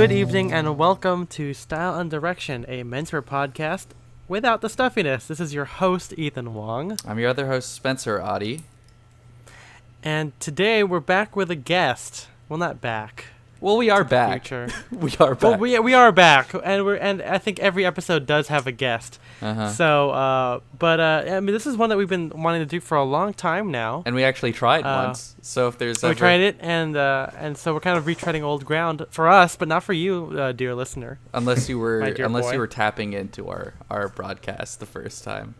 Good evening and welcome to Style and Direction, a menswear podcast without the stuffiness. This is your host, Ethan Wong. I'm your other host, Spencer Audi. And today we're back with a guest. Well, not back. Well, we are back. We are back. Well, we are back, and I think every episode does have a guest. Uh-huh. So, I mean, this is one that we've been wanting to do for a long time now. And we actually tried once. So if there's we tried it, and so we're kind of retreading old ground for us, but not for you, dear listener. Unless you were boy. you were tapping into our broadcast the first time.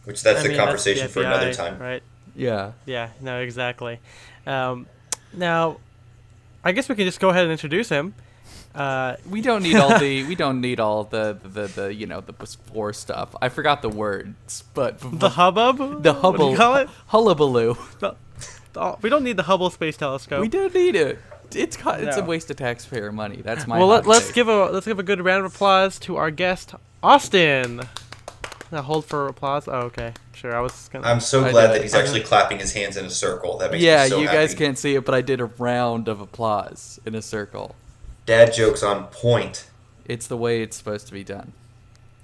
Which that's a conversation for another time. Right? Yeah. Yeah. No, exactly. Now, I guess we can just go ahead and introduce him. We don't need all the the before stuff. I forgot the words, but the hubbub. The hubble. What do you call it? Hullabaloo. We don't need the Hubble Space Telescope. We don't need it. It's a waste of taxpayer money. That's my. Well, let's give a good round of applause to our guest, Austin. Now hold for applause. Oh, okay, sure. I'm so glad that he's actually clapping his hands in a circle. That makes me so happy. Yeah, you guys can't see it, but I did a round of applause in a circle. Dad jokes on point. It's the way it's supposed to be done.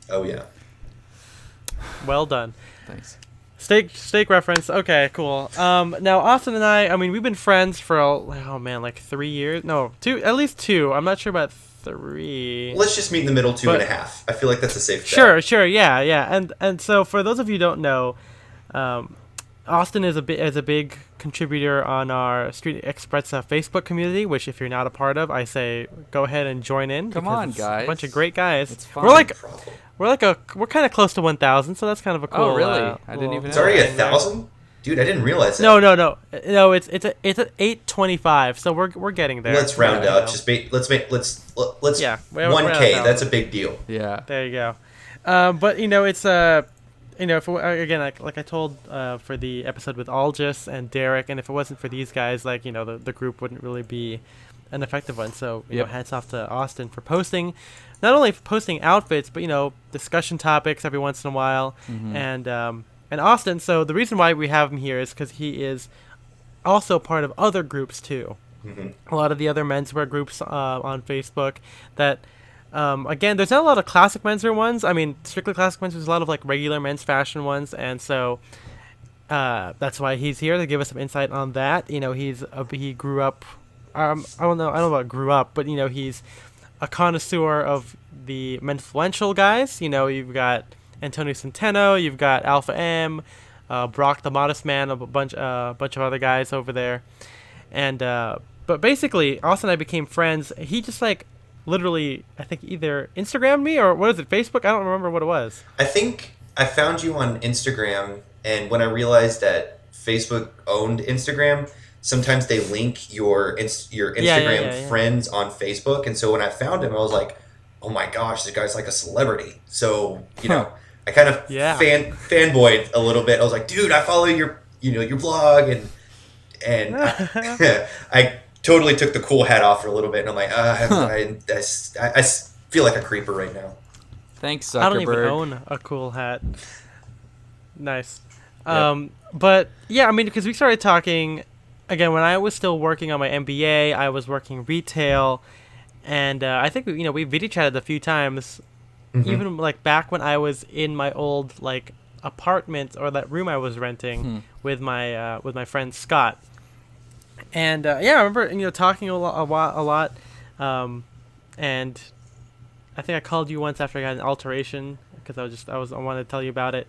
Oh yeah. Well done. Thanks. Steak reference. Okay, cool. Now Austin and I mean, we've been friends for like 3 years. No, at least two. I'm not sure about 3. Let's just meet in the middle, 2.5. I feel like that's a safe bet. Sure, yeah. And so for those of you who don't know, Austin is a big contributor on our Street Express Facebook community, which if you're not a part of, I say go ahead and join in. Come on, guys! A bunch of great guys. It's fun. We're kind of close to 1,000, so that's kind of a cool. Oh, really? I didn't even know. It's already 1,000, dude. I didn't realize that. No. It's at 825, so we're getting there. Let's round up. Let's 1K. That's a big deal. Yeah. There you go. But it's again, like I told for the episode with Algis and Derek, and if it wasn't for these guys, the group wouldn't really be an effective one. So hats off to Austin for not only posting outfits, but discussion topics every once in a while, and Austin. So the reason why we have him here is because he is also part of other groups too. A lot of the other menswear groups on Facebook that. Again, there's not a lot of classic menswear ones. I mean, strictly classic menswear. There's a lot of regular men's fashion ones, and so that's why he's here to give us some insight on that. He grew up. I don't know about grew up, but he's a connoisseur of the Menfluential guys. You've got Antonio Centeno, you've got Alpha M, Brock the Modest Man, a bunch of other guys over there, and but basically, Austin and I became friends. He just literally, I think either Instagrammed me or what is it, Facebook? I don't remember what it was. I think I found you on Instagram, and when I realized that Facebook owned Instagram, sometimes they link your Instagram friends on Facebook, and so when I found him, I was like, oh my gosh, this guy's like a celebrity. So, I kind of fanboyed a little bit. I was like, dude, I follow your blog, and I totally took the cool hat off for a little bit, and I'm like, I feel like a creeper right now. Thanks, Zuckerberg. I don't even own a cool hat. Nice. But yeah, I mean, because we started talking again when I was still working on my MBA. I was working retail, and I think we video chatted a few times, even back when I was in my old apartment or that room I was renting with my friend Scott. And I remember talking a lot, and I think I called you once after I got an alteration because I wanted to tell you about it.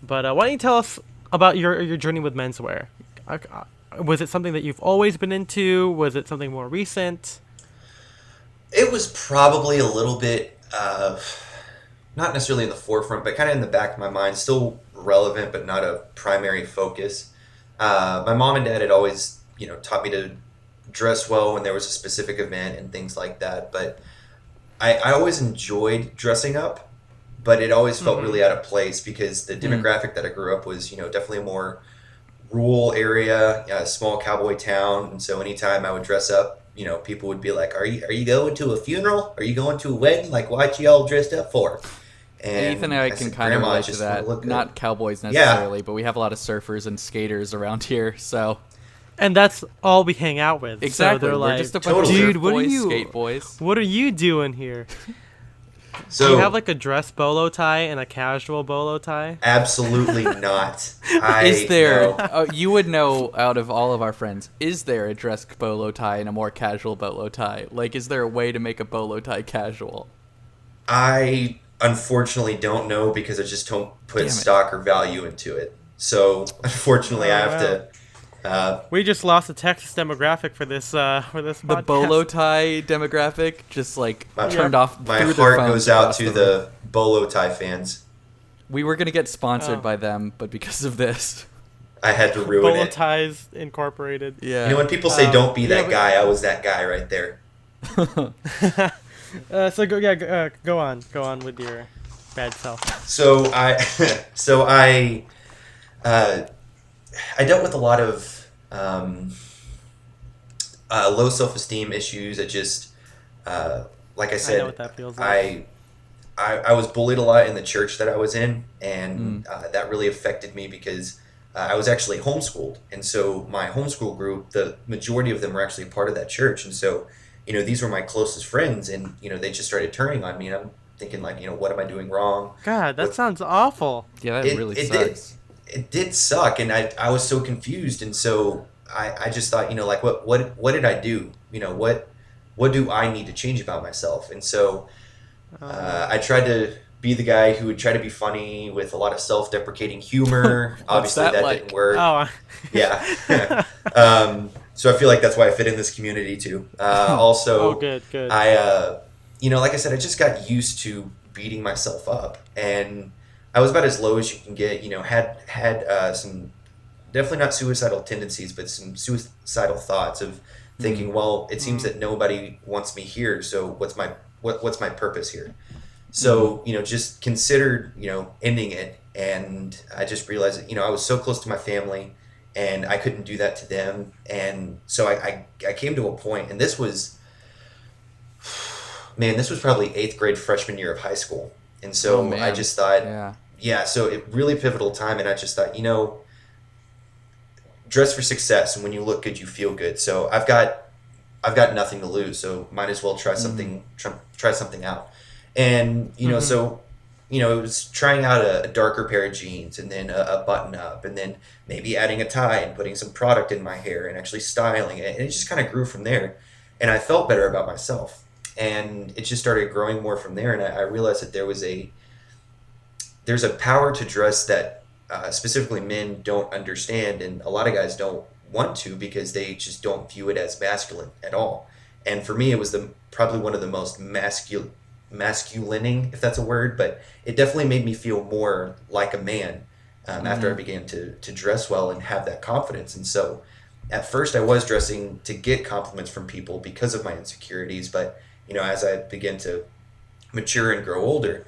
But why don't you tell us about your journey with menswear? Was it something that you've always been into? Was it something more recent? It was probably a little bit not necessarily in the forefront, but kind of in the back of my mind, still relevant, but not a primary focus. My mom and dad had always taught me to dress well when there was a specific event and things like that. But I always enjoyed dressing up, but it always felt really out of place because the demographic that I grew up was, definitely a more rural area, a small cowboy town. And so anytime I would dress up, people would be like, are you going to a funeral? Are you going to a wedding? What you all dressed up for? And Ethan and I can kind of relate to that. Not cowboys necessarily, but we have a lot of surfers and skaters around here, so... And that's all we hang out with. Exactly. So they're We're like, just a bunch Totally. of dude, surf what are boys, you, skate boys. what are you doing here? So Do you have like a dress bolo tie and a casual bolo tie? absolutely not. Is there? No. You would know out of all of our friends. Is there a dress bolo tie and a more casual bolo tie? Like, is there a way to make a bolo tie casual? I unfortunately don't know because I just don't Damn put it. stock or value into it. So unfortunately, I have to. We just lost a Texas demographic for this The podcast. bolo tie demographic just like My- turned off. My threw their heart phones goes out across to room. the bolo tie fans. We were gonna get sponsored Oh. by them, but because of this, I had to ruin Bolo it. Ties Incorporated. yeah. You know, when people say "Don't be yeah, that but- guy," I was that guy right there. So go on with your bad self. So I dealt with a lot of low self-esteem issues. It just like I I said, know what that feels like. I was bullied a lot in the church that I was in, and that really affected me because I was actually homeschooled, and so my homeschool group, the majority of them were actually part of that church, and so these were my closest friends, and they just started turning on me, and I'm thinking like, what am I doing wrong? God, that What- sounds awful. Yeah, that really it sucks. It did suck, and I was so confused, and so I just thought, like what did I do? What do I need to change about myself? And so I tried to be the guy who would try to be funny with a lot of self-deprecating humor. Obviously, that that like? didn't work. Oh, Yeah. So I feel like that's why I fit in this community too. Also, good. I, like I said, I just got used to beating myself up, and I was about as low as you can get. Had some definitely not suicidal tendencies, but some suicidal thoughts of thinking, well, it seems that nobody wants me here, so what's my purpose here? So just considered ending it, and I just realized that I was so close to my family, and I couldn't do that to them, and so I came to a point, and this was probably 8th grade freshman year of high school, and so Oh, man. I just thought, Yeah. so it really pivotal time, and I just thought, dress for success, and when you look good, you feel good. So I've got nothing to lose, so might as well try something out. And so it was trying out a darker pair of jeans, and then a button up, and then maybe adding a tie and putting some product in my hair and actually styling it, and it just kind of grew from there. And I felt better about myself, and it just started growing more from there. And I realized that there's a power to dress that specifically men don't understand, and a lot of guys don't want to because they just don't view it as masculine at all. And for me, it was probably one of the most masculining, if that's a word, but it definitely made me feel more like a man after I began to dress well and have that confidence. And so at first I was dressing to get compliments from people because of my insecurities, but as I began to mature and grow older,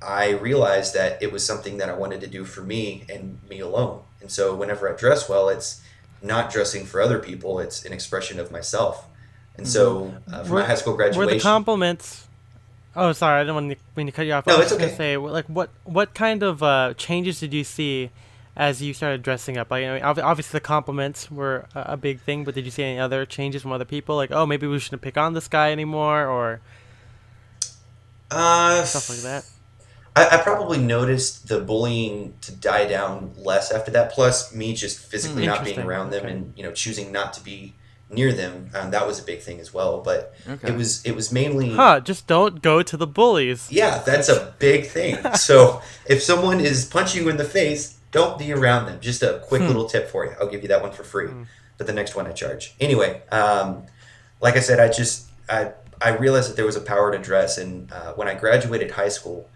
I realized that it was something that I wanted to do for me and me alone. And so whenever I dress well, it's not dressing for other people, it's an expression of myself. And so for my high school graduation, Were the compliments? Oh, sorry, I didn't mean to cut you off. No, I was it's just gonna okay. say, like, what kind of changes did you see as you started dressing up? Like, obviously the compliments were a big thing, but did you see any other changes from other people? Like, oh, maybe we shouldn't pick on this guy anymore, or stuff like that. I probably noticed the bullying to die down less after that. Plus, me just physically not being Interesting. around them Okay. and choosing not to be near them. That was a big thing as well. But Okay. it was mainly Just don't go to the bullies. yeah, that's a big thing. So if someone is punching you in the face, don't be around them. Just a quick little tip for you. I'll give you that one for free, but the next one I charge. Anyway, like I said, I realized that there was a power to dress, and when I graduated high school,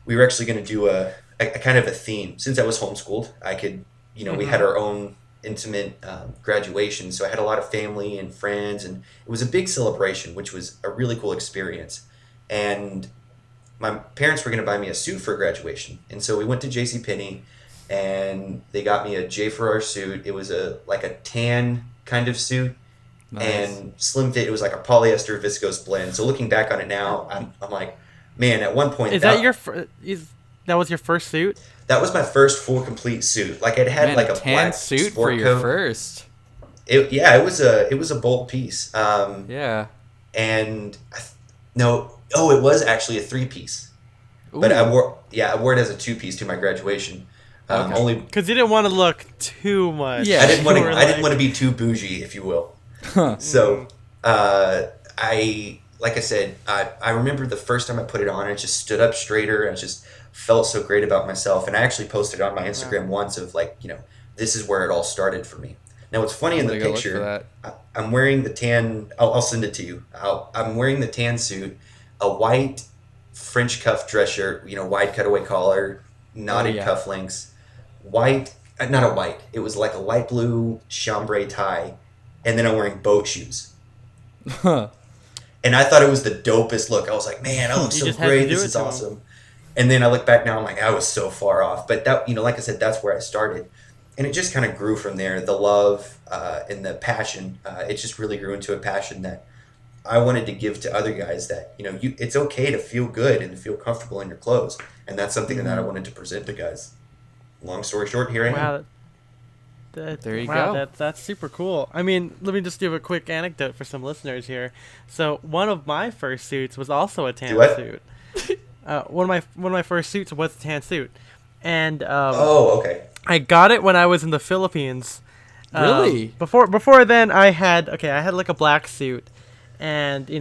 we were actually going to do a kind of a theme. Since I was homeschooled, I could, we had our own intimate graduation. So I had a lot of family and friends, and it was a big celebration, which was a really cool experience. And my parents were going to buy me a suit for graduation. And so we went to JCPenney, and they got me a J for R suit. It was like a tan kind of suit. Nice. And slim fit. It was like a polyester viscose blend. So looking back on it now, I'm like, man, at one point, Is that your that was your first suit? that was my first full complete suit. Like I'd had Man, like a a tan black suit sport for your coat. first. it was a bold piece. Yeah. And no, oh, it was actually a 3-piece. But Ooh. I wore it as a 2-piece to my graduation. Okay. Only Because you didn't want to look too much. Yeah. I didn't want to. You were I didn't like- want to be too bougie, if you will. Huh. So, like I said, I remember the first time I put it on, it just stood up straighter. I just felt so great about myself. And I actually posted on my Instagram once of like, this is where it all started for me. Now, what's funny in the I'm gonna go look for picture, that. I'm wearing the tan. I'll send it to you. I'm wearing the tan suit, a white French cuff dress shirt, wide cutaway collar, knotted yeah. cufflinks, white, not a white. It was like a light blue chambray tie, and then I'm wearing boat shoes. Huh. And I thought it was the dopest look. I was like, man, I look You so just had to great. do This it is to 'em. awesome. And then I look back now, I'm like, I was so far off. But that, like I said, that's where I started. And it just kind of grew from there. The love and the passion, it just really grew into a passion that I wanted to give to other guys that, it's okay to feel good and to feel comfortable in your clothes. And that's something that I wanted to present to guys. Long story short, here I am. Wow. There you wow, go. That's super cool. I mean, let me just give a quick anecdote for some listeners here. So one of my first suits was also a tan Do what? suit. One of my first suits was a tan suit, and Oh, okay. I got it when I was in the Philippines. Really? Before then, I had like a black suit, and it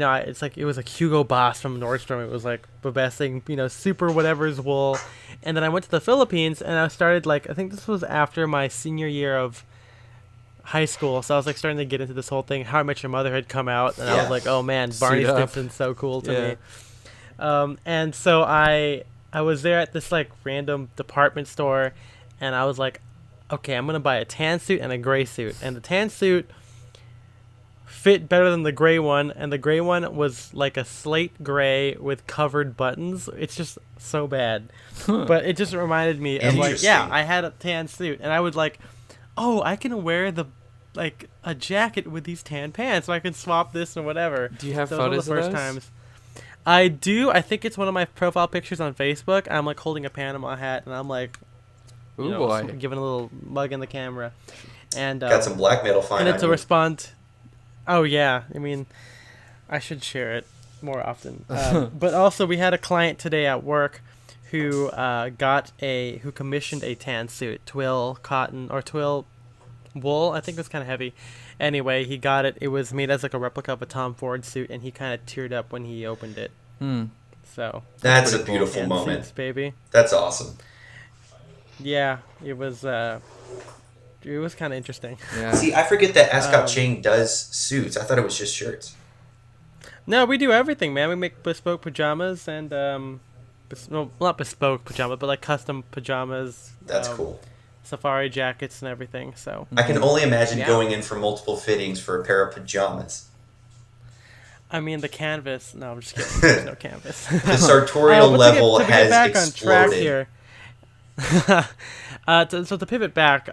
was like Hugo Boss from Nordstrom. It was like the best thing, super whatever's wool. And then I went to the Philippines, and I started I think this was after my senior year of high school, so I was like starting to get into this whole thing. How I Met Your Mother had come out, and I Yeah. was like, oh man, Barney Suit up. Stinson's so cool to Yeah. me. And so I was there at this like random department store, and I was like, okay, I'm gonna buy a tan suit and a gray suit, and the tan suit fit better than the gray one, and the gray one was like a slate gray with covered buttons. It's just so bad. But it just reminded me of like, yeah, Interesting. I had a tan suit, and I would like, oh, I can wear a jacket with these tan pants, so I can swap this and whatever. Do you have So it was photos one of of the those? first times. I do. I think it's one of my profile pictures on Facebook. I'm like holding a Panama hat, and I'm like, Ooh, boy. giving a little mug in the camera, and Got some black metal fine and on it's a you. response. Oh yeah, I mean, I should share it more often. But also, we had a client today at work who who commissioned a tan suit, twill cotton or twill wool. I think it was kind of heavy. Anyway, he got it. It was made as like a replica of a Tom Ford suit, and he kind of teared up when he opened it. Hmm. So That's a pretty cool. beautiful tan moment. suits, baby. That's awesome. Yeah, it was. It was kind of interesting. Yeah. See, I forget that Ascot Chang does suits. I thought it was just shirts. No, we do everything, man. We make bespoke pajamas and not bespoke pajamas, but like custom pajamas. That's cool. Safari jackets and everything. So I can only imagine Yeah. going in for multiple fittings for a pair of pajamas. I mean the canvas. No, I'm just kidding. There's no canvas. The sartorial But level to get has back on track exploded. here. So to pivot back,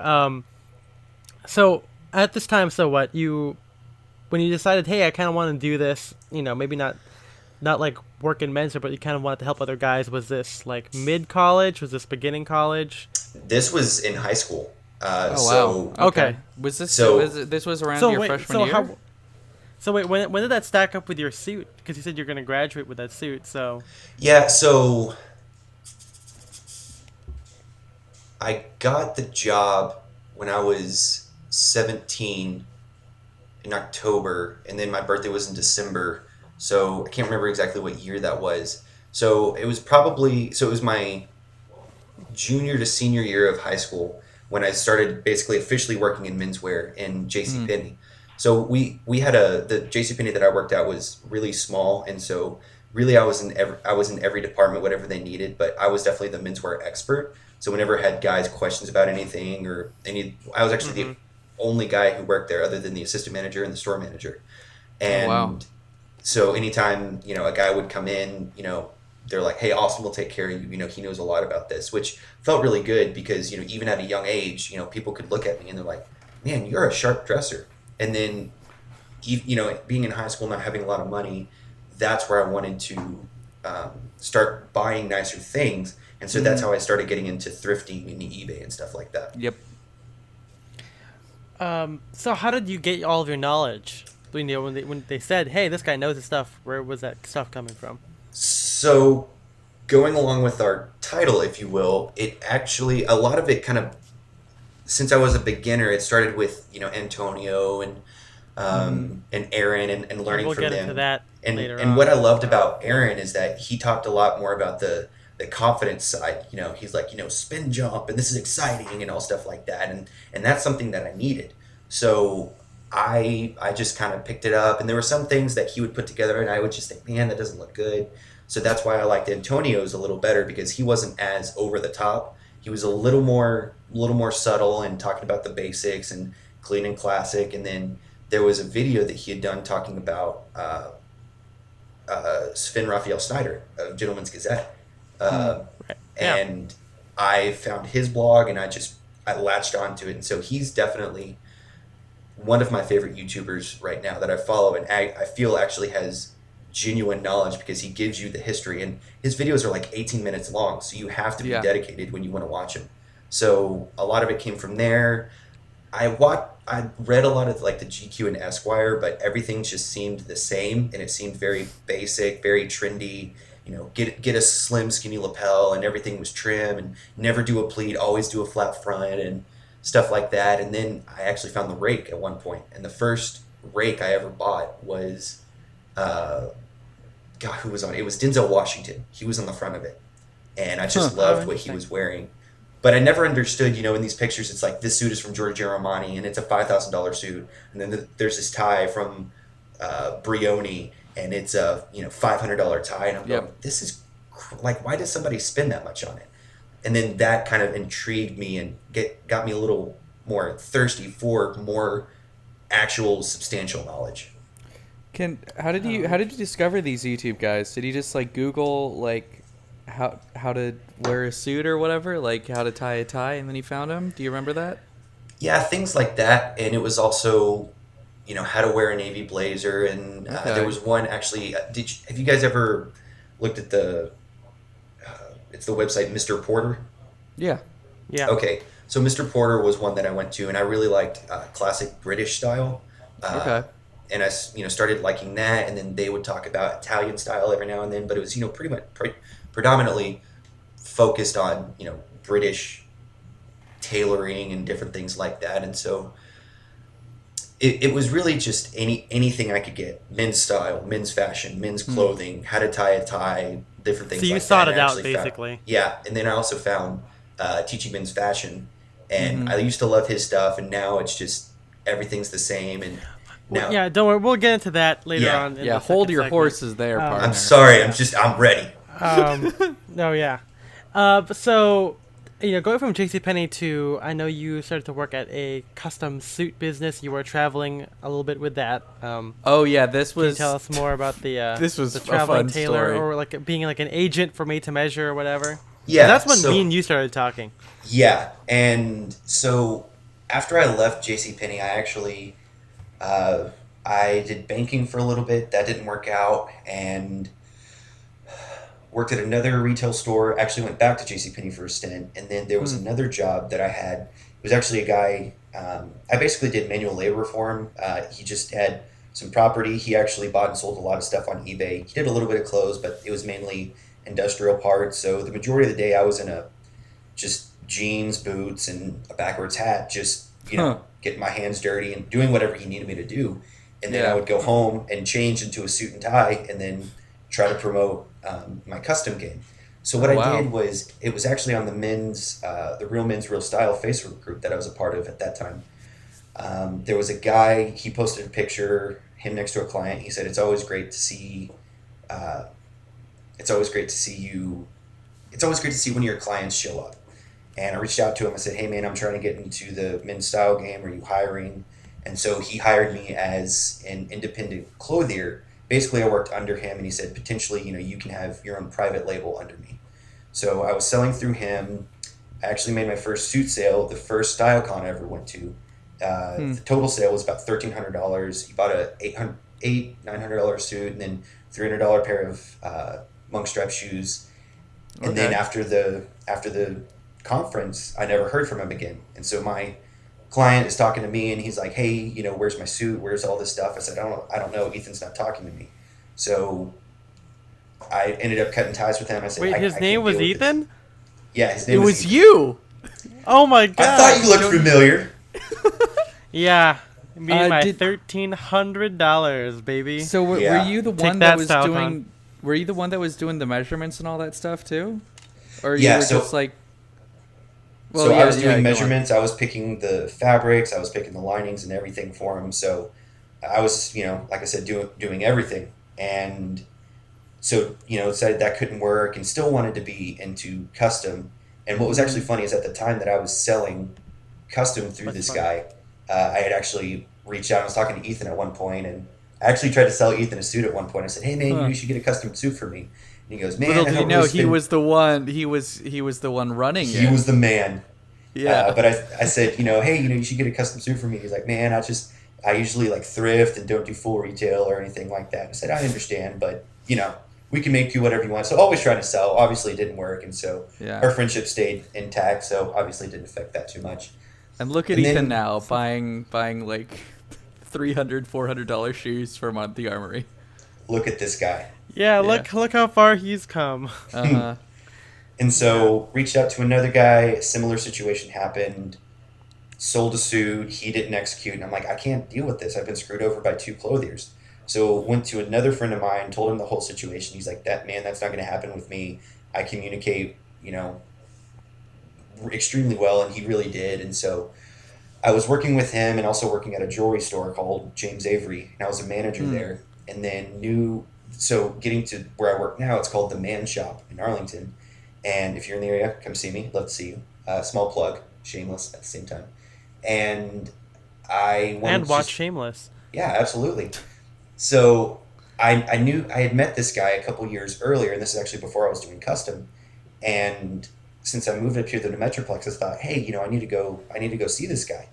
so at this time, so what when you decided, hey, I kind of want to do this, maybe not like work in Menswear, but you kind of wanted to help other guys. Was this like mid college? Was this beginning college? This was in high school. Oh So wow. Okay. Was this So- this was around So your wait, freshman so year? when did that stack up with your suit? Because you said you're going to graduate with that suit. So yeah, so I got the job when I was 17 in October, and then my birthday was in December. So I can't remember exactly what year that was. So it was my junior to senior year of high school when I started basically officially working in menswear in JCPenney. So we had the JCPenney that I worked at was really small, and so really I was in every department, whatever they needed, but I was definitely the menswear expert. So whenever I had guys questions about anything I was actually the only guy who worked there other than the assistant manager and the store manager. And wow. so anytime, a guy would come in, they're like, hey, Austin will take care of you. He knows a lot about this, which felt really good because, even at a young age, people could look at me and they're like, man, you're a sharp dresser. And then, being in high school, not having a lot of money, that's where I wanted to start buying nicer things. And so that's how I started getting into thrifting and eBay and stuff like that. Yep. So how did you get all of your knowledge? When they said, "Hey, this guy knows his stuff," where was that stuff coming from? So going along with our title, if you will, it actually a lot of it kind of since I was a beginner, it started with Antonio and Aaron and And learning we'll from get into them. that And later and what on. I loved about Aaron is that he talked a lot more about the confidence side. He's like spin jump and this is exciting and all stuff like that. And that's something that I needed. So I just kind of picked it up, and there were some things that he would put together, and I would just think, man, that doesn't look good. So that's why I liked Antonio's a little better because he wasn't as over the top. He was a little more subtle and talking about the basics and clean and classic. And then there was a video that he had done talking about Sven Raphael Snyder of Gentleman's Gazette, Hmm. uh, Right. Yeah. and I found his blog and I latched onto it. And so he's definitely one of my favorite YouTubers right now that I follow, and I feel actually has genuine knowledge because he gives you the history, and his videos are like 18 minutes long, so you have to be Yeah. dedicated when you want to watch him. So a lot of it came from there. I read a lot of like the GQ and Esquire, but everything just seemed the same, and it seemed very basic, very trendy. Get a slim, skinny lapel, and everything was trim, and never do a pleat, always do a flat front, and stuff like that. And then I actually found the rake at one point, and the first rake I ever bought was, uh, God, who was on it? It was Denzel Washington. He was on the front of it, and I Huh. just Oh, loved what he interesting. was wearing. But I never understood, in these pictures, it's like this suit is from Giorgio Armani and it's a $5,000 suit, and then there's this tie from Brioni and it's a $500 tie, and I'm going, Yep. this is like, why does somebody spend that much on it? And then that kind of intrigued me and got me a little more thirsty for more actual substantial knowledge. How did you discover these YouTube guys? Did you just like Google like how to wear a suit or whatever, like how to tie a tie, and then you found them? Do you remember that? Yeah, things like that. And it was also, how to wear a navy blazer. And there Okay. was one actually. Have you guys ever looked at it's the website Mr. Porter? Yeah. Yeah. Okay, so Mr. Porter was one that I went to, and I really liked classic British style. Uh, Okay. and I started liking that, and then they would talk about Italian style every now and then, but it was pretty much predominantly focused on British tailoring and different things like that. And so it was really just anything I could get: men's style, men's fashion, men's Hmm. clothing, how to tie a tie, different So things you like that. sought And it I out actually found, basically. yeah, and then I also found teaching men's fashion, and Mm-hmm. I used to love his stuff, and now it's just everything's the same. And Well, now, yeah, don't worry. We'll get into that later yeah, on in Yeah. the Hold second your segment. horses there, Um, I'm partner. sorry, yeah. I'm ready. No, yeah. But so, going from JCPenney to, I know you started to work at a custom suit business. You were traveling a little bit with that. Oh yeah, this Can you was tell us more about this was the a traveling fun tailor, story. or like being like an agent for Made to Measure or whatever? Because Yeah, that's when me so and you started talking. yeah, and so after I left JCPenney, I actually uh, I did banking for a little bit. That didn't work out, and worked at another retail store. Actually, went back to JCPenney for a stint, and then there was Hmm. another job that I had. It was actually a guy. I basically did manual labor for him. He just had some property. He actually bought and sold a lot of stuff on eBay. He did a little bit of clothes, but it was mainly industrial parts. So the majority of the day, I was in a just jeans, boots, and a backwards hat, just Huh. getting my hands dirty and doing whatever he needed me to do. And then I Yeah. would go home and change into a suit and tie, and then try to promote my custom game. So what Oh I wow. did was it was actually on the Real Men's Real Style Facebook group that I was a part of at that time. There was a guy. He posted a picture, him next to a client. He said, "It's always great to see. Uh, it's always great to see you. It's always great to see when your clients show up." And I reached out to him. I said, "Hey man, I'm trying to get into the men's style game. Are you hiring?" And so he hired me as an independent clothier. Basically, I worked under him, and he said, potentially, you can have your own private label under me. So I was selling through him. I actually made my first suit sale, the first StyleCon I ever went to. Hmm. The total sale was about $1,300. He bought a $900 suit, and then $300 pair of monk strap shoes. And then Okay. after the conference, I never heard from him again. And so my client is talking to me and he's like, hey, where's my suit? Where's all this stuff? I said, I don't know. Ethan's not talking to me. So I ended up cutting ties with him. I said, Wait, his I name can't was deal with this. Ethan? Yeah, his It name was Ethan. you. Oh my I god. thought you looked familiar. Yeah. Me and my Did- $1,300, baby. So were Yeah. you the Take one that, that was Style doing? Con. Were you the one that was doing the measurements and all that stuff too, or Yeah, you were so- just like? So I was yeah, doing go on. measurements. I was picking the fabrics. I was picking the linings and everything for him. So I was, like I said, doing everything. And so, decided that couldn't work and still wanted to be into custom. And what was actually funny is at the time that I was selling custom through What's this funny? guy, I had actually reached out. I was talking to Ethan at one point, and I actually tried to sell Ethan a suit at one point. I said, hey, man, Huh. you should get a custom suit for me. And he goes, man, Little I did you don't know really he spend-" was the one. He was the one running He it. was the man. Yeah. But I said, hey, you should get a custom suit for me. He's like, man, I usually like thrift and don't do full retail or anything like that. I said, I understand, but we can make you whatever you want. So always trying to sell. Obviously, it didn't work, and so Yeah. our friendship stayed intact. So obviously, it didn't affect that too much. And look at And Ethan then- now buying like $300-$400 shoes from the Armory. Look at this guy. Yeah, Yeah. look how far he's come. Uh-huh. And so reached out to another guy. A similar situation happened. Sold a suit. He didn't execute, and I'm like, I can't deal with this. I've been screwed over by two clothiers. So went to another friend of mine, told him the whole situation. He's like, that's not going to happen with me. I communicate, extremely well, and he really did. And so I was working with him and also working at a jewelry store called James Avery, and I was a manager there. And then getting to where I work now, it's called the Man Shop in Arlington. And if you're in the area, come see me. Love to see you. Small plug, shameless at the same time. And I wanted And to watch just- Shameless. Yeah, absolutely. So I knew I had met this guy a couple years earlier, and this is actually before I was doing custom. And since I moved up here to the Metroplex, I thought, hey, I need to go see this guy.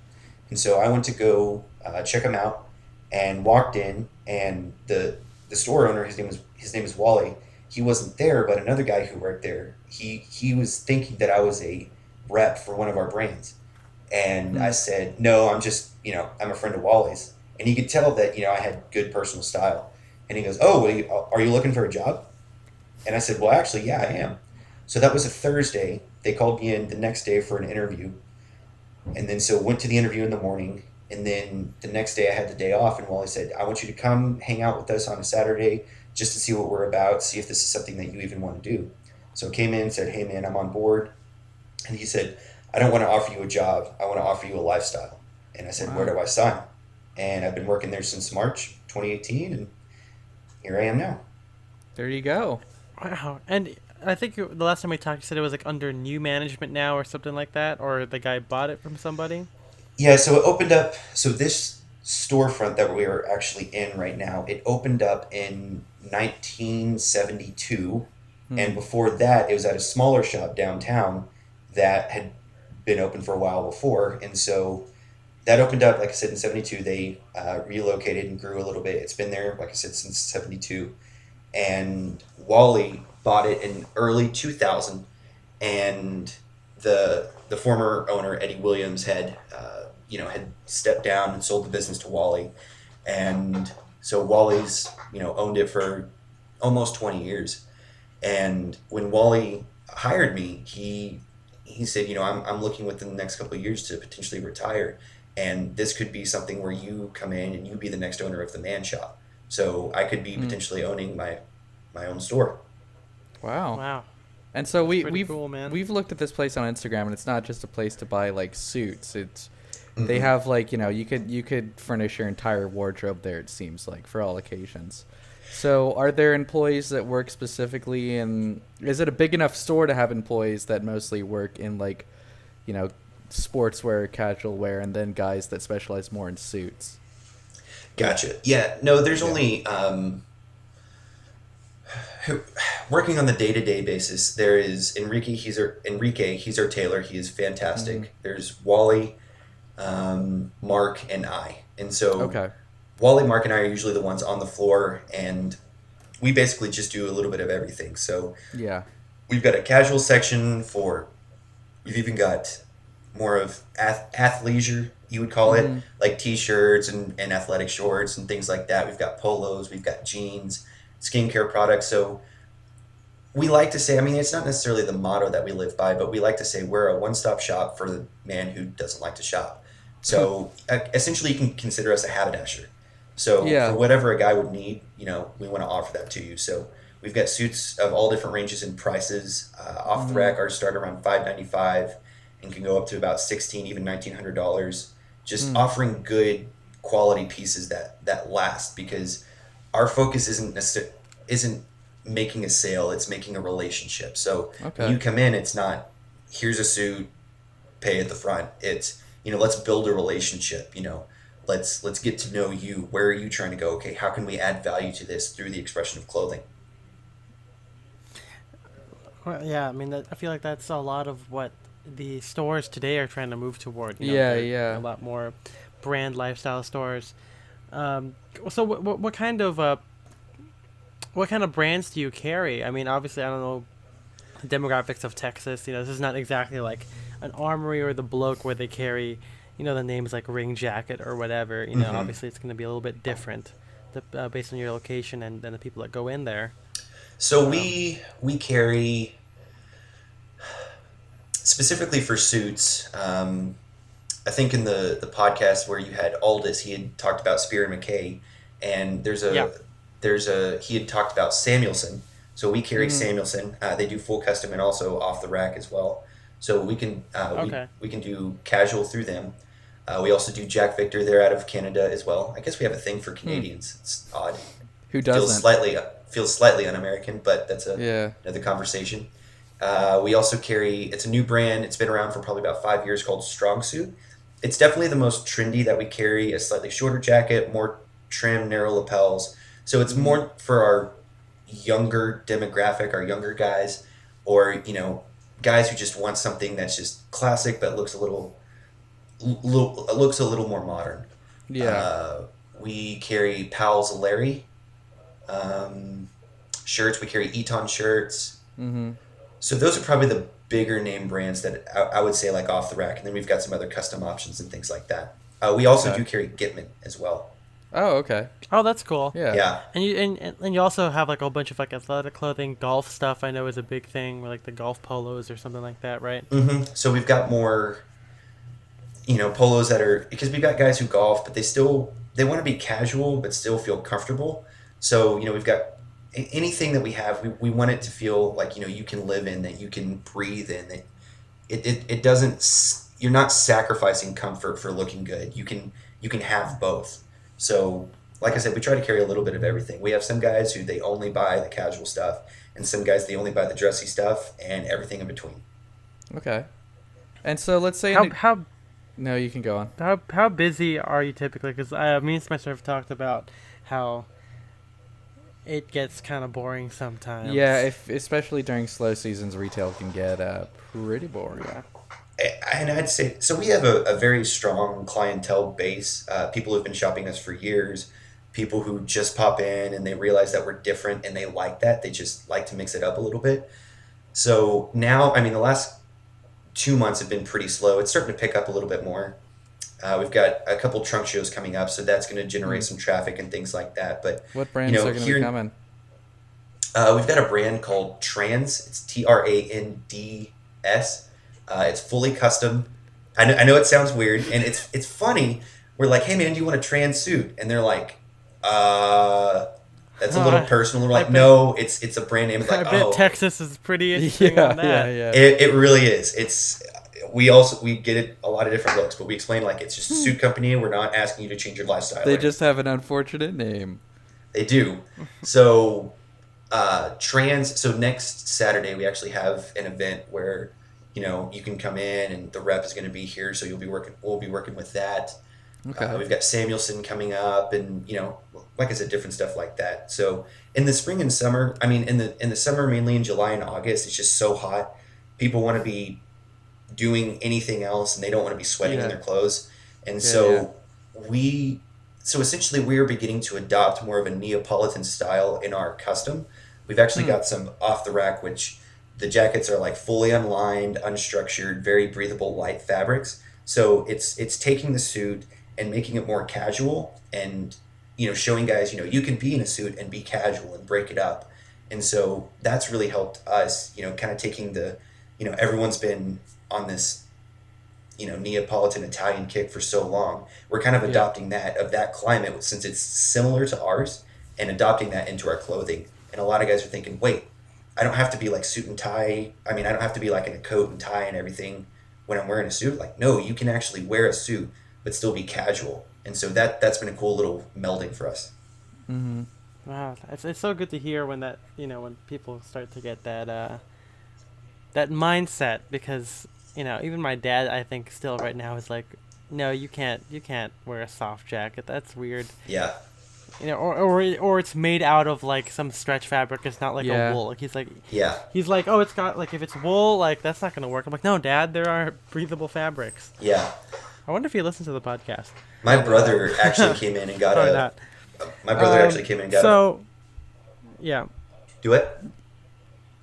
And so I went to go check him out, and walked in, and the store owner, his name is Wally. He wasn't there, but another guy who worked there, he was thinking that I was a rep for one of our brands. And I said, no, I'm just, I'm a friend of Wally's. And he could tell that, I had good personal style. And he goes, oh, well, are you looking for a job? And I said, well, actually, yeah, I am. So that was a Thursday. They called me in the next day for an interview. And then so went to the interview in the morning. And then the next day I had the day off. And Wally said, I want you to come hang out with us on a Saturday just to see what we're about, see if this is something that you even want to do. So I came in and said, hey, man, I'm on board. And he said, I don't want to offer you a job. I want to offer you a lifestyle. And I said, Wow. where do I sign? And I've been working there since March 2018, and here I am now. There you go. Wow. And I think the last time we talked, you said it was like under new management now or something like that, or the guy bought it from somebody. Yeah, so it opened up. So this storefront that we are actually in right now, it opened up in 1972. And before that, it was at a smaller shop downtown that had been open for a while before. And so that opened up, like I said, in 72. They relocated and grew a little bit. It's been there, like I said, since 72. And Wally bought it in early 2000. And the former owner, Eddie Williams, had stepped down and sold the business to Wally. And so Wally's, owned it for almost 20 years. And when Wally hired me, he said, I'm looking within the next couple of years to potentially retire. And this could be something where you come in and you be the next owner of the Man Shop. So I could be potentially owning my own store. Wow. Wow. And so Pretty we've cool, man. we've looked at this place on Instagram, and it's not just a place to buy like suits. They have like you could furnish your entire wardrobe there. It seems like for all occasions. So are there employees that work specifically in? Is it a big enough store to have employees that mostly work in like, sportswear, casual wear, and then guys that specialize more in suits? Gotcha. Yeah. No, there's only working on the day-to-day basis. There is Enrique. He's our tailor. He is fantastic. There's Wally, Mark, and I. And so Okay. Wally, Mark, and I are usually the ones on the floor, and we basically just do a little bit of everything. So Yeah. we've got a casual section we've even got more of athleisure you would call it, Mm-hmm. like t-shirts and athletic shorts and things like that. We've got polos, we've got jeans, skincare products. So we like to say, I mean, it's not necessarily the motto that we live by, but we like to say we're a one-stop shop for the man who doesn't like to shop. So essentially, you can consider us a haberdasher. So for Yeah. whatever a guy would need, we want to offer that to you. So we've got suits of all different ranges and prices. Off the Mm-hmm. rack, ours start around $5.95 and can go up to about even $1,900. Just Mm. offering good quality pieces that last, because our focus isn't making a sale, it's making a relationship. So when Okay. you come in, it's not here's a suit, pay at the front. It's let's build a relationship. Let's get to know you. Where are you trying to go? Okay, how can we add value to this through the expression of clothing? Well, yeah, I mean, I feel like that's a lot of what the stores today are trying to move toward. Yeah, They're a yeah. lot more brand lifestyle stores. Um, so what kind of brands do you carry? I mean, obviously, I don't know the demographics of Texas. This is not exactly like an Armory or the Bloke where they carry, the names like Ring Jacket or whatever. Hmm. Obviously, it's going to be a little bit different, based on your location and then the people that go in there. So Um, we carry specifically for suits. I think in the podcast where you had Aldous, he had talked about Spear and McKay, and yeah. he had talked about Samuelson. So we carry Mm-hmm. Samuelson. They do full custom and also off the rack as well. So we can Okay. we can do casual through them. We also do Jack Victor. They're out of Canada as well. I guess we have a thing for Hmm. Canadians. It's odd. Who Feels doesn't? slightly un-American, but that's Yeah. another conversation. We also carry, it's a new brand. It's been around for probably about 5 years, called Strong Suit. It's definitely the most trendy that we carry. A slightly shorter jacket, more trim, narrow lapels. So it's Mm-hmm. more for our younger demographic, our younger guys, or guys who just want something that's just classic but looks a little more modern. Yeah. Uh, we carry Powell's Larry um, shirts. We carry Eton shirts. Mm-hmm. So those are probably the bigger name brands that I would say, like off the rack, and then we've got some other custom options and things like that. We also Okay. do carry Gitman as well. Oh, okay. Oh, that's cool. Yeah. Yeah. And you also have like a whole bunch of like athletic clothing, golf stuff. I know is a big thing, like the golf polos or something like that, right? So we've got more, polos that are, because we've got guys who golf, but they want to be casual but still feel comfortable. So we've got anything that we have. We want it to feel like you can live in, that you can breathe in. That it doesn't. You're not sacrificing comfort for looking good. You can have both. So, like I said, we try to carry a little bit of everything. We have some guys who they only buy the casual stuff, and some guys they only buy the dressy stuff, and everything in between. Okay. And so let's say How how no, you can go on. how busy are you typically? Because me and Spencer have talked about how it gets kind of boring sometimes. Yeah, if especially during slow seasons, retail can get pretty boring. Yeah. And I'd say, so we have a very strong clientele base. People who've been shopping us for years, people who just pop in and they realize that we're different and they like that. They just like to mix it up a little bit. So now, I mean, the last 2 months have been pretty slow. It's starting to pick up a little bit more. We've got a couple trunk shows coming up, so that's going to generate Mm. some traffic and things like that. But What brands are going to here be coming? we've got a brand called Trans. It's Trands. It's fully custom. I know it sounds weird, and it's funny. We're like, hey man, do you want a trans suit? And they're like, that's a little personal. We're I like, bet no, it's a brand name. It's I like, bet oh, Texas is pretty interesting on that. yeah. it really is. We get it a lot of different looks, but we explain like it's just a suit company. We're not asking you to change your lifestyle. They just have an unfortunate name. They do. So trans. So next Saturday we actually have an event where you can come in and the rep is going to be here, so we'll be working with that. Okay. We've got Samuelson coming up, and like I said, different stuff like that. So in the spring and summer, I mean, in the summer, mainly in July and August, it's just so hot. People want to be doing anything else, and they don't want to be sweating in Yeah. their clothes. And Yeah, so so essentially, we are beginning to adopt more of a Neapolitan style in our custom. We've actually got some off the rack, which the jackets are like fully unlined, unstructured, very breathable, light fabrics. So it's taking the suit and making it more casual, and showing guys, you can be in a suit and be casual and break it up. And so that's really helped us, kind of taking the, everyone's been on this, Neapolitan Italian kick for so long. We're kind of adopting that, of that climate, since it's similar to ours, and adopting that into our clothing. And a lot of guys are thinking, wait, I don't have to be like suit and tie. I mean, I don't have to be like in a coat and tie and everything when I'm wearing a suit. Like, no, you can actually wear a suit but still be casual. And so that's been a cool little melding for us. Mm-hmm. Wow, it's so good to hear when that when people start to get that that mindset, because even my dad, I think, still right now is like, no, you can't wear a soft jacket. That's weird. Yeah. Or it's made out of like some stretch fabric. It's not like a wool. Like he's like, oh, it's got like, if it's wool, like that's not gonna work. I'm like, no, Dad, there are breathable fabrics. Yeah. I wonder if he listens to the podcast. My brother actually came in and got Probably not. My brother actually came in and got so, yeah. Do it?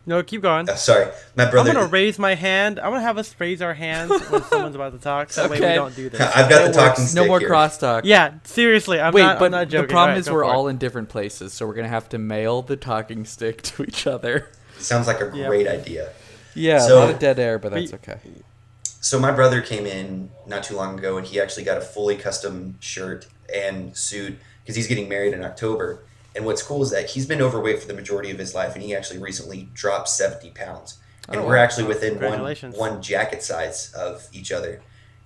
No, keep going. Sorry. My brother... I'm going to raise my hand. I'm going to have us raise our hands when someone's about to talk. So that way we don't do this. I've got the talking stick. No more here. crosstalk. Yeah, seriously. I'm not joking. The problem is we're all all in different places, so we're going to have to mail the talking stick to each other. Sounds like a great idea. Yeah, so, a lot of dead air, but that's okay. So my brother came in not too long ago, and he actually got a fully custom shirt and suit because he's getting married in October. And what's cool is that he's been overweight for the majority of his life, and he actually recently dropped 70 pounds. And we're actually within one jacket size of each other.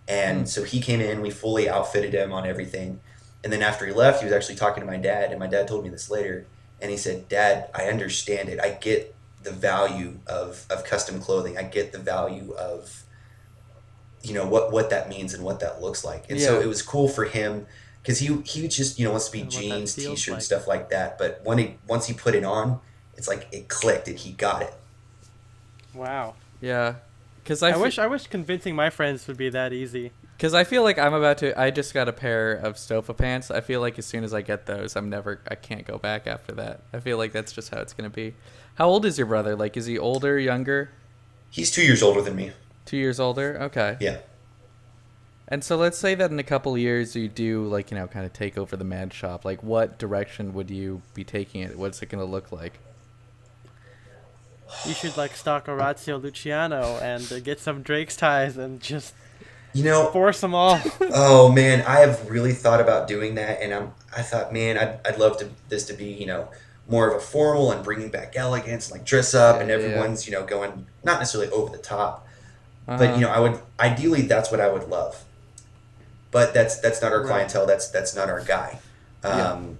And so he came in, we fully outfitted him on everything. And then after he left, he was actually talking to my dad, and my dad told me this later. And he said, Dad, I understand it. I get the value of custom clothing. I get the value of, what that means and what that looks like. And so it was cool for him, because he just wants to be jeans, t-shirts, like. Stuff like that. But once he put it on, it's like it clicked and he got it. Wow. Yeah, because I wish convincing my friends would be that easy. Because I feel like I just got a pair of Stofa pants. I feel like as soon as I get those, I can't go back after that. I feel like that's just how it's gonna be. How old is your brother? Like, is he older, younger? He's 2 years older than me. 2 years older? Okay. Yeah. And so let's say that in a couple of years you do, like, kind of take over the man shop. Like, what direction would you be taking it? What's it going to look like? You should, like, stalk Orazio Luciano and get some Drake's ties and just force them all. Oh, man, I have really thought about doing that. And I thought, man, I'd love this to be, more of a formal and bringing back elegance, like dress up, and everyone's, going not necessarily over the top. But, ideally, that's what I would love. But that's not our clientele. That's not our guy. Our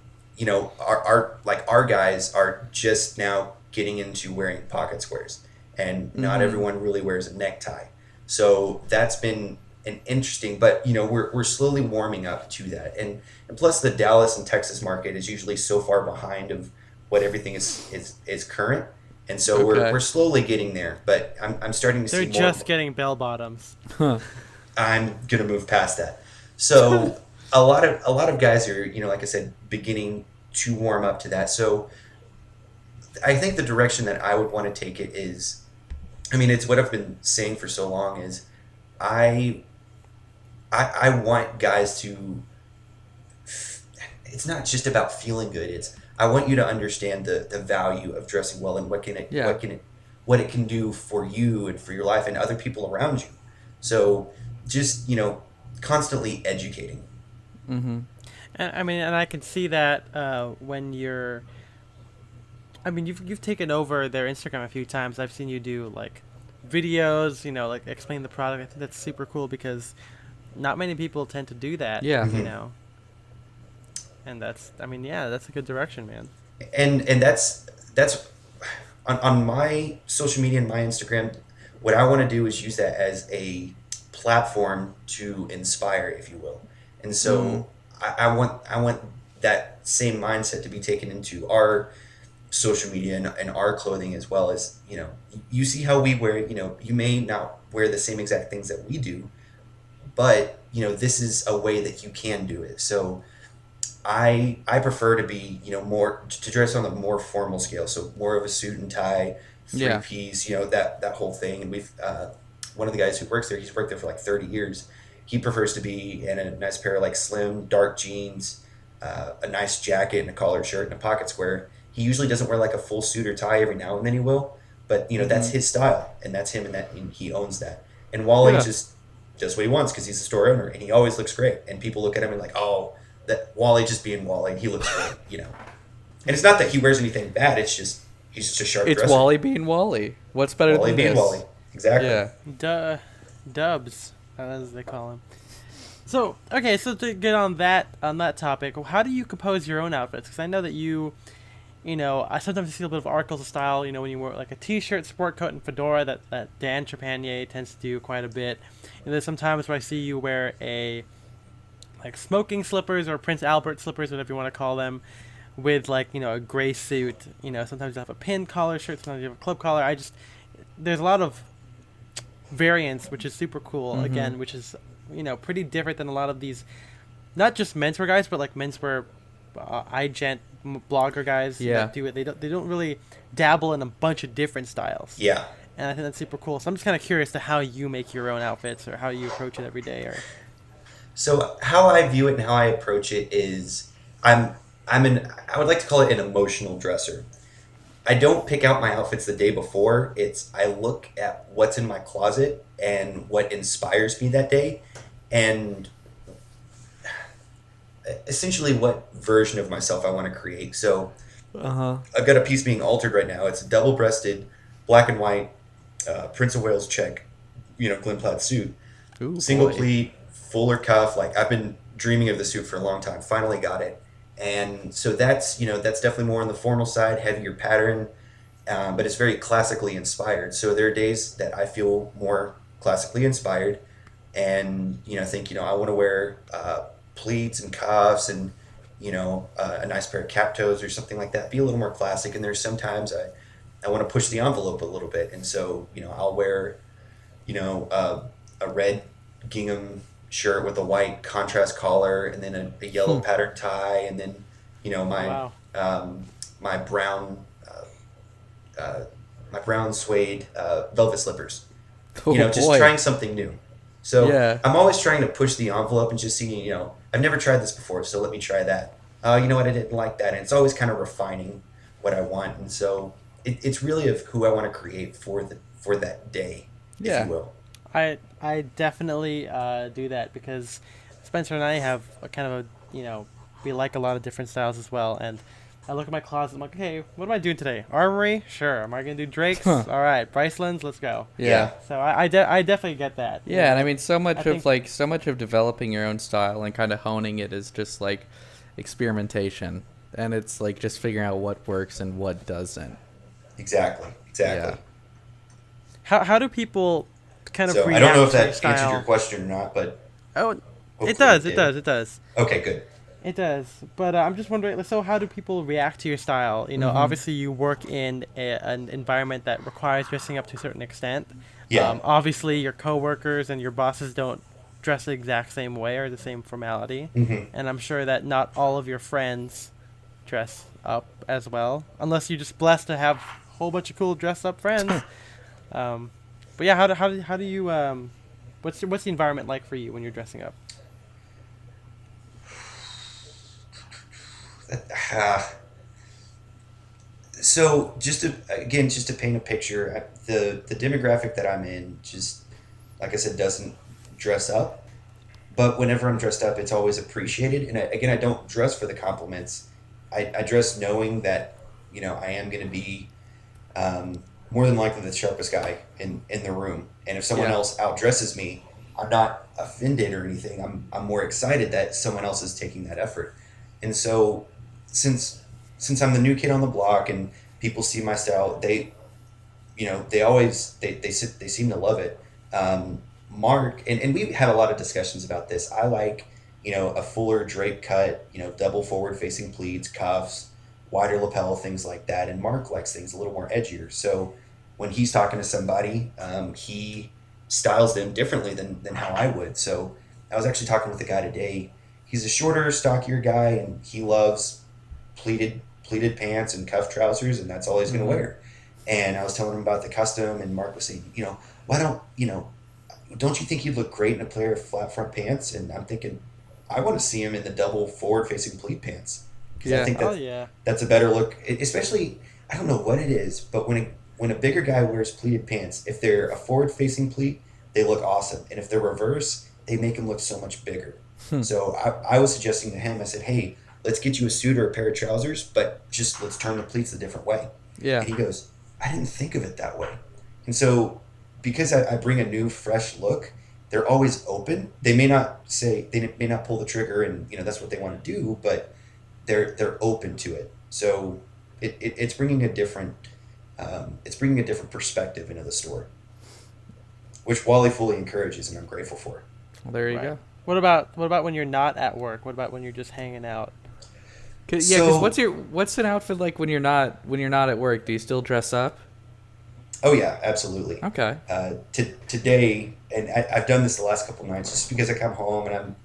guys are just now getting into wearing pocket squares, and not everyone really wears a necktie. So that's been an interesting. But we're slowly warming up to that, and plus the Dallas and Texas market is usually so far behind of what everything is current. And so we're slowly getting there, but I'm starting to see more. They're just getting bell bottoms. I'm gonna move past that. So a lot of guys are, like I said, beginning to warm up to that. So I think the direction that I would want to take it is, it's what I've been saying for so long, is I want guys to. It's not just about feeling good. I want you to understand the value of dressing well and what it can do for you and for your life and other people around you. So just constantly educating. Mm-hmm. And I can see that when you're. You've taken over their Instagram a few times. I've seen you do like videos, like explain the product. I think that's super cool because not many people tend to do that. Yeah. And that's a good direction, man. And that's on my social media and my Instagram. What I want to do is use that as a platform to inspire, if you will. And so I want that same mindset to be taken into our social media and our clothing as well. As you see how we wear it. You may not wear the same exact things that we do, but this is a way that you can do it. So I prefer to be more to dress on the more formal scale, so more of a suit and tie, three-piece, that whole thing. And we've one of the guys who works there, he's worked there for like 30 years, he prefers to be in a nice pair of like slim dark jeans, a nice jacket and a collared shirt and a pocket square. He usually doesn't wear like a full suit or tie. Every now and then he will, but that's his style, and that's him, and he owns that. And Wally Yeah. just does what he wants because he's a store owner, and he always looks great. And people look at him and like, oh, that Wally just being Wally, he looks great. And it's not that he wears anything bad. It's just he's just a sharp It's dresser. Wally being Wally. What's better Wally than being this? Wally. Exactly. Yeah. Dubs, as they call him. So okay, so to get on that topic, how do you compose your own outfits? Because I know that I sometimes see a little bit of articles of style. When you wear like a t-shirt, sport coat, and fedora, that Dan Trepanier tends to do quite a bit. And there's sometimes where I see you wear like smoking slippers or Prince Albert slippers, whatever you want to call them, with like a gray suit. Sometimes you have a pin collar shirt, sometimes you have a club collar. There's a lot of variants, which is super cool. Again, which is pretty different than a lot of these, not just menswear guys, but like menswear iGent blogger guys that do it. They don't really dabble in a bunch of different styles. Yeah. And I think that's super cool. So I'm just kind of curious to how you make your own outfits or how you approach it every day. Or So how I view it and how I approach it is I would like to call it an emotional dresser. I don't pick out my outfits the day before. I look at what's in my closet and what inspires me that day, and essentially what version of myself I want to create. So I've got a piece being altered right now. It's a double-breasted, black and white, Prince of Wales check, Glen Plaid suit. Ooh, Single boy. pleat, fuller cuff. Like I've been dreaming of the suit for a long time. Finally got it. And so that's definitely more on the formal side, heavier pattern, but it's very classically inspired. So there are days that I feel more classically inspired and, think, I want to wear pleats and cuffs and, a nice pair of cap toes or something like that. Be a little more classic. And there's sometimes I want to push the envelope a little bit. And so, I'll wear, a red gingham shirt with a white contrast collar and then a yellow patterned tie, and then my brown suede velvet slippers. Just trying something new. So I'm always trying to push the envelope and just seeing, I've never tried this before, so let me try that. You know what, I didn't like that. And it's always kind of refining what I want. And so it's really of who I want to create for that day, if you will. I definitely do that because Spencer and I have a kind of we like a lot of different styles as well. And I look at my closet, I'm like, okay, what am I doing today? Armory? Sure. Am I going to do Drake's? All right. Bryceland's? Let's go. Yeah. So I definitely get that. Yeah, and I mean, so much of developing your own style and kind of honing it is just like experimentation, and it's like just figuring out what works and what doesn't. Exactly. Yeah. How do people kind of So react I don't know if to your that style? answered your question or not, but It does. It does. Okay, good. It does, but I'm just wondering. So, how do people react to your style? Obviously, you work in an environment that requires dressing up to a certain extent. Yeah. Obviously, your coworkers and your bosses don't dress the exact same way or the same formality, and I'm sure that not all of your friends dress up as well, unless you're just blessed to have a whole bunch of cool dressed up friends. But yeah, how do you what's the environment like for you when you're dressing up? So just to paint a picture, the demographic that I'm in, just like I said, doesn't dress up. But whenever I'm dressed up, it's always appreciated. And I don't dress for the compliments. I dress knowing that I am going to be more than likely the sharpest guy in the room. And if someone else outdresses me, I'm not offended or anything. I'm more excited that someone else is taking that effort. And so since I'm the new kid on the block and people see my style, they seem to love it. Mark, and we had a lot of discussions about this. I like, a fuller drape cut, double forward facing pleats, cuffs, wider lapel, things like that. And Mark likes things a little more edgier. So when he's talking to somebody, he styles them differently than how I would. So I was actually talking with a guy today. He's a shorter, stockier guy, and he loves pleated pants and cuff trousers, and that's all he's going to wear. And I was telling him about the custom, and Mark was saying, why don't don't you think he'd look great in a pair of flat front pants? And I'm thinking, I want to see him in the double forward facing pleat pants because I Yeah. think Oh yeah. that's a better look. Especially, I don't know what it is, but when a bigger guy wears pleated pants, if they're a forward facing pleat, they look awesome, and if they're reverse, they make him look so much bigger. So I was suggesting to him, I said, hey, let's get you a suit or a pair of trousers, but just let's turn the pleats a different way. Yeah. And he goes, I didn't think of it that way. And so, because I bring a new, fresh look, they're always open. They may not say, they may not pull the trigger, and that's what they want to do, but they're open to it. So it's bringing a different perspective into the store, which Wally fully encourages, and I'm grateful for. Well, there you Right. go. What about when you're not at work? What about when you're just hanging out? Because So- what's an outfit like when you're not at work? Do you still dress up? Oh yeah, absolutely. Okay. Today, and I've done this the last couple nights, just because I come home and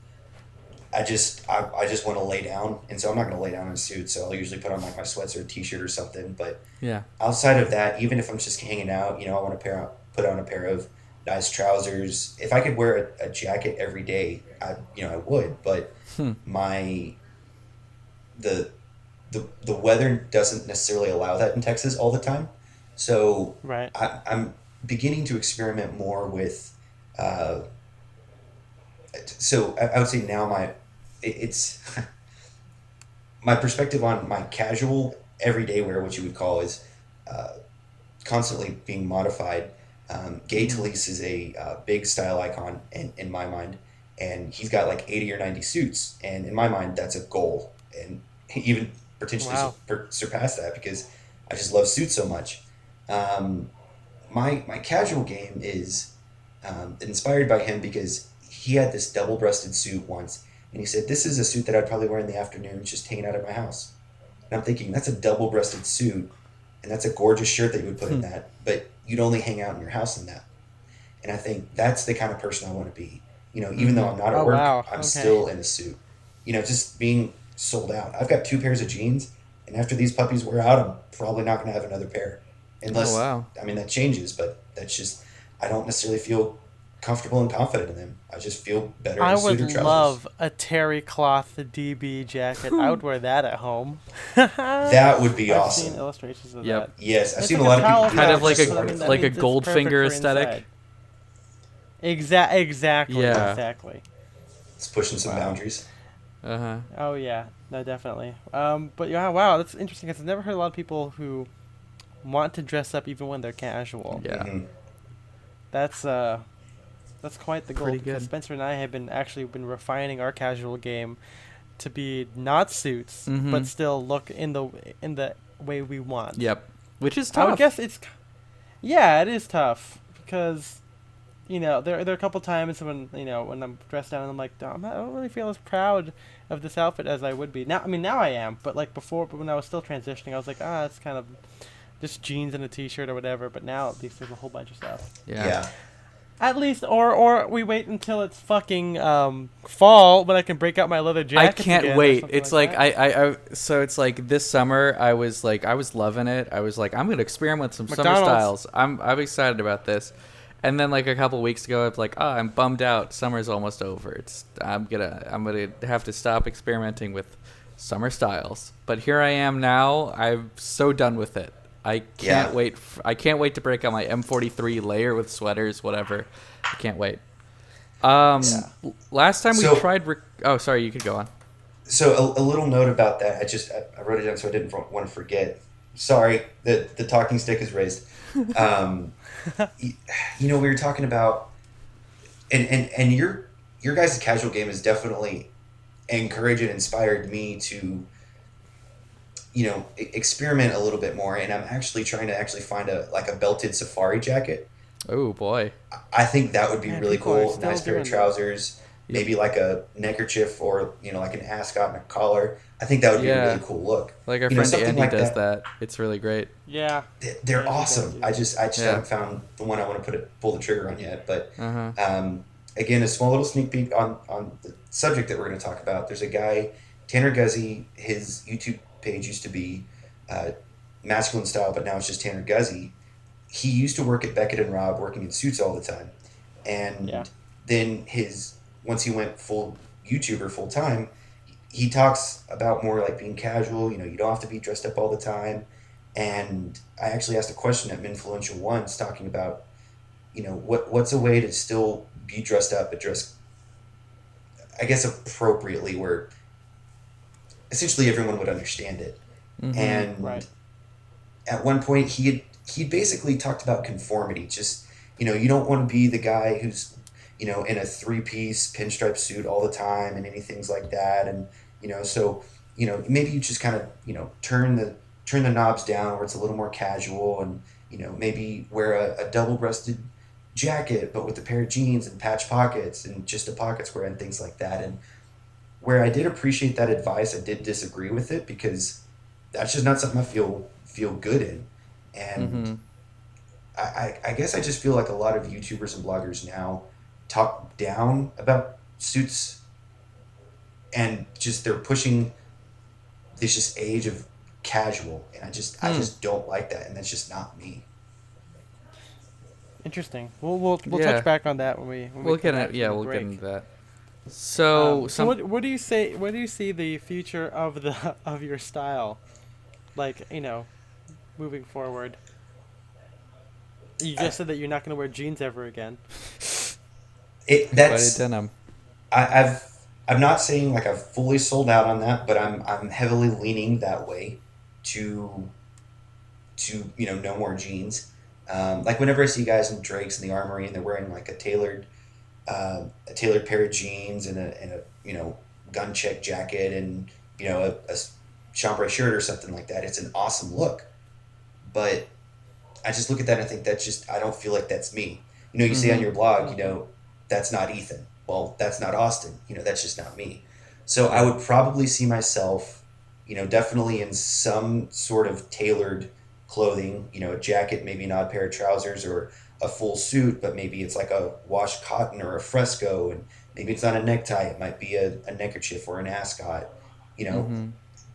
I just want to lay down, and so I'm not going to lay down in a suit. So I'll usually put on like my sweats or a t-shirt or something. But Yeah. outside of that, even if I'm just hanging out, I want to put on a pair of nice trousers. If I could wear a jacket every day, I would. But my the weather doesn't necessarily allow that in Texas all the time. So Right. I'm beginning to experiment more with. So I would say now it's my perspective on my casual everyday wear, what you would call, is constantly being modified. Gay Talese is a big style icon in my mind, and he's got like 80 or 90 suits, and in my mind that's a goal, and even potentially Wow. surpass that, because I just love suits so much. My casual game is inspired by him, because he had this double-breasted suit once, and he said, this is a suit that I'd probably wear in the afternoon just hanging out at my house. And I'm thinking, that's a double-breasted suit, and that's a gorgeous shirt that you would put in that, but you'd only hang out in your house in that. And I think that's the kind of person I want to be. Even though I'm not at Oh, work, wow. I'm Okay. still in a suit. Just being sold out. I've got 2 pairs of jeans, and after these puppies wear out, I'm probably not going to have another pair. Unless, Oh, wow. I mean, that changes, but that's just, I don't necessarily feel comfortable and confident in them. I just feel better in I a suit or would trousers. love a terry cloth DB jacket. I would wear that at home. That would be I've awesome. seen illustrations of Yep. that. Yes, I've It's seen like a lot of towel people do Kind that. of like just a- so I that can- means like a it's Goldfinger perfect for aesthetic? inside. Exactly. Yeah. Exactly. It's pushing some Wow. boundaries. Uh-huh. Oh yeah, no, definitely. But yeah, wow, that's interesting, because I've never heard a lot of people who want to dress up even when they're casual. Yeah. Mhm. That's quite the goal. Pretty Because good. Spencer and I have been refining our casual game to be not suits, Mhm. but still look in the way we want. Yep. Which is I tough. would guess yeah, it is tough, because there are a couple times when I'm dressed down and I'm like, I don't really feel as proud of this outfit as I would be now. I mean, now I am, but like before, but when I was still transitioning, I was like, it's kind of just jeans and a t-shirt or whatever. But now at least there's a whole bunch of stuff. Yeah. At least, or we wait until it's fucking fall when I can break out my leather I jacket. can't wait. It's that. like so it's like this summer I was loving it. I was like, I'm gonna experiment with some summer McDonald's. styles. I'm excited about this. And then like a couple weeks ago I was like, I'm bummed out. Summer's almost over. I'm gonna have to stop experimenting with summer styles. But here I am now. I'm so done with it. I can't Yeah. wait. I can't wait to break out my M43 layer with sweaters, whatever. I can't wait. Last time So- we tried. Oh, sorry. You could go on. So a little note about that. I wrote it down so I didn't want to forget. Sorry, the talking stick is raised. We were talking about, and your guys' casual game has definitely encouraged and inspired me to, experiment a little bit more. And I'm actually trying to find a belted safari jacket. Oh boy. I think that would be Man, really people are cool. still Nice pair of doing that. trousers, maybe like a neckerchief or like an ascot and a collar. I think that would be a Yeah. really cool look. Like our You know, friend something Andy like does that. that. It's really great. Yeah. They're Yeah, awesome. you I just Yeah. haven't found the one I want to pull the trigger on yet. But Uh-huh. again, a small little sneak peek on the subject that we're going to talk about. There's a guy, Tanner Guzzi. His YouTube page used to be masculine style, but now it's just Tanner Guzzi. He used to work at Beckett and Robb, working in suits all the time. Yeah. And then once he went full YouTuber full time, he talks about more like being casual. You don't have to be dressed up all the time. And I actually asked a question at Menfluential once, talking about what's a way to still be dressed up, but dress, I guess, appropriately, where essentially everyone would understand it. Mm-hmm. Right. And at one point, he basically talked about conformity. Just you don't want to be the guy who's in a three-piece pinstripe suit all the time and anything like that. And so maybe you just kind of turn the knobs down where it's a little more casual, and maybe wear a double-breasted jacket but with a pair of jeans and patch pockets and just a pocket square and things like that. And where I did appreciate that advice, I did disagree with it, because that's just not something I feel good in. And Mm-hmm. I guess I just feel like a lot of YouTubers and bloggers now talk down about suits, and just they're pushing this just age of casual, and I just don't like that, and that's just not me. Interesting. We'll touch Yeah. back on that when we come back from the We'll get break. into that. So So some what do you say? What do you see the future of the of your style, like moving forward? You I, just said that you're not going to wear jeans ever again. it invited that's denim. I'm not saying like I've fully sold out on that, but I'm heavily leaning that way to no more jeans. Like whenever I see guys in Drake's in the Armory and they're wearing like a tailored pair of jeans and a gun check jacket and a chambray shirt or something like that, it's an awesome look. But I just look at that and I think that's just, I don't feel like that's me. You say on Mm-hmm. your blog, that's not Ethan. Well, that's not Austin. That's just not me. So I Yeah. would probably see myself, definitely in some sort of tailored clothing, a jacket, maybe an odd pair of trousers, or a full suit, but maybe it's like a washed cotton or a fresco, and maybe it's not a necktie. It might be a neckerchief or an ascot, you know, Mm-hmm.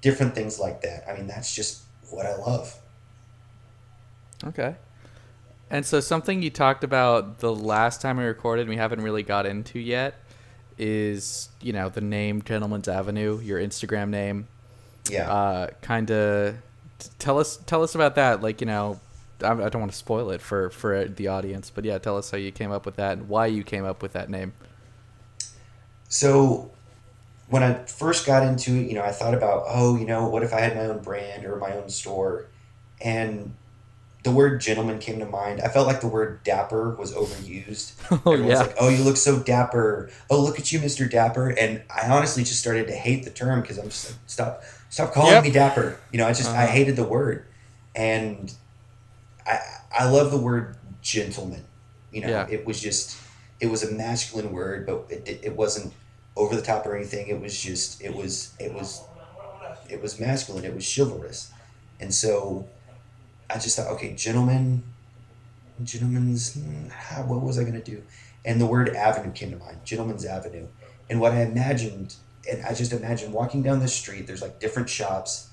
different things like that. I mean, that's just what I love. Okay. And so something you talked about the last time we recorded and we haven't really got into yet is, the name Gentleman's Avenue, your Instagram name. Yeah. Kind of tell us about that. Like, I don't want to spoil it for the audience, but yeah, tell us how you came up with that and why you came up with that name. So when I first got into it, I thought about, oh, what if I had my own brand or my own store? And the word gentleman came to mind. I felt like the word dapper was overused. Oh Everyone's yeah. like, "Oh, you look so dapper. Oh, look at you, Mr. Dapper." And I honestly just started to hate the term, because I'm just like, stop calling Yep. me dapper. I Uh-huh. hated the word. And I I love the word gentleman. Yeah. It was a masculine word, but it wasn't over the top or anything. It was just it was masculine. It was chivalrous. And so I just thought, okay, gentlemen's, what was I going to do? And the word avenue came to mind, Gentleman's Avenue. And what I imagined, and I just imagined walking down the street, there's like different shops,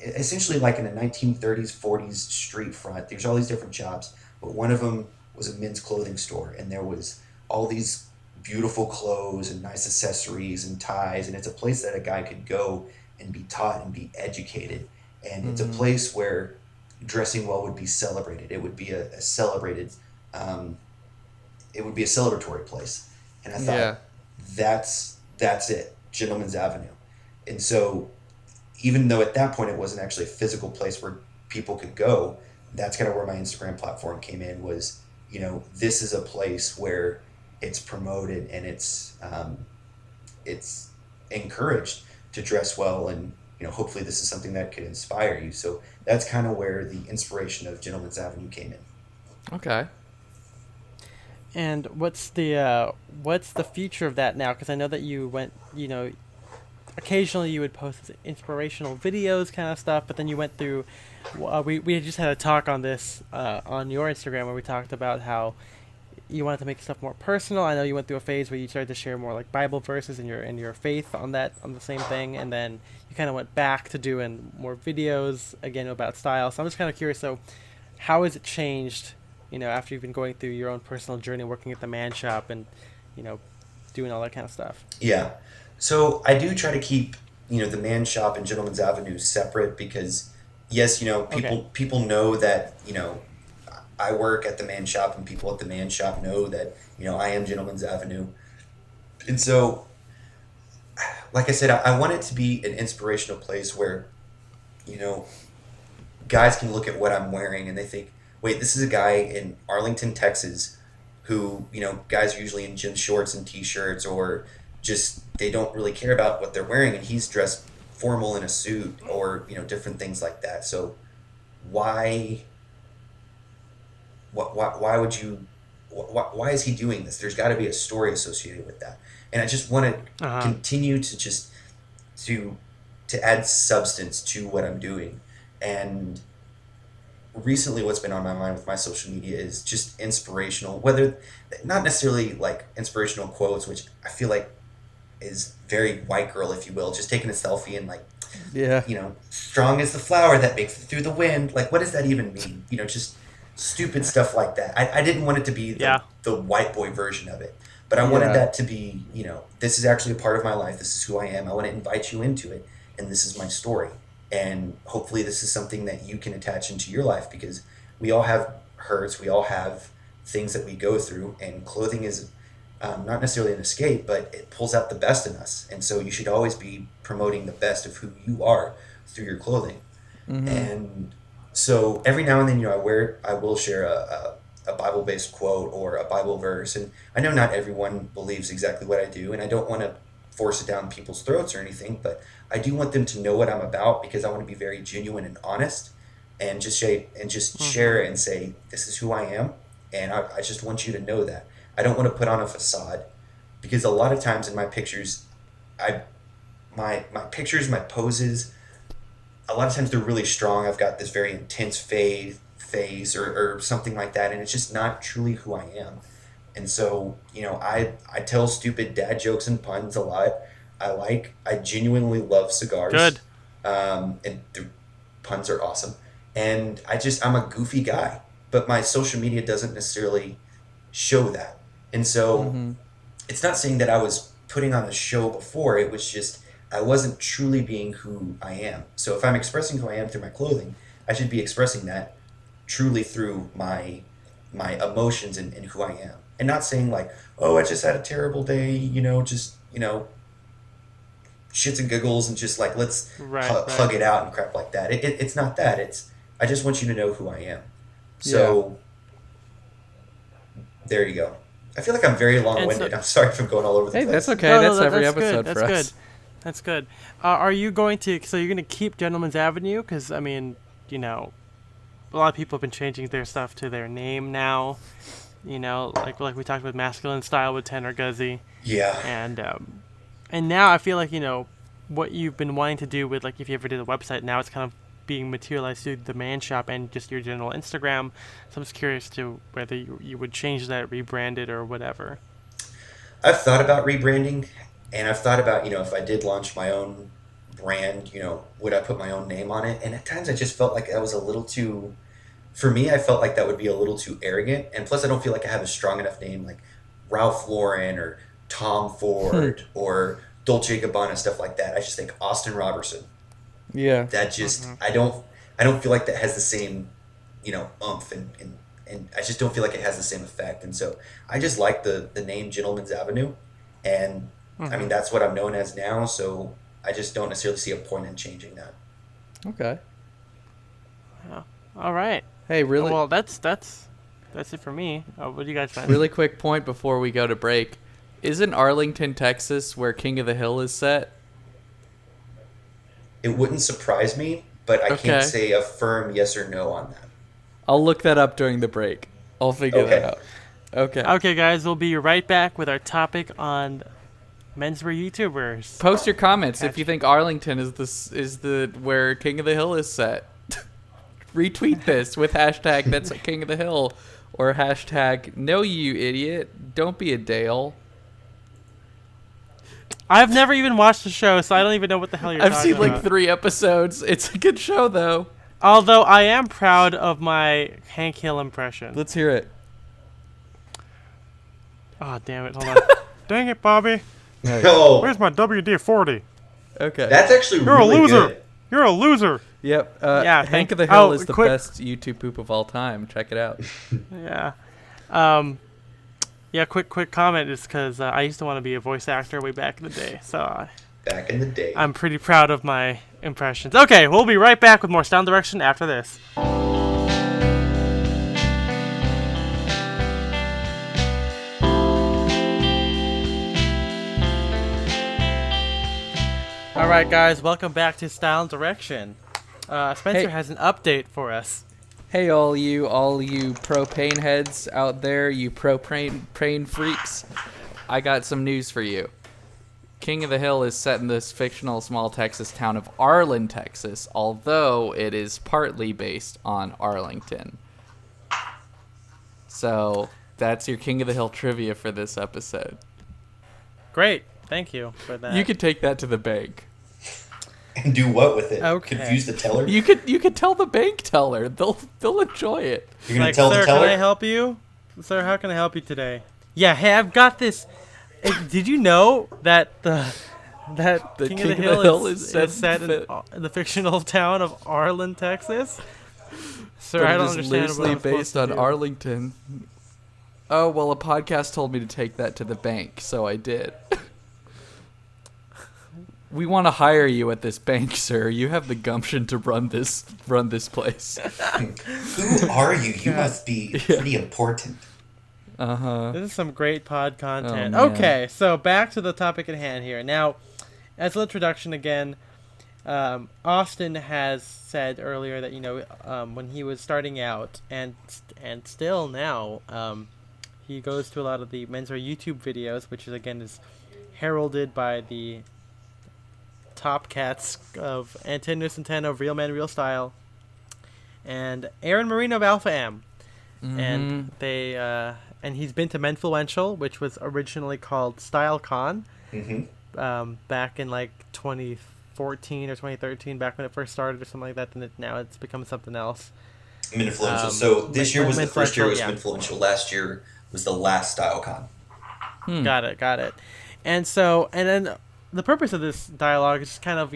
essentially like in a 1930s, 40s street front. There's all these different shops, but one of them was a men's clothing store, and there was all these beautiful clothes and nice accessories and ties, and it's a place that a guy could go and be taught and be educated. And it's a Mm-hmm. place where dressing well would be celebrated. It would be a celebrated, um, it would be a celebratory place. And I thought, Yeah. that's it, Gentleman's Avenue. And so, even though at that point it wasn't actually a physical place where people could go, that's kind of where my Instagram platform came in. Was this is a place where it's promoted and it's encouraged to dress well, and hopefully this is something that could inspire you. So that's kind of where the inspiration of Gentleman's Avenue came in. Okay. And what's the future of that now? Because I know that you went, occasionally you would post inspirational videos, kind of stuff, but then you went through. We just had a talk on this on your Instagram where we talked about how you wanted to make stuff more personal. I know you went through a phase where you started to share more like Bible verses and your faith on the same thing, and then you kind of went back to doing more videos again about style. So I'm just kind of curious. So, how has it changed after you've been going through your own personal journey, working at the man shop and, doing all that kind of stuff. Yeah. So I do try to keep, the man shop and Gentleman's Avenue separate because, yes, Okay. people know that, I work at the man shop and people at the man shop know that, I am Gentleman's Avenue. And so, like I said, I want it to be an inspirational place where, you know, guys can look at what I'm wearing and they think, wait, this is a guy in Arlington, Texas, who, guys are usually in gym shorts and t-shirts or just they don't really care about what they're wearing, and he's dressed formal in a suit or different things like that. So why why would you why is he doing this? There's got to be a story associated with that, and I just want to Uh-huh. continue to just to add substance to what I'm doing. And recently what's been on my mind with my social media is just inspirational, whether not necessarily like inspirational quotes, which I feel like is very white girl, if you will, just taking a selfie and like, Yeah. strong as the flower that makes it through the wind. Like, what does that even mean? Just stupid stuff like that. I didn't want it to be Yeah. the white boy version of it, but I wanted Yeah. that to be, this is actually a part of my life. This is who I am. I want to invite you into it, and this is my story. And hopefully this is something that you can attach into your life, because we all have hurts. We all have things that we go through, and clothing is not necessarily an escape, but it pulls out the best in us. And so you should always be promoting the best of who you are through your clothing. And so every now and then, I will share a Bible-based quote or a Bible verse. And I know not everyone believes exactly what I do, and I don't want to force it down people's throats or anything, but I do want them to know what I'm about, because I want to be very genuine and honest, and just share and say, this is who I am. And I just want you to know that. I don't want to put on a facade, because a lot of times in my pictures, my pictures, my poses, a lot of times they're really strong. I've got this very intense face or something like that, and it's just not truly who I am. And so, I tell stupid dad jokes and puns a lot. I genuinely love cigars. Good. And the puns are awesome. And I'm a goofy guy, but my social media doesn't necessarily show that. And so it's not saying that I was putting on a show before. It was just, I wasn't truly being who I am. So if I'm expressing who I am through my clothing, I should be expressing that truly through my emotions and who I am. And not saying like, oh, I just had a terrible day, shits and giggles and just like, let's Right. hug it out and crap like that. It's not that. It's, I just want you to know who I am. So there you go. I feel like I'm very long-winded. I'm sorry if I'm going all over the Hey, place. that's okay. No, That's no, every that's episode good. for That's us. good. That's good. Are you going to? So you're going to keep Gentleman's Avenue? Because I mean, a lot of people have been changing their stuff to their name now. Like we talked with Masculine Style with Tanner Guzzi, Yeah. and now I feel like what you've been wanting to do with, like, if you ever did a website, now it's kind of being materialized through the man shop and just your general Instagram. So I'm just curious to whether you would change that, rebrand it, or whatever. I've thought about rebranding, and I've thought about, if I did launch my own brand, would I put my own name on it? And at times I just felt like that was a little too, for me, I felt like that would be a little too arrogant. And plus, I don't feel like I have a strong enough name like Ralph Lauren or Tom Ford or Dolce & Gabbana, stuff like that. I just think Austin Roberson. Yeah. That just, I don't feel like that has the same, oomph, and I just don't feel like it has the same effect. And so I just like the name Gentleman's Avenue, and I mean, that's what I'm known as now. So I just don't necessarily see a point in changing that. Okay. Yeah. All right. Hey, really, Well, that's it for me. What do you guys think? really quick point before we go to break. Isn't Arlington, Texas, where King of the Hill is set? It wouldn't surprise me, but I Okay. can't say a firm yes or no on that. I'll look that up during the break. I'll figure that Okay. out. Okay. Okay, guys, we'll be right back with our topic on Menswear Youtubers. Post your comments if you think Arlington is the where King of the Hill is set. Retweet this with hashtag that's King of the Hill or hashtag no you idiot. Don't be a Dale. I've never even watched the show, so I don't even know what the hell you're I've talking seen like about. 3 episodes. It's a good show though. Although I am proud of my Hank Hill impression. Let's hear it. Oh, damn it. Hold on. Dang it, Bobby. Nice. Oh, Where's my WD-40? Okay. that's actually You're really a loser. good. You're a loser. Yep. Yeah, Hank thank- of the Hill oh, is the quick- best YouTube poop of all time. Check it out. Yeah. Yeah, quick comment is because I used to want to be a voice actor way back in the day. So Back in the day. I'm pretty proud of my impressions. Okay, we'll be right back with more Sound Direction after this. All right, guys, welcome back to Style and Direction. Spencer Hey. has an update for us. Hey, all you propane heads out there, you propane freaks. I got some news for you. King of the Hill is set in this fictional small Texas town of Arlen, Texas, although it is partly based on Arlington. So that's your King of the Hill trivia for this episode. Great, thank you for that. You could take that to the bank. And do what with it? Okay. Confuse the teller? You could tell the bank teller. They'll enjoy it. You're gonna Like, tell sir, the teller? can I help you? Sir, how can I help you today? Yeah, hey, I've got this. Did you know that the King of the Hill is set in the fictional town of Arlen, Texas? Sir, But I it don't is understand what loosely I'm supposed based to on do. Arlington. Oh, well, a podcast told me to take that to the bank, so I did. We want to hire you at this bank, sir. You have the gumption to run this place. Who are you? You must be pretty important. Uh-huh. This is some great pod content. Oh, man. Okay, so back to the topic at hand here. Now, as an introduction again, Austin has said earlier that, when he was starting out, and still now, he goes to a lot of the Menswear YouTube videos, which is, again, is heralded by the top cats of Centeno, Real Man, Real Style, and Aaron Marino of Alpha M. And they and he's been to Menfluential, which was originally called StyleCon, back in like 2014 or 2013, back when it first started or something like that. Then now it's become something else. Menfluential. So this year was the first year it was yeah. Menfluential. Last year was the last StyleCon. Got it. And then the purpose of this dialogue is just kind of,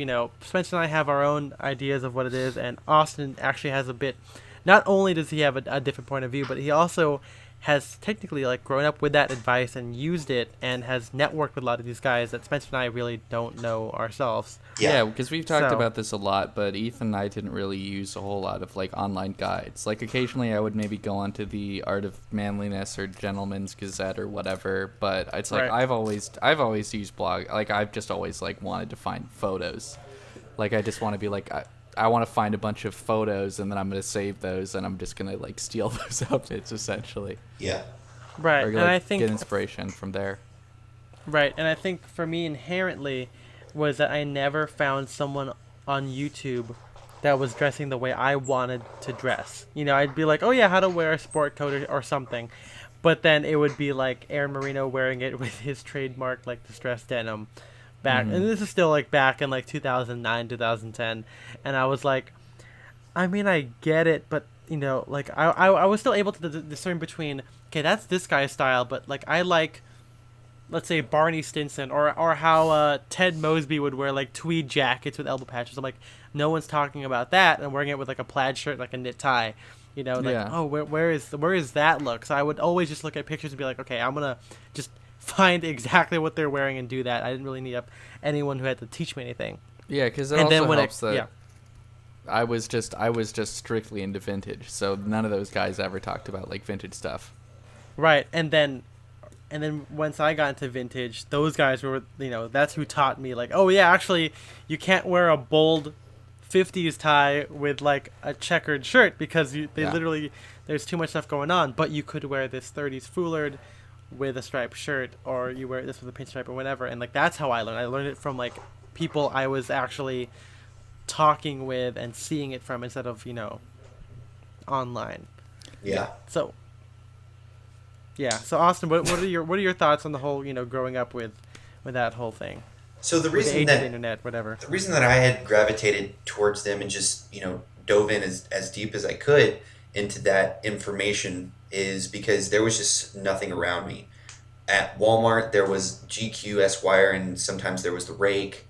Spencer and I have our own ideas of what it is, and Austin actually has a bit. Not only does he have a different point of view, but he also has technically grown up with that advice and used it, and has networked with a lot of these guys that Spencer and I really don't know ourselves. Yeah, because we've talked So- about this a lot, but Ethan and I didn't really use a whole lot of online guides. Occasionally I would maybe go onto the Art of Manliness or Gentleman's Gazette or whatever, but it's Right. I've always used blog. I've just always wanted to find photos. I just want to be I want to find a bunch of photos, and then I'm going to save those, and I'm just going to steal those outfits essentially. Yeah. Right, Or and I think get inspiration from there. Right, and I think for me inherently was that I never found someone on YouTube that was dressing the way I wanted to dress. I'd be like, oh yeah, how to wear a sport coat or something. But then it would be like Aaron Marino wearing it with his trademark distressed denim back. And this is still back in 2009, 2010. And I was like, I mean, I get it, but I was still able to discern between, okay, that's this guy's style, but I like, let's say, Barney Stinson, or how Ted Mosby would wear tweed jackets with elbow patches. I'm like, no one's talking about that, and wearing it with a plaid shirt, a knit tie. Yeah. Oh, where is that look? So I would always just look at pictures and be like, okay, I'm gonna just find exactly what they're wearing and do that. I didn't really need anyone who had to teach me anything. Yeah, because it And also then when helps it- that yeah. I was just strictly into vintage, so none of those guys ever talked about vintage stuff. Right, and then once I got into vintage, those guys were, that's who taught me, oh yeah, actually, you can't wear a bold 50s tie with a checkered shirt because literally, there's too much stuff going on, but you could wear this 30s foulard with a striped shirt, or you wear this with a pinstripe or whatever, and that's how I learned. I learned it from people I was actually talking with and seeing it from instead of online. Yeah. So Austin, what are your thoughts on the whole growing up with that whole thing? So the With the reason age of the that internet, whatever. the reason that I had gravitated towards them and just dove in as deep as I could into that information is because there was just nothing around me. At Walmart, there was GQ, Esquire, and sometimes there was the Rake,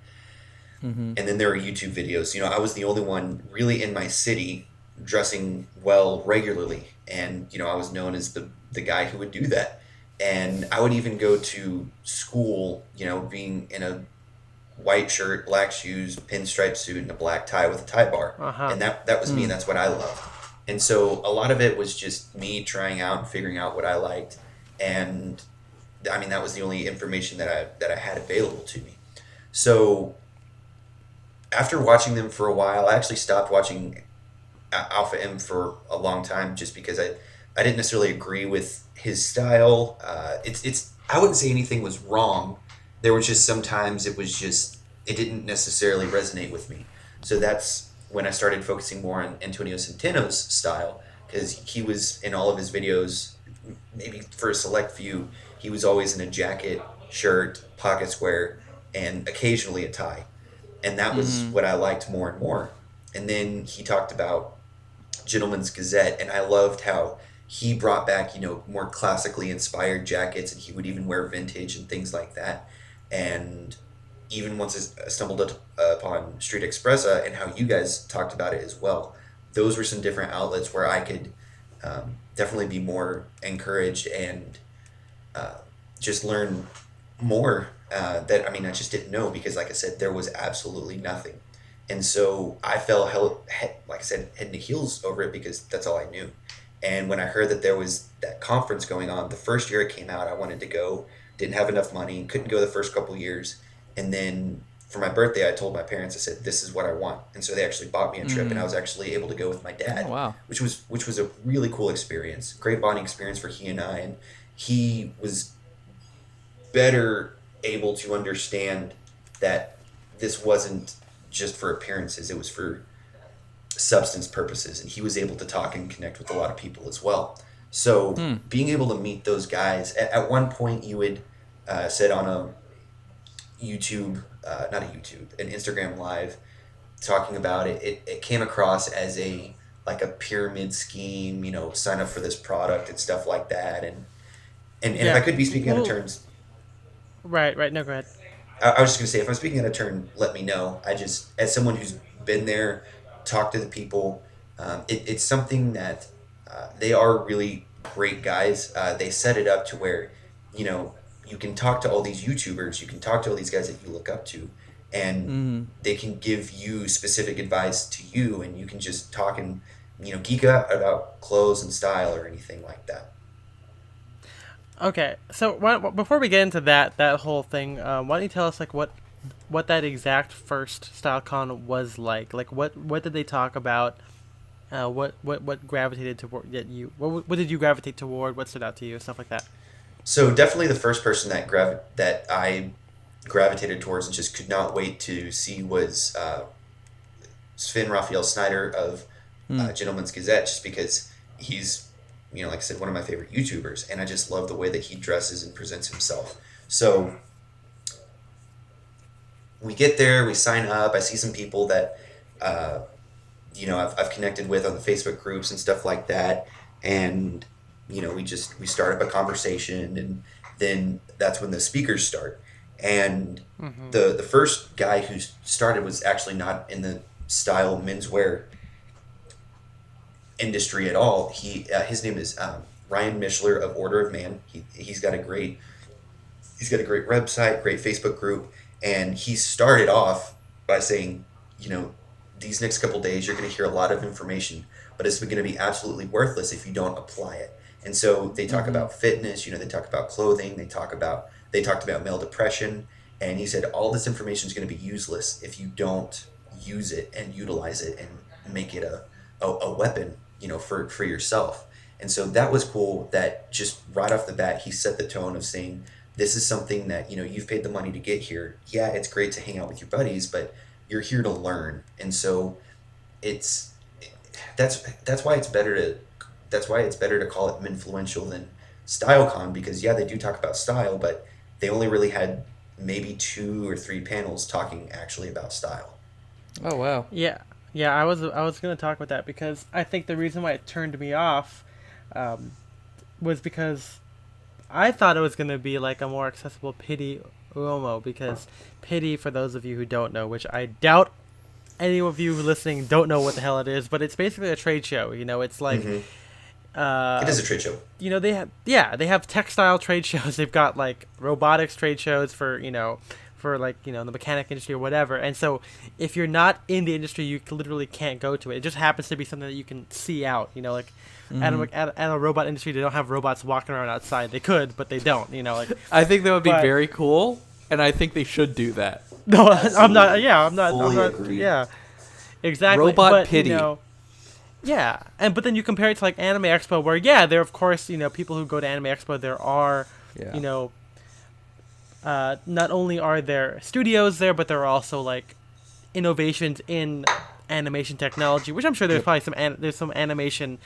Mm-hmm. and then there were YouTube videos. I was the only one really in my city dressing well regularly, and I was known as the guy who would do that. And I would even go to school, being in a white shirt, black shoes, pinstripe suit, and a black tie with a tie bar. Uh-huh. And that was me, and that's what I loved. And so a lot of it was just me trying out and figuring out what I liked. And I mean, that was the only information that I had available to me. So after watching them for a while, I actually stopped watching Alpha M for a long time just because I didn't necessarily agree with his style. It's I wouldn't say anything was wrong. There was just sometimes it didn't necessarily resonate with me. So that's when I started focusing more on Antonio Centeno's style, because he was in all of his videos, maybe for a select few, he was always in a jacket, shirt, pocket square, and occasionally a tie. And that was what I liked more and more. And then he talked about Gentleman's Gazette, and I loved how he brought back, more classically inspired jackets, and he would even wear vintage and things like that. And even once I stumbled upon Street Expressa and how you guys talked about it as well, those were some different outlets where I could definitely be more encouraged and just learn more that, I mean, I just didn't know because, like I said, there was absolutely nothing. And so I fell, like I said, head and heels over it because that's all I knew. And when I heard that there was that conference going on, the first year it came out, I wanted to go, didn't have enough money, couldn't go the first couple years. And then for my birthday, I told my parents, I said, this is what I want. And so they actually bought me a trip, and I was actually able to go with my dad, Oh, wow. which was a really cool experience, great bonding experience for he and I. And he was better able to understand that this wasn't just for appearances, it was for substance purposes, and he was able to talk and connect with a lot of people as well. So being able to meet those guys, at one point you would said on a YouTube, not a YouTube, an Instagram live, talking about it, it came across as like a pyramid scheme, sign up for this product and stuff like that. And if Yeah. I could be speaking out of turns, Right. No, go ahead. I was just going to say, if I'm speaking out of turn, let me know. As someone who's been there, talked to the people, it's something that they are really great guys. They set it up to where, you can talk to all these YouTubers, you can talk to all these guys that you look up to, and they can give you specific advice to you, and you can just talk and, geek out about clothes and style or anything like that. Okay, so before we get into that whole thing, why don't you tell us like what that exact first StyleCon was like? Like what did they talk about? What gravitated toward you? What did you gravitate toward? What stood out to you? Stuff like that. So definitely the first person that I gravitated towards and just could not wait to see was Sven Raphael Snyder of Gentleman's Gazette, just because he's, like I said, one of my favorite YouTubers, and I just love the way that he dresses and presents himself. So we get there, we sign up, I see some people that, I've connected with on the Facebook groups and stuff like that, and, we start up a conversation, and then that's when the speakers start. And the first guy who started was actually not in the style menswear industry at all. His name is Ryan Mishler of Order of Man. He's got a great website, great Facebook group, and he started off by saying, these next couple days you're going to hear a lot of information, but it's going to be absolutely worthless if you don't apply it. And so they talk about fitness, they talk about clothing, they talked about male depression, and he said all this information is going to be useless if you don't use it and utilize it and make it a weapon, for yourself. And so that was cool that just right off the bat, he set the tone of saying, this is something that, you've paid the money to get here. Yeah, it's great to hang out with your buddies, but you're here to learn. And so that's why it's better to call it Menfluential than StyleCon, because yeah, they do talk about style, but they only really had maybe 2 or 3 panels talking actually about style. Oh, wow. Yeah. Yeah, I was gonna talk about that because I think the reason why it turned me off, um, was because I thought it was gonna be like a more accessible Pity Uomo, because Pity, for those of you who don't know, which I doubt any of you listening don't know what the hell it is, but it's basically a trade show. It's like, Hmm. It uh, is a trade show. they have textile trade shows. They've got like robotics trade shows for like the mechanic industry or whatever. And so if you're not in the industry, you literally can't go to it. It just happens to be something that you can see out. Like at a robot industry, they don't have robots walking around outside. They could, but they don't. Like I think that would be But- very cool, and I think they should do that. no, I'm not. Absolutely. Yeah, I'm not. Fully I'm not. agree. Yeah, exactly. Robot but, Pity. Yeah, but then you compare it to like Anime Expo, where there of course people who go to Anime Expo, there are Yeah. not only are there studios there, but there are also like innovations in animation technology, which I'm sure there's probably there's some animation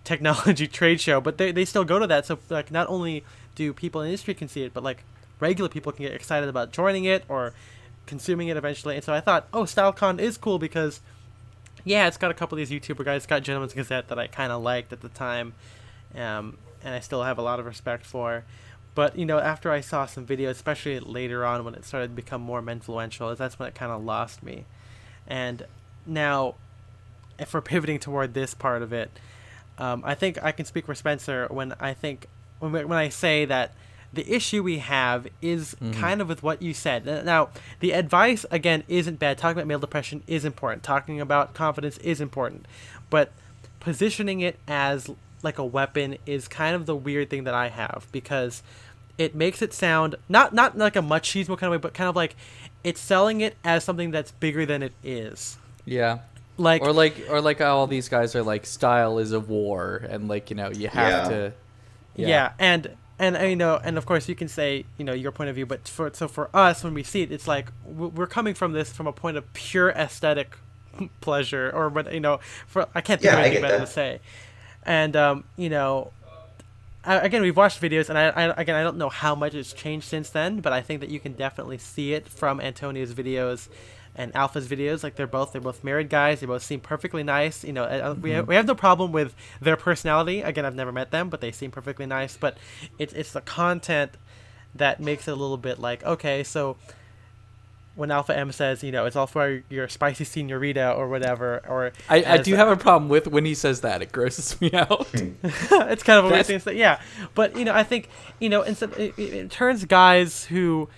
technology trade show, but they still go to that. So like not only do people in the industry can see it, but like regular people can get excited about joining it or consuming it eventually. And so I thought, oh, StyleCon is cool because it's got a couple of these YouTuber guys. It's got Gentleman's Gazette that I kind of liked at the time, and I still have a lot of respect for. But after I saw some videos, especially later on when it started to become more Menfluential, that's when it kind of lost me. And now, if we're pivoting toward this part of it, I think I can speak for Spencer when I say that the issue we have is kind of with what you said. Now, the advice, again, isn't bad. Talking about male depression is important. Talking about confidence is important. But positioning it as like a weapon is kind of the weird thing that I have, because it makes it sound not like a machismo kind of way, but kind of like it's selling it as something that's bigger than it is. Yeah. Like Or like how all these guys are like, style is a war, and like you have Yeah. to. Yeah, and and of course you can say your point of view, but for us when we see it, it's like we're coming from this from a point of pure aesthetic pleasure, or what for I can't think Yeah, of I anything get better that. to say, and again we've watched videos, and I don't know how much has changed since then, but I think that you can definitely see it from Antonio's videos and Alpha's videos. Like they're both married guys. They both seem perfectly nice. We have no problem with their personality. Again, I've never met them, but they seem perfectly nice. But it's the content that makes it a little bit like, okay, so when Alpha M says it's all for your spicy senorita or whatever, or I do have a problem with when he says that. It grosses me out. it's kind of a weird That's- thing to say. Yeah, but I think instead it turns guys who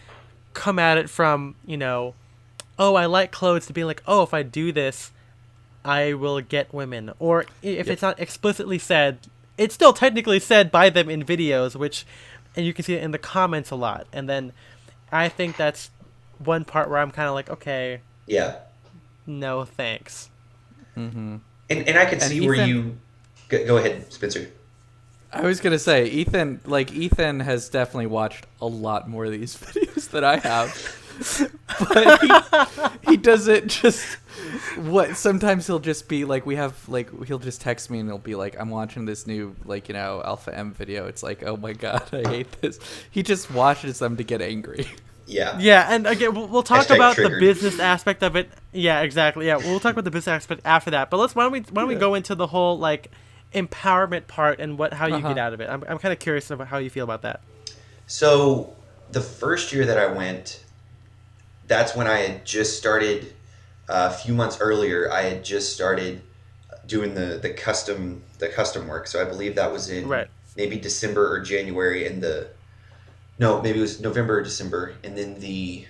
come at it from oh, I like clothes, to being like, oh, if I do this, I will get women. Or if it's not explicitly said, it's still technically said by them in videos, and you can see it in the comments a lot. And then I think that's one part where I'm kind of like, okay, Yeah. no thanks. And I could And see where Ethan- you go ahead, Spencer. I was gonna say Ethan has definitely watched a lot more of these videos than I have. But he doesn't just sometimes he'll just be like, he'll just text me and he'll be like, I'm watching this new Alpha M video. It's like, oh my god, I hate this. He just watches them to get angry. Yeah. Yeah, and again, we'll talk Hashtag about triggered. the business aspect of it. Yeah, exactly. Yeah, we'll talk about the business aspect after that. But why don't we go into the whole like empowerment part and how you get out of it? I'm kind of curious about how you feel about that. So the first year that I went, that's when I had just started. A few months earlier, I had just started doing the custom work. So I believe that was in Right. maybe December or January, and maybe it was November or December, and then the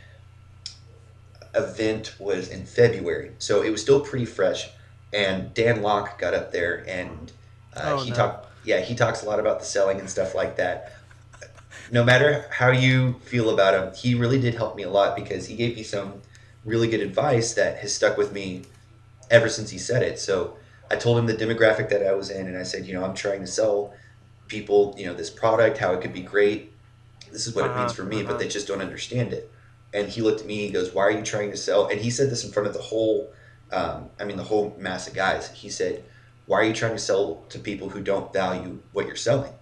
event was in February. So it was still pretty fresh. And Dan Locke got up there, and he talks a lot about the selling and stuff like that. No matter how you feel about him, he really did help me a lot, because he gave me some really good advice that has stuck with me ever since he said it. So I told him the demographic that I was in, and I said, I'm trying to sell people, this product, how it could be great. This is what it means for me, but they just don't understand it. And he looked at me, he goes, why are you trying to sell? And he said this in front of the whole mass of guys. He said, why are you trying to sell to people who don't value what you're selling?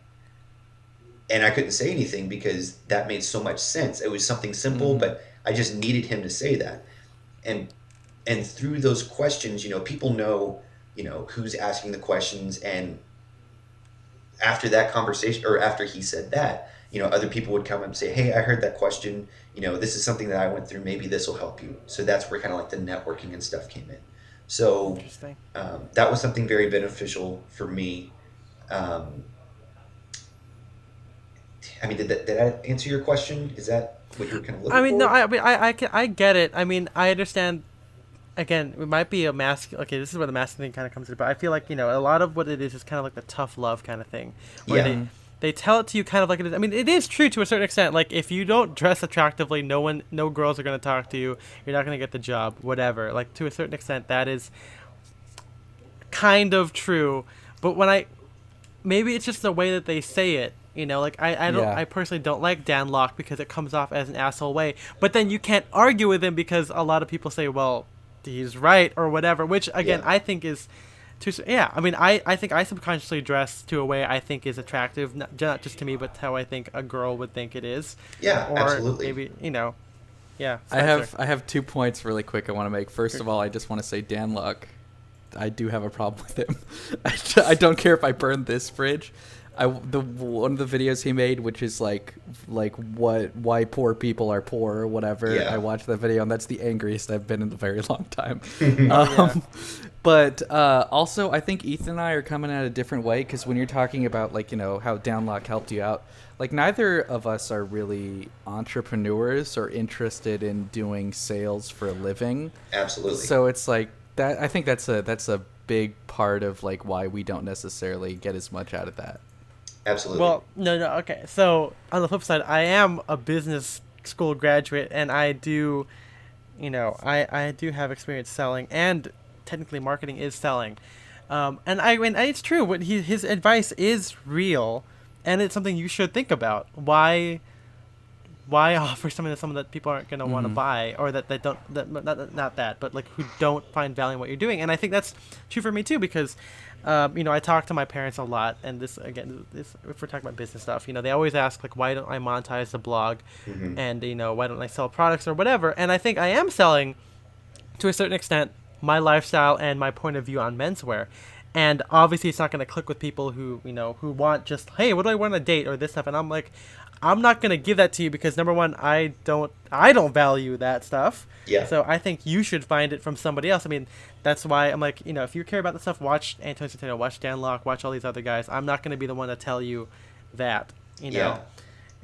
And I couldn't say anything because that made so much sense. It was something simple, but I just needed him to say that. And and through those questions, people know, who's asking the questions, and after that conversation, or after he said that, other people would come up and say, hey, I heard that question, this is something that I went through, maybe this will help you. So that's where kind of like the networking and stuff came in. So Interesting. that was something very beneficial for me. um, I mean, did that answer your question? Is that what you were kind of I looking mean, no, for? I get it. I mean, I understand. Again, it might be a mask. Okay, this is where the mask thing kind of comes in. But I feel like a lot of what it is kind of like the tough love kind of thing, where Yeah. they tell it to you kind of like it is. I mean, it is true to a certain extent. Like if you don't dress attractively, no girls are gonna talk to you. You're not gonna get the job, whatever. Like to a certain extent, that is kind of true. But maybe it's just the way that they say it. Like Yeah. I personally don't like Dan Locke because it comes off as an asshole way. But then you can't argue with him because a lot of people say, well, he's right or whatever. Which again, Yeah. I think is too. Yeah, I mean, I think I subconsciously dress to a way I think is attractive, not just to me, but how I think a girl would think it is. Yeah, Or absolutely. maybe yeah. I have Spencer. I have 2 points really quick I want to make. First of all, I just want to say Dan Luck. I do have a problem with him. I don't care if I burn this bridge. One of the videos he made, which is like why poor people are poor or whatever. Yeah. I watched that video, and that's the angriest I've been in a very long time. Yeah. But also, I think Ethan and I are coming at a different way, because when you're talking about how Downlock helped you out, like neither of us are really entrepreneurs or interested in doing sales for a living. Absolutely. So it's like that. I think that's a big part of like why we don't necessarily get as much out of that. Absolutely. Well, no, okay. So on the flip side, I am a business school graduate, and I do, I do have experience selling, and technically marketing is selling. And I mean, it's true. What his advice is real, and it's something you should think about. Why offer something to someone that people aren't going to want to buy, or that they don't, not that, but like who don't find value in what you're doing? And I think that's true for me too, because I talk to my parents a lot, and this again, if we're talking about business stuff, they always ask like, why don't I monetize the blog, and why don't I sell products or whatever? And I think I am selling, to a certain extent, my lifestyle and my point of view on menswear. And obviously, it's not going to click with people who who want just, hey, what do I want to date or this stuff? And I'm like, I'm not going to give that to you because number one, I don't value that stuff. Yeah. So I think you should find it from somebody else. I mean, that's why I'm like, if you care about the stuff, watch Antonio Centeno, watch Dan Locke, watch all these other guys. I'm not going to be the one to tell you that, Yeah.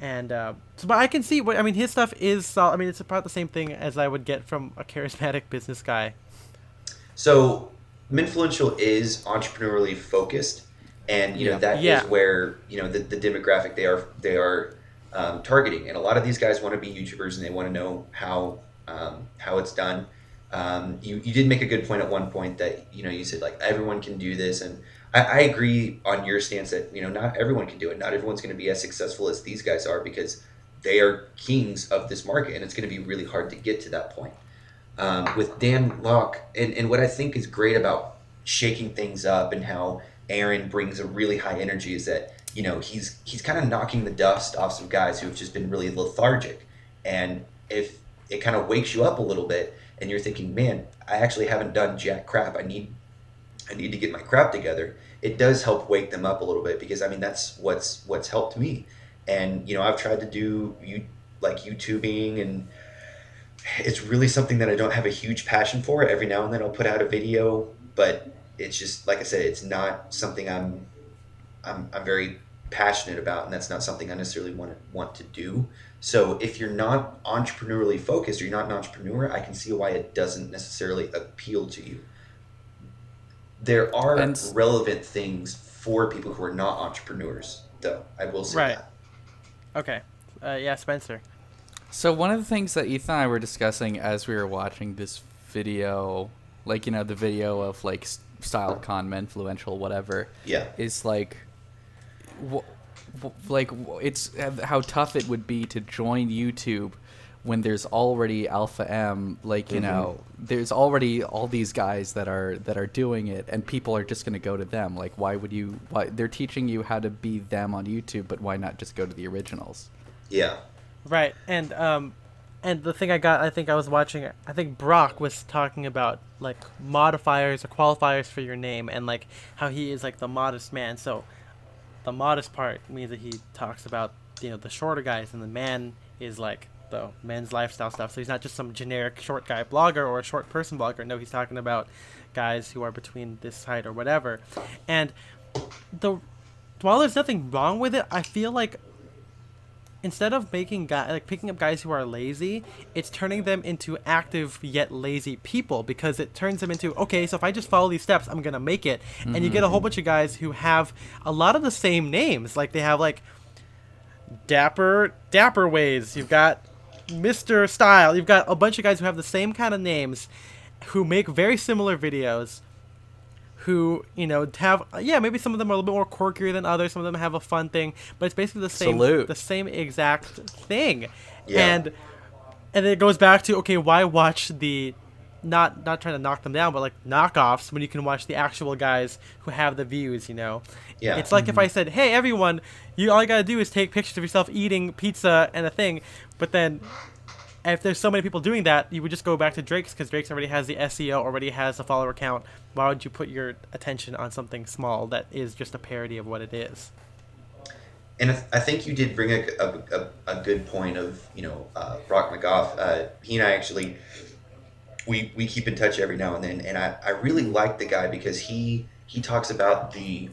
And but I can see what I mean. His stuff is solid. I mean, it's about the same thing as I would get from a charismatic business guy. So Menfluential is entrepreneurially focused, and that is Yeah. where the demographic they are targeting. And a lot of these guys want to be YouTubers, and they want to know how it's done. You did make a good point at one point that you said like everyone can do this, and I agree on your stance that not everyone can do it. Not everyone's going to be as successful as these guys are because they are kings of this market, and it's going to be really hard to get to that point. With Dan Locke, and what I think is great about shaking things up and how Aaron brings a really high energy is that he's kind of knocking the dust off some guys who have just been really lethargic, and if it kind of wakes you up a little bit and you're thinking, man, I actually haven't done jack crap, I need to get my crap together, it does help wake them up a little bit, because I mean that's what's helped me. And I've tried to do like YouTubing, and it's really something that I don't have a huge passion for. Every now and then I'll put out a video, but it's just like I said, it's not something I'm very passionate about, and that's not something I necessarily want to do. So if you're not entrepreneurially focused, or you're not an entrepreneur, I can see why it doesn't necessarily appeal to you. There are And relevant things for people who are not entrepreneurs, though. I will say Right. that. Okay. Yeah, Spencer. so one of the things that Ethan and I were discussing as we were watching this video, like the video of like StyleCon, Menfluential, whatever, Yeah. is like, it's how tough it would be to join YouTube when there's already Alpha M, like there's already all these guys that are doing it, and people are just going to go to them. Like, why they're teaching you how to be them on YouTube, but why not just go to the originals? Yeah. Right. And And the thing I think I was watching, I think Brock was talking about like modifiers or qualifiers for your name, and like how he is like the modest man. So the modest part means that he talks about, the shorter guys, and the man is like the men's lifestyle stuff. So he's not just some generic short guy blogger or a short person blogger. No, he's talking about guys who are between this height or whatever. And the while there's nothing wrong with it, I feel like instead of picking up guys who are lazy, it's turning them into active yet lazy people, because it turns them into, okay, so if I just follow these steps, I'm gonna make it. And you get a whole bunch of guys who have a lot of the same names. Like they have like Dapper Ways. You've got Mr. Style. You've got a bunch of guys who have the same kind of names, who make very similar videos, who have maybe some of them are a little bit more quirkier than others, some of them have a fun thing, but it's basically the same exact thing. And it goes back to, okay, why watch the not trying to knock them down, but like knockoffs, when you can watch the actual guys who have the views. It's like if I said, hey everyone, all you gotta do is take pictures of yourself eating pizza and a thing, but then if there's so many people doing that, you would just go back to Drake's, because Drake's already has the SEO, already has a follower count. Why would you put your attention on something small that is just a parody of what it is? And I think you did bring a good point of, Brock McGough. He and I actually, we keep in touch every now and then, and I really like the guy because he talks about he's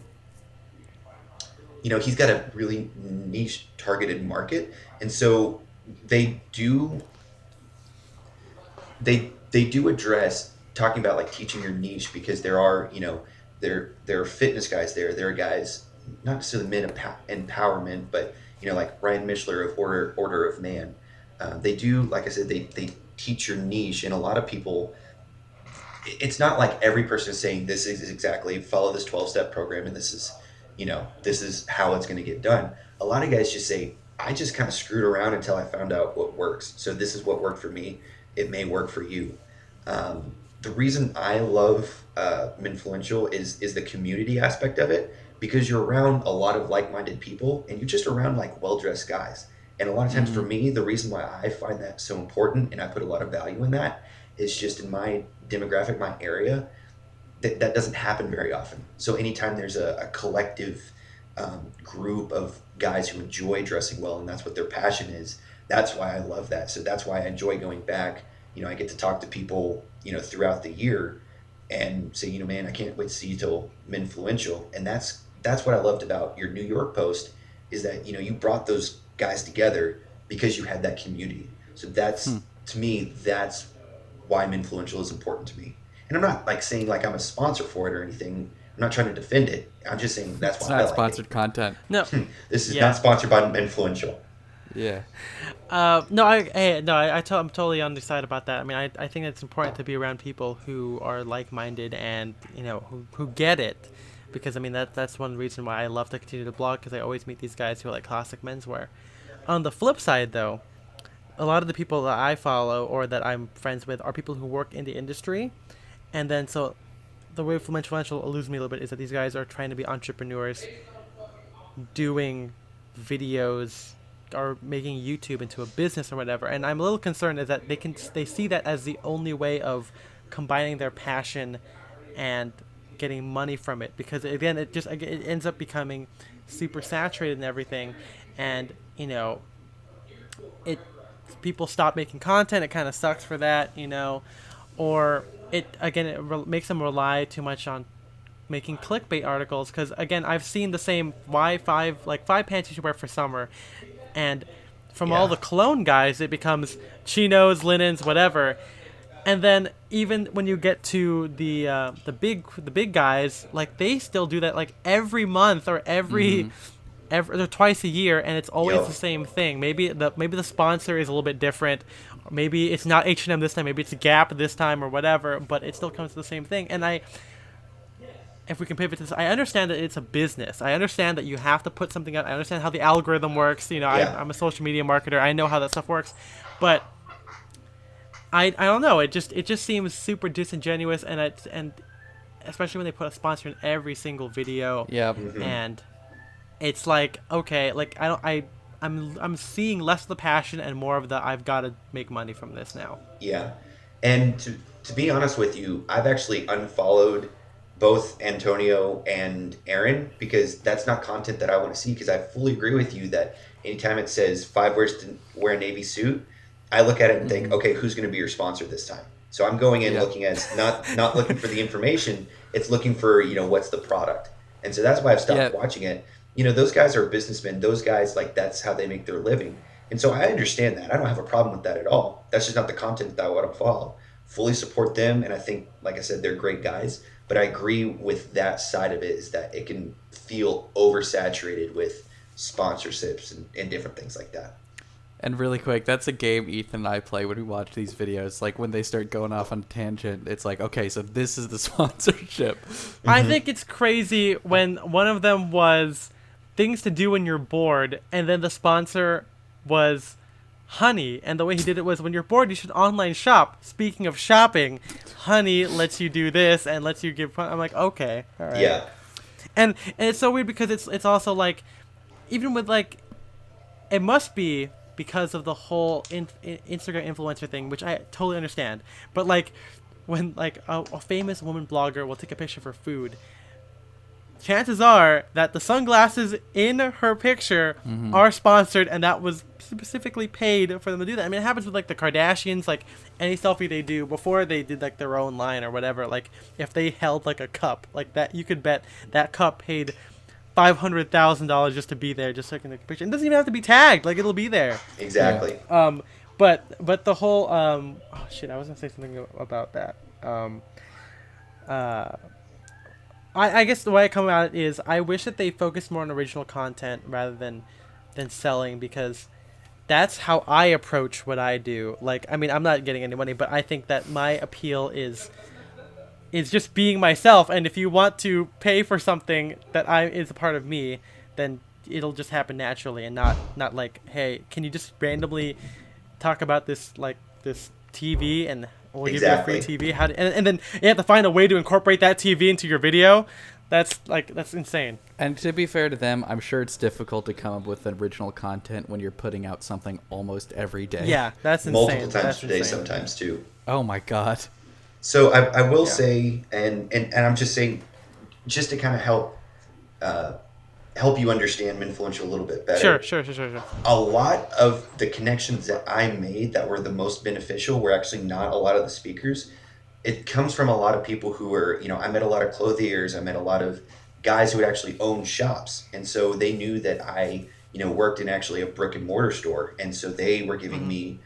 got a really niche targeted market, and so they do address talking about like teaching your niche, because there are there are fitness guys there are guys, not necessarily men empowerment, but like Ryan Michler of Order of Man. They do, like I said, they teach your niche, and a lot of people, it's not like every person is saying this is exactly follow this 12-step program and this is how it's going to get done. A lot of guys just say, I just kind of screwed around until I found out what works. So this is what worked for me. It may work for you. The reason I love Menfluential is the community aspect of it, because you're around a lot of like-minded people, and you're just around like well-dressed guys. And a lot of times for me, the reason why I find that so important and I put a lot of value in that is just in my demographic, my area, that doesn't happen very often. So anytime there's a collective group of guys who enjoy dressing well, and that's what their passion is, that's why I love that. So that's why I enjoy going back. I get to talk to people, throughout the year and say, man, I can't wait to see you till Menfluential. And that's what I loved about your New York post, is that, you brought those guys together because you had that community. So that's, to me, that's why Menfluential is important to me. And I'm not like saying like I'm a sponsor for it or anything. I'm not trying to defend it. I'm just saying that's why I like it. It's not sponsored content. No. This is not sponsored by Menfluential. Yeah. I'm totally on the side about that. I mean, I think it's important to be around people who are like-minded and, who get it. Because, I mean, that's one reason why I love to continue to blog, because I always meet these guys who are like classic menswear. On the flip side, though, a lot of the people that I follow or that I'm friends with are people who work in the industry. And then, so the way Menfluential eludes me a little bit is that these guys are trying to be entrepreneurs, doing videos, or making YouTube into a business or whatever. And I'm a little concerned is that they see that as the only way of combining their passion and getting money from it, because again, it ends up becoming super saturated and everything, and people stop making content. It kind of sucks for that, or it makes them rely too much on making clickbait articles, because again, I've seen the same five pants you should wear for summer, and from all the cologne guys, it becomes chinos, linens, whatever. And then even when you get to the big guys, like they still do that like every month or every or twice a year, and it's always the same thing. Maybe the sponsor is a little bit different, or maybe it's not H&M this time, maybe it's Gap this time or whatever, but it still comes to the same thing. And if we can pivot to this, I understand that it's a business. I understand that you have to put something out. I understand how the algorithm works. I'm a social media marketer. I know how that stuff works, but I don't know. It just seems super disingenuous, and especially when they put a sponsor in every single video. Yeah. And it's like, okay, like I'm I'm seeing less of the passion and more of the I've got to make money from this now. Yeah. And to be honest with you, I've actually unfollowed both Antonio and Aaron because that's not content that I want to see, because I fully agree with you that anytime it says 5 ways to wear a navy suit, I look at it and think, okay, who's going to be your sponsor this time? So I'm going in looking at not looking for the information, it's looking for, what's the product. And so that's why I've stopped watching it. Those guys are businessmen. Those guys, like, that's how they make their living. And so I understand that. I don't have a problem with that at all. That's just not the content that I want to follow. Fully support them, and I think, like I said, they're great guys. But I agree with that side of it, is that it can feel oversaturated with sponsorships and different things like that. And really quick, that's a game Ethan and I play when we watch these videos. Like, when they start going off on a tangent, it's like, okay, so this is the sponsorship. I think it's crazy when one of them was things to do when you're bored, and then the sponsor was Honey, and the way he did it was, when you're bored, you should online shop. Speaking of shopping, Honey lets you do this and lets you give. I'm like, okay, all right. Yeah. And it's so weird because it's also like, even with like, it must be because of the whole Instagram influencer thing, which I totally understand. But like, when like a famous woman blogger will take a picture for food, chances are that the sunglasses in her picture are sponsored, and that was specifically paid for them to do that. I mean, it happens with like the Kardashians. Like, any selfie they do before they did like their own line or whatever, like if they held like a cup like that, you could bet that cup paid $500,000 just to be there, just so I can take a picture. It doesn't even have to be tagged; like, it'll be there. Exactly. But the whole oh shit, I was gonna say something about that. I guess the way I come at it is, I wish that they focused more on original content rather than selling, because that's how I approach what I do. Like, I mean, I'm not getting any money, but I think that my appeal is just being myself. And if you want to pay for something that is a part of me, then it'll just happen naturally, and not like, hey, can you just randomly talk about this TV and we'll give you a free TV? And then you have to find a way to incorporate that TV into your video. That's insane. And to be fair to them, I'm sure it's difficult to come up with original content when you're putting out something almost every day. Yeah, that's insane. Multiple times That's per day, insane. sometimes too. Oh my god. So I will say, and I'm just saying, just to kind of help you understand Menfluential a little bit better. Sure. A lot of the connections that I made that were the most beneficial were actually not a lot of the speakers. It comes from a lot of people who were, I met a lot of clothiers. I met a lot of guys who had actually owned shops. And so they knew that I, worked in actually a brick and mortar store. And so they were giving me,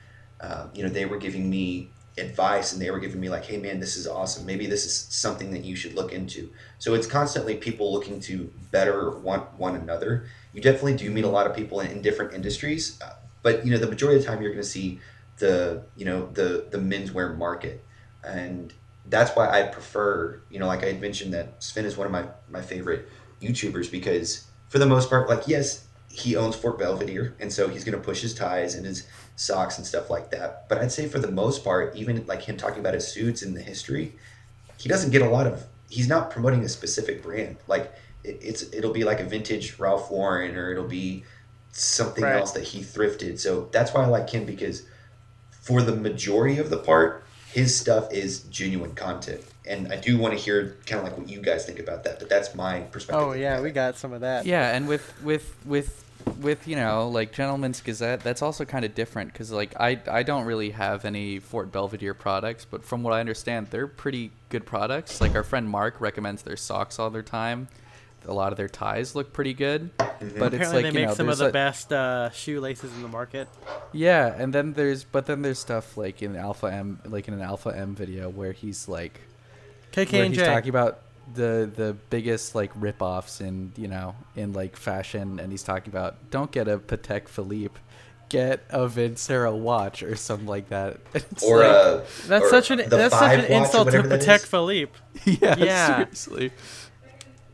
advice, and they were giving me like, hey man, this is awesome. Maybe this is something that you should look into. So it's constantly people looking to better one another. You definitely do meet a lot of people in different industries, but the majority of the time you're going to see the menswear market. And that's why I prefer, like I had mentioned, that Sven is one of my favorite YouTubers, because for the most part, like, yes, he owns Fort Belvedere, and so he's going to push his ties and his socks and stuff like that. But I'd say for the most part, even like him talking about his suits and the history, he doesn't get he's not promoting a specific brand. Like, it'll be like a vintage Ralph Lauren, or it'll be something else that he thrifted. So that's why I like him, because for the majority of the part, his stuff is genuine content. And I do want to hear kind of like what you guys think about that, but that's my perspective. Oh yeah, we got some of that. Yeah, and with like Gentleman's Gazette, that's also kind of different, because like I don't really have any Fort Belvedere products, but from what I understand, they're pretty good products. Like, our friend Mark recommends their socks all their time. A lot of their ties look pretty good, but Apparently it's like, they make some of the best shoelaces in the market. Yeah, and then there's stuff like in Alpha M, like in an Alpha M video where he's like, KK and he's J. talking about the biggest like rip-offs in like fashion, and he's talking about, don't get a Patek Philippe, get a Vincero watch or something like that. It's Or like, That's such an insult to Patek Philippe. yeah, seriously.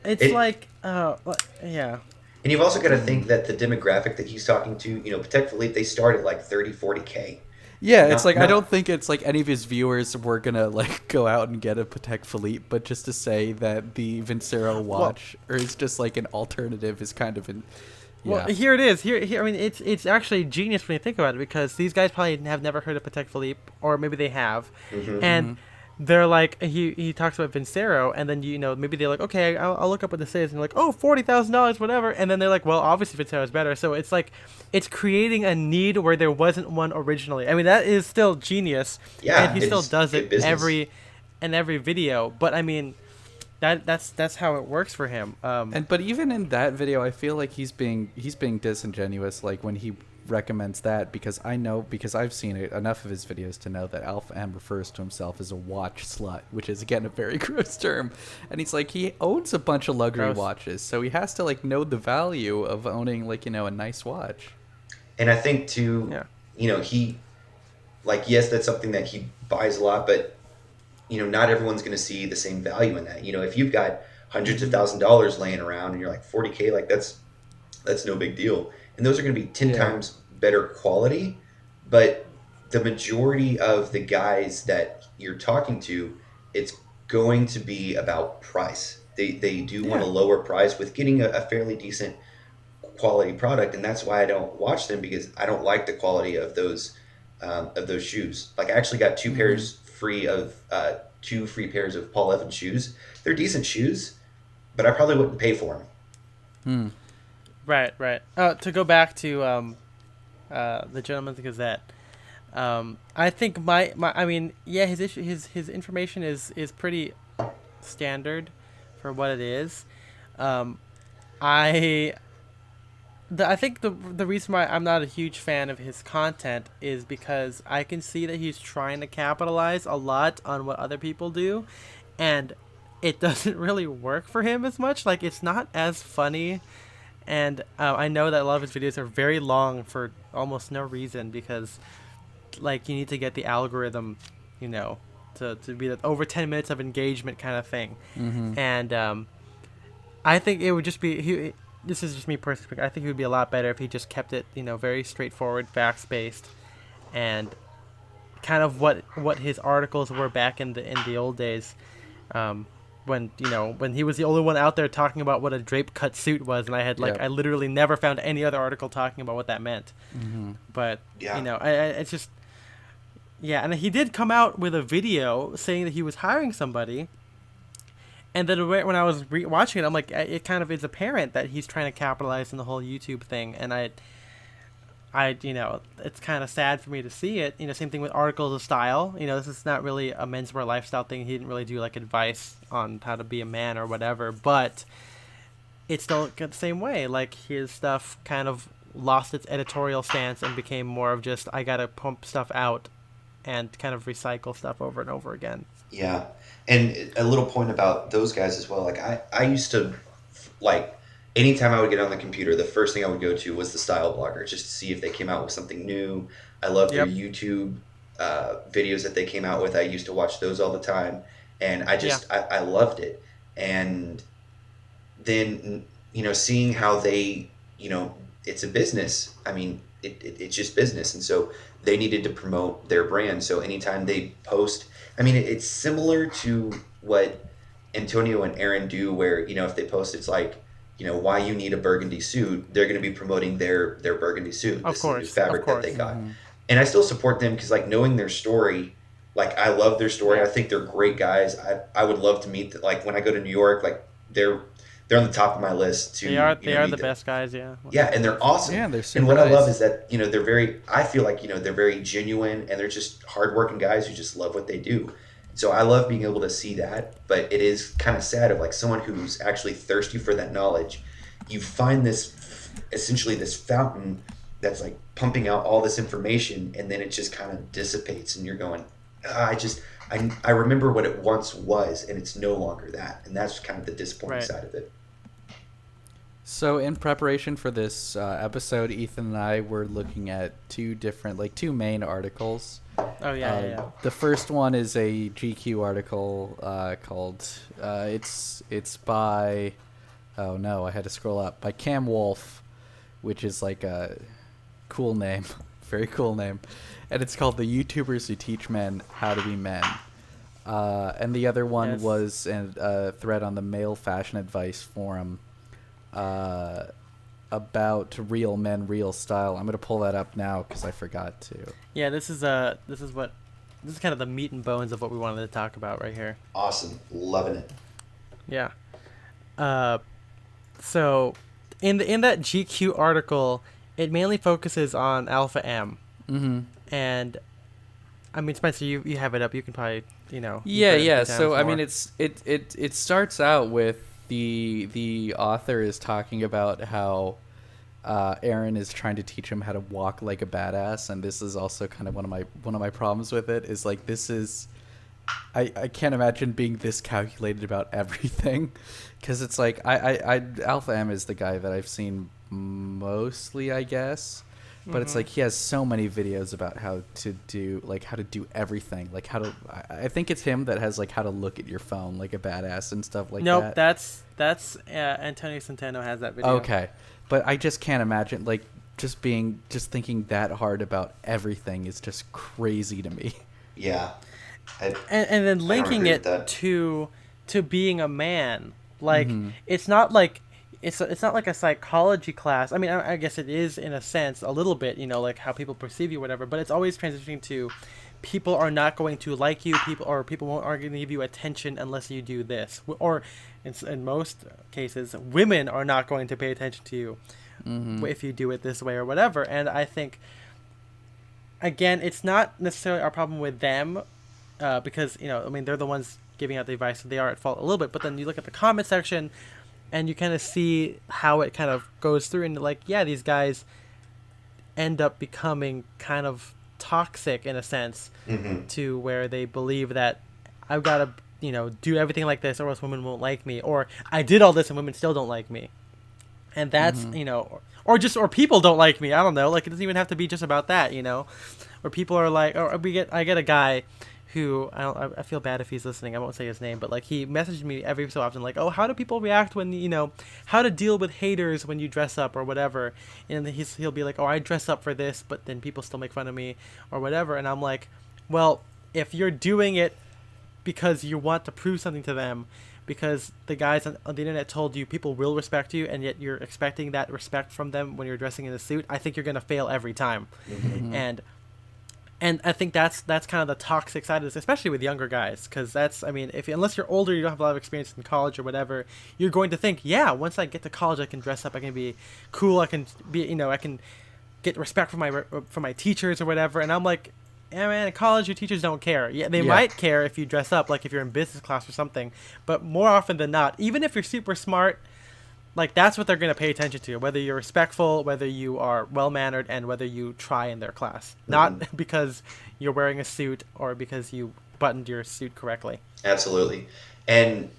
It's yeah. And you've also got to think that the demographic that he's talking to, Patek Philippe, they start at like 30, 40K. Yeah, it's like, I don't think it's like any of his viewers were gonna like go out and get a Patek Philippe, but just to say that the Vincero watch or is just like an alternative is kind of Well, Yeah. here it is. Here. I mean, it's actually genius when you think about it, because these guys probably have never heard of Patek Philippe, or maybe they have, Mm-hmm. and they're like, he talks about Vincero, and then maybe they're like, okay, I'll look up what this is, and you're like, oh, $40,000, whatever, and then they're like, well, obviously Vincero is better. So it's like, it's creating a need where there wasn't one originally. I mean, that is still genius, Yeah, and he still it's does good it business. in every video. But I mean, that's how it works for him. But even in that video, I feel like he's being disingenuous, like when he recommends that, because I've seen it, enough of his videos to know that Alpha M refers to himself as a watch slut, which is again a very gross term. And he's like, he owns a bunch of luxury Gross. watches, so he has to like know the value of owning like a nice watch. And I think too, Yeah. he, like, yes, that's something that he buys a lot, but not everyone's going to see the same value in that. If you've got hundreds of $1,000s laying around and you're like 40K, like that's no big deal. And those are going to be 10 Yeah. times better quality. But the majority of the guys that you're talking to, it's going to be about price. They do want a Yeah. lower price with getting a fairly decent quality product, and that's why I don't watch them, because I don't like the quality of those shoes. Like, I actually got two free pairs of Paul Evans shoes. They're decent shoes, but I probably wouldn't pay for them. Right. To go back to the Gentleman's Gazette, I think I mean, yeah, his information is pretty standard for what it is. I think the reason why I'm not a huge fan of his content is because I can see that he's trying to capitalize a lot on what other people do, and it doesn't really work for him as much. Like, it's not as funny, and I know that a lot of his videos are very long for almost no reason, because like, you need to get the algorithm, to be that over 10 minutes of engagement kind of thing. And I think it would just be this is just me personally. I think it would be a lot better if he just kept it, very straightforward, facts based, and kind of what his articles were back in the old days, when when he was the only one out there talking about what a drape cut suit was, and I had Yep. I literally never found any other article talking about what that meant. But Yeah. it's just, yeah, and he did come out with a video saying that he was hiring somebody. And then when I was watching it, I'm like, it kind of is apparent that he's trying to capitalize on the whole YouTube thing, and it's kind of sad for me to see it. Same thing with articles of style. This is not really a menswear lifestyle thing. He didn't really do like advice on how to be a man or whatever, but it's still the same way. Like, his stuff kind of lost its editorial stance and became more of just, I gotta pump stuff out and kind of recycle stuff over and over again. Yeah. And a little point about those guys as well. Like, I used to, like, anytime I would get on the computer, the first thing I would go to was the style blogger, just to see if they came out with something new. I love their Yep. YouTube videos that they came out with. I used to watch those all the time, and I loved it. And then, seeing how they, it's a business. I mean, it's just business. And so they needed to promote their brand. So anytime they post, I mean, it's similar to what Antonio and Aaron do, where, if they post, it's like, why you need a burgundy suit, they're going to be promoting their burgundy suit. Of This course, is the new fabric of that course. they got. And I still support them, because, like, knowing their story, like, I love their story. I think they're great guys. I would love to meet them. Like, when I go to New York, like, they're on the top of my list to, They are meet the them. best guys, yeah. Yeah, and they're awesome. Yeah, they're And super what I love nice. is that, they're very, I feel like, they're very genuine, and they're just hardworking guys who just love what they do. So I love being able to see that, but it is kind of sad of, like, someone who's actually thirsty for that knowledge. You find essentially this fountain that's, like, pumping out all this information, and then it just kind of dissipates, and you're going, I remember what it once was, and it's no longer that. And that's kind of the disappointing Right. side of it. So in preparation for this episode, Ethan and I were looking at two main articles. Oh yeah. The first one is a GQ article called it's by, oh no, I had to scroll up, by Cam Wolf, which is like a cool name, very cool name, and it's called "The YouTubers Who Teach Men How to Be Men." And the other one Yes. was a thread on the Male Fashion Advice forum about real men, real style. I'm gonna pull that up now because I forgot to. Yeah, this is kind of the meat and bones of what we wanted to talk about right here. Awesome. Loving it. Yeah. So in that GQ article, it mainly focuses on Alpha M. Mm-hmm. And I mean, Spencer, you have it up. You can probably, Yeah. So I mean, it starts out with the author is talking about how Aaron is trying to teach him how to walk like a badass, and this is also kind of one of my problems with it. Is like this is. I can't imagine being this calculated about everything, because it's like I Alpha M is the guy that I've seen mostly, I guess, but it's like he has so many videos about how to do everything, like how to. I think it's him that has like how to look at your phone like a badass and stuff like that. Nope, that's Antonio Centeno has that video. Okay, but I just can't imagine like just thinking that hard about everything is just crazy to me. Yeah. And then linking it to being a man, like it's not like it's not like a psychology class. I mean, I guess it is in a sense a little bit, like how people perceive you, whatever. But it's always transitioning to people are not going to like you, people aren't going to give you attention unless you do this, or in most cases, women are not going to pay attention to you if you do it this way or whatever. And I think again, it's not necessarily our problem with them. Because, I mean, they're the ones giving out the advice, so they are at fault a little bit. But then you look at the comment section, and you kind of see how it kind of goes through. And, like, yeah, these guys end up becoming kind of toxic in a sense to where they believe that I've got to, do everything like this or else women won't like me. Or I did all this and women still don't like me. And that's, or people don't like me. I don't know. Like, it doesn't even have to be just about that, Or people are like, I get a guy who I feel bad if he's listening. I won't say his name, but like he messaged me every so often, like, oh, how do people react when how to deal with haters when you dress up or whatever, and he'll be like, oh, I dress up for this, but then people still make fun of me or whatever, and I'm like, well, if you're doing it because you want to prove something to them, because the guys on the internet told you people will respect you, and yet you're expecting that respect from them when you're dressing in a suit, I think you're gonna fail every time, And I think that's kind of the toxic side of this, especially with younger guys, because unless you're older, you don't have a lot of experience in college or whatever, you're going to think, yeah, once I get to college, I can dress up, I can be cool, I can be, I can get respect from my teachers or whatever. And I'm like, yeah, man, in college, your teachers don't care. Yeah, they might care if you dress up, like if you're in business class or something, but more often than not, even if you're super smart, like that's what they're going to pay attention to, whether you're respectful, whether you are well-mannered, and whether you try in their class. Not because you're wearing a suit or because you buttoned your suit correctly. Absolutely. And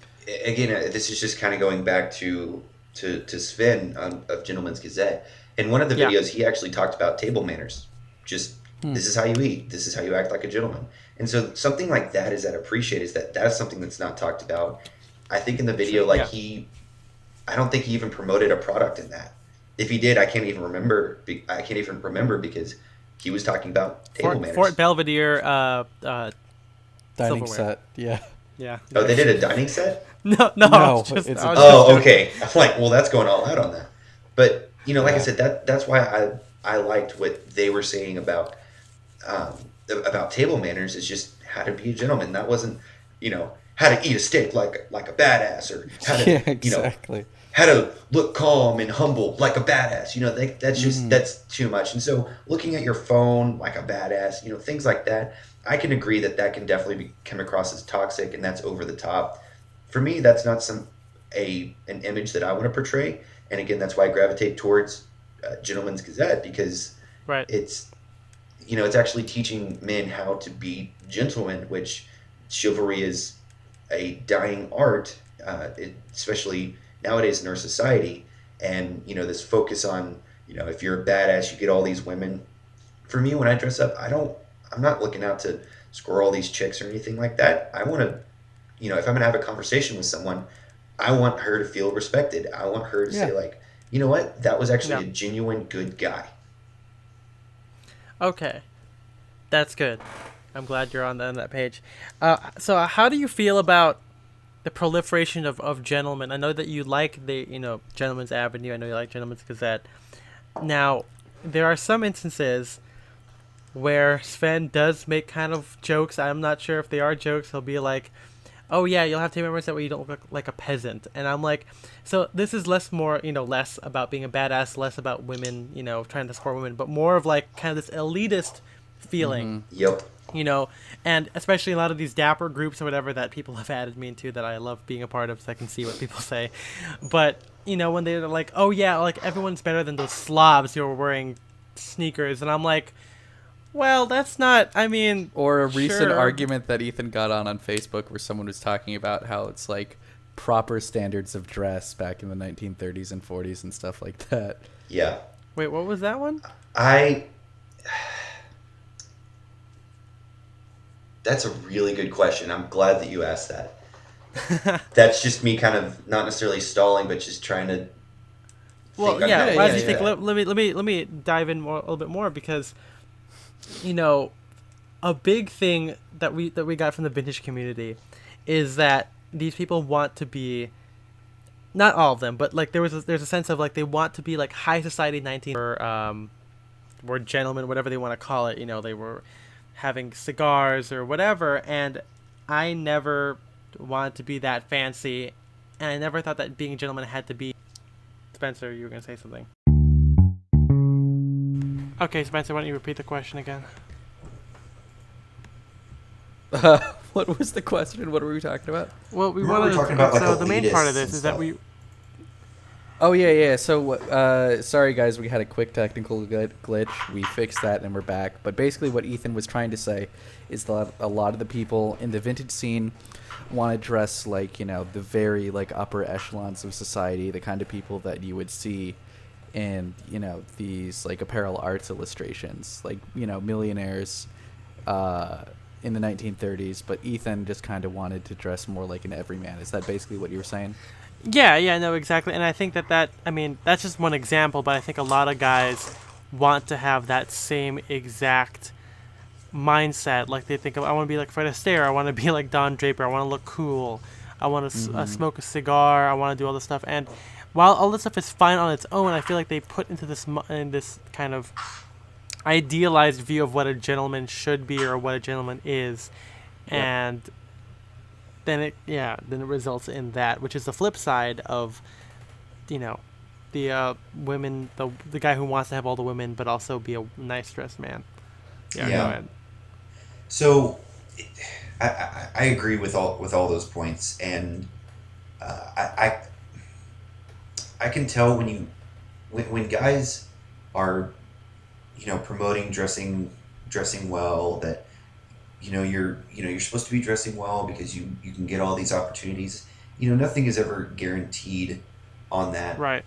again, this is just kind of going back to Sven of Gentleman's Gazette. In one of the videos, he actually talked about table manners. Just, this is how you eat. This is how you act like a gentleman. And so something like that is that's something that's not talked about. I think in the video, I don't think he even promoted a product in that. If he did, I can't even remember because he was talking about table manners. Fort Belvedere dining silverware. set. Yeah. Yeah. Oh, they did a dining set? No. Okay. I'm like, well, that's going all out on that. But like I said, that's why I liked what they were saying about table manners is just how to be a gentleman. That wasn't how to eat a steak like a badass, or how to exactly. How to look calm and humble like a badass. That's just that's too much. And so looking at your phone like a badass, things like that, I can agree that can definitely come across as toxic, and that's over the top. For me, that's not an image that I want to portray. And again, that's why I gravitate towards Gentleman's Gazette, because it's it's actually teaching men how to be gentlemen, which chivalry is a dying art, especially nowadays in our society. And this focus on if you're a badass, you get all these women. For me, when I dress up, I'm not looking out to score all these chicks or anything like that. I want to if I'm gonna have a conversation with someone, I want her to feel respected. I want her to say, like, you know what, that was actually a genuine good guy. Okay, that's good. I'm glad you're on that page. So how do you feel about the proliferation of gentlemen. I know that you like the Gentleman's Avenue. I know you like Gentleman's Gazette. Now, there are some instances where Sven does make kind of jokes. I'm not sure if they are jokes. He'll be like, "Oh yeah, you'll have to remember that way you don't look like a peasant." And I'm like, so this is less about being a badass, less about women, trying to support women, but more of like kind of this elitist feeling. Yep. And especially a lot of these dapper groups or whatever that people have added me into that I love being a part of, so I can see what people say. But when they're like, "Oh yeah, like everyone's better than those slobs who are wearing sneakers," and I'm like, well, that's not. I mean, Or a recent sure. argument that Ethan got on Facebook where someone was talking about how it's like proper standards of dress back in the 1930s and 40s and stuff like that. Yeah. Wait, what was that one? That's a really good question. I'm glad that you asked that. That's just me kind of not necessarily stalling, but just trying to. Well, think on yeah. how to Why do answer you think? that. Let me dive in a little bit more because, a big thing that we got from the vintage community is that these people want to be, not all of them, but like there's a sense of like they want to be like high society 19 or gentlemen, whatever they want to call it. They were having cigars or whatever, and I never wanted to be that fancy, and I never thought that being a gentleman had to be. Spencer, you were gonna say something. Okay, Spencer, why don't you repeat the question again? What was the question? What were we talking about? Well, we We're wanted talking about, like, so the main part of elitists this and is that stuff. we. Oh, yeah. So, sorry, guys. We had a quick technical glitch. We fixed that, and we're back. But basically what Ethan was trying to say is that a lot of the people in the vintage scene want to dress like, the very, like, upper echelons of society, the kind of people that you would see in, these, like, apparel arts illustrations. Like, millionaires in the 1930s. But Ethan just kind of wanted to dress more like an everyman. Is that basically what you were saying? Yeah, no, exactly. And I think I mean, that's just one example, but I think a lot of guys want to have that same exact mindset. Like they think, I want to be like Fred Astaire, I want to be like Don Draper, I want to look cool, I want to smoke a cigar, I want to do all this stuff. And while all this stuff is fine on its own, I feel like they put into this kind of idealized view of what a gentleman should be or what a gentleman is. Yep. And then it results in that, which is the flip side of the women, the guy who wants to have all the women but also be a nice dressed man. Go ahead. So, I agree with all those points, and I can tell when guys are promoting dressing well, that you're supposed to be dressing well because you can get all these opportunities. Nothing is ever guaranteed on that. Right.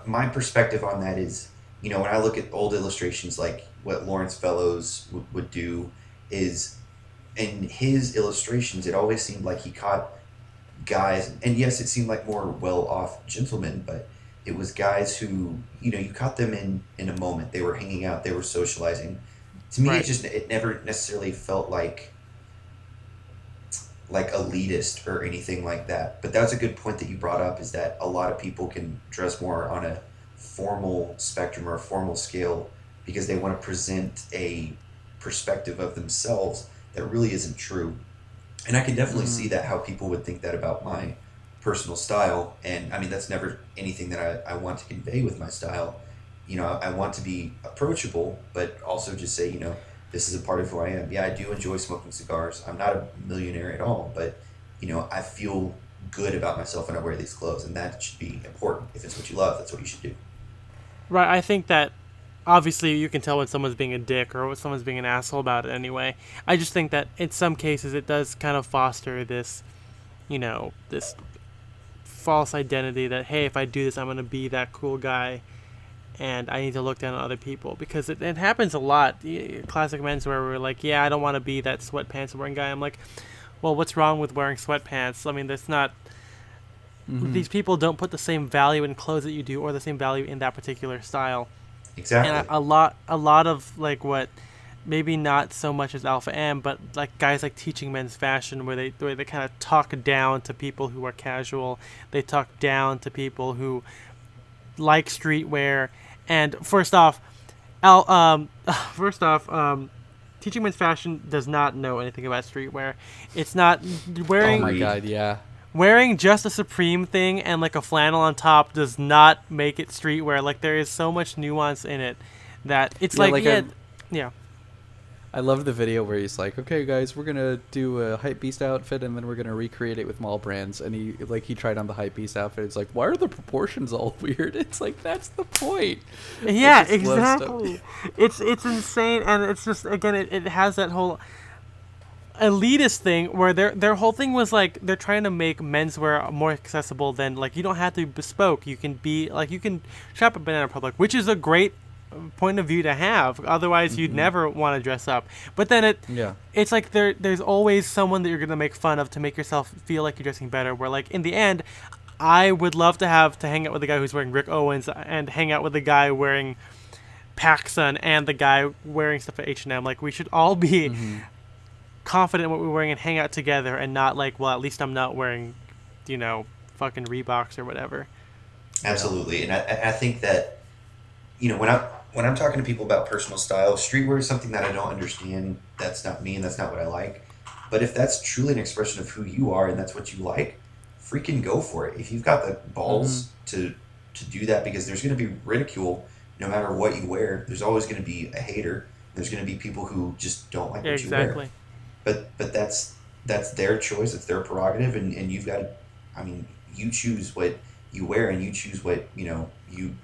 My perspective on that is, when I look at old illustrations like what Lawrence Fellows would do, is in his illustrations it always seemed like he caught guys, and yes, it seemed like more well-off gentlemen, but it was guys who you caught them in a moment. They were hanging out, they were socializing. To me, Right. it never necessarily felt like elitist or anything like that. But that's a good point that you brought up, is that a lot of people can dress more on a formal spectrum or a formal scale because they want to present a perspective of themselves that really isn't true. And I can definitely see that, how people would think that about my personal style. And I mean, that's never anything that I want to convey with my style. I want to be approachable, but also just say, this is a part of who I am. Yeah, I do enjoy smoking cigars. I'm not a millionaire at all, but, I feel good about myself when I wear these clothes, and that should be important. If it's what you love, that's what you should do. Right. I think that obviously you can tell when someone's being a dick or when someone's being an asshole about it anyway. I just think that in some cases it does kind of foster this, this false identity that, hey, if I do this, I'm going to be that cool guy. And I need to look down on other people, because it happens a lot. Classic Menswear, where we're like, yeah, I don't want to be that sweatpants wearing guy. I'm like, well, what's wrong with wearing sweatpants? I mean, that's not. These people don't put the same value in clothes that you do, or the same value in that particular style. Exactly. And a lot of like what maybe not so much as Alpha M, but like guys like Teaching Men's Fashion, where they kind of talk down to people who are casual. They talk down to people who like streetwear. And first off, first off, Teaching Men's Fashion does not know anything about streetwear. It's not wearing. Oh my god, yeah. Wearing just a Supreme thing and like a flannel on top does not make it streetwear. Like there is so much nuance in it that it's yeah. I love the video where he's like, "Okay, guys, we're gonna do a Hypebeast outfit, and then we're gonna recreate it with mall brands." And he tried on the Hypebeast outfit. It's like, why are the proportions all weird? It's like that's the point. Yeah, exactly. It's insane, and it's just again, it has that whole elitist thing where their whole thing was like they're trying to make menswear more accessible than like you don't have to be bespoke. You can be like you can shop at Banana Republic, which is a great point of view to have. Otherwise, you'd never want to dress up. But then it's like there's always someone that you're gonna make fun of to make yourself feel like you're dressing better. Where like in the end, I would love to hang out with the guy who's wearing Rick Owens and hang out with the guy wearing PacSun and the guy wearing stuff at H&M. Like we should all be confident in what we're wearing and hang out together and not like, well, at least I'm not wearing, fucking Reeboks or whatever. Absolutely, and I think that when I'm talking to people about personal style, streetwear is something that I don't understand. That's not me, and that's not what I like. But if that's truly an expression of who you are and that's what you like, freaking go for it. If you've got the balls to do that, because there's going to be ridicule no matter what you wear. There's always going to be a hater. There's going to be people who just don't like what you wear. But that's their choice. It's their prerogative, and you've got to. I mean, you choose what you wear, and you choose what you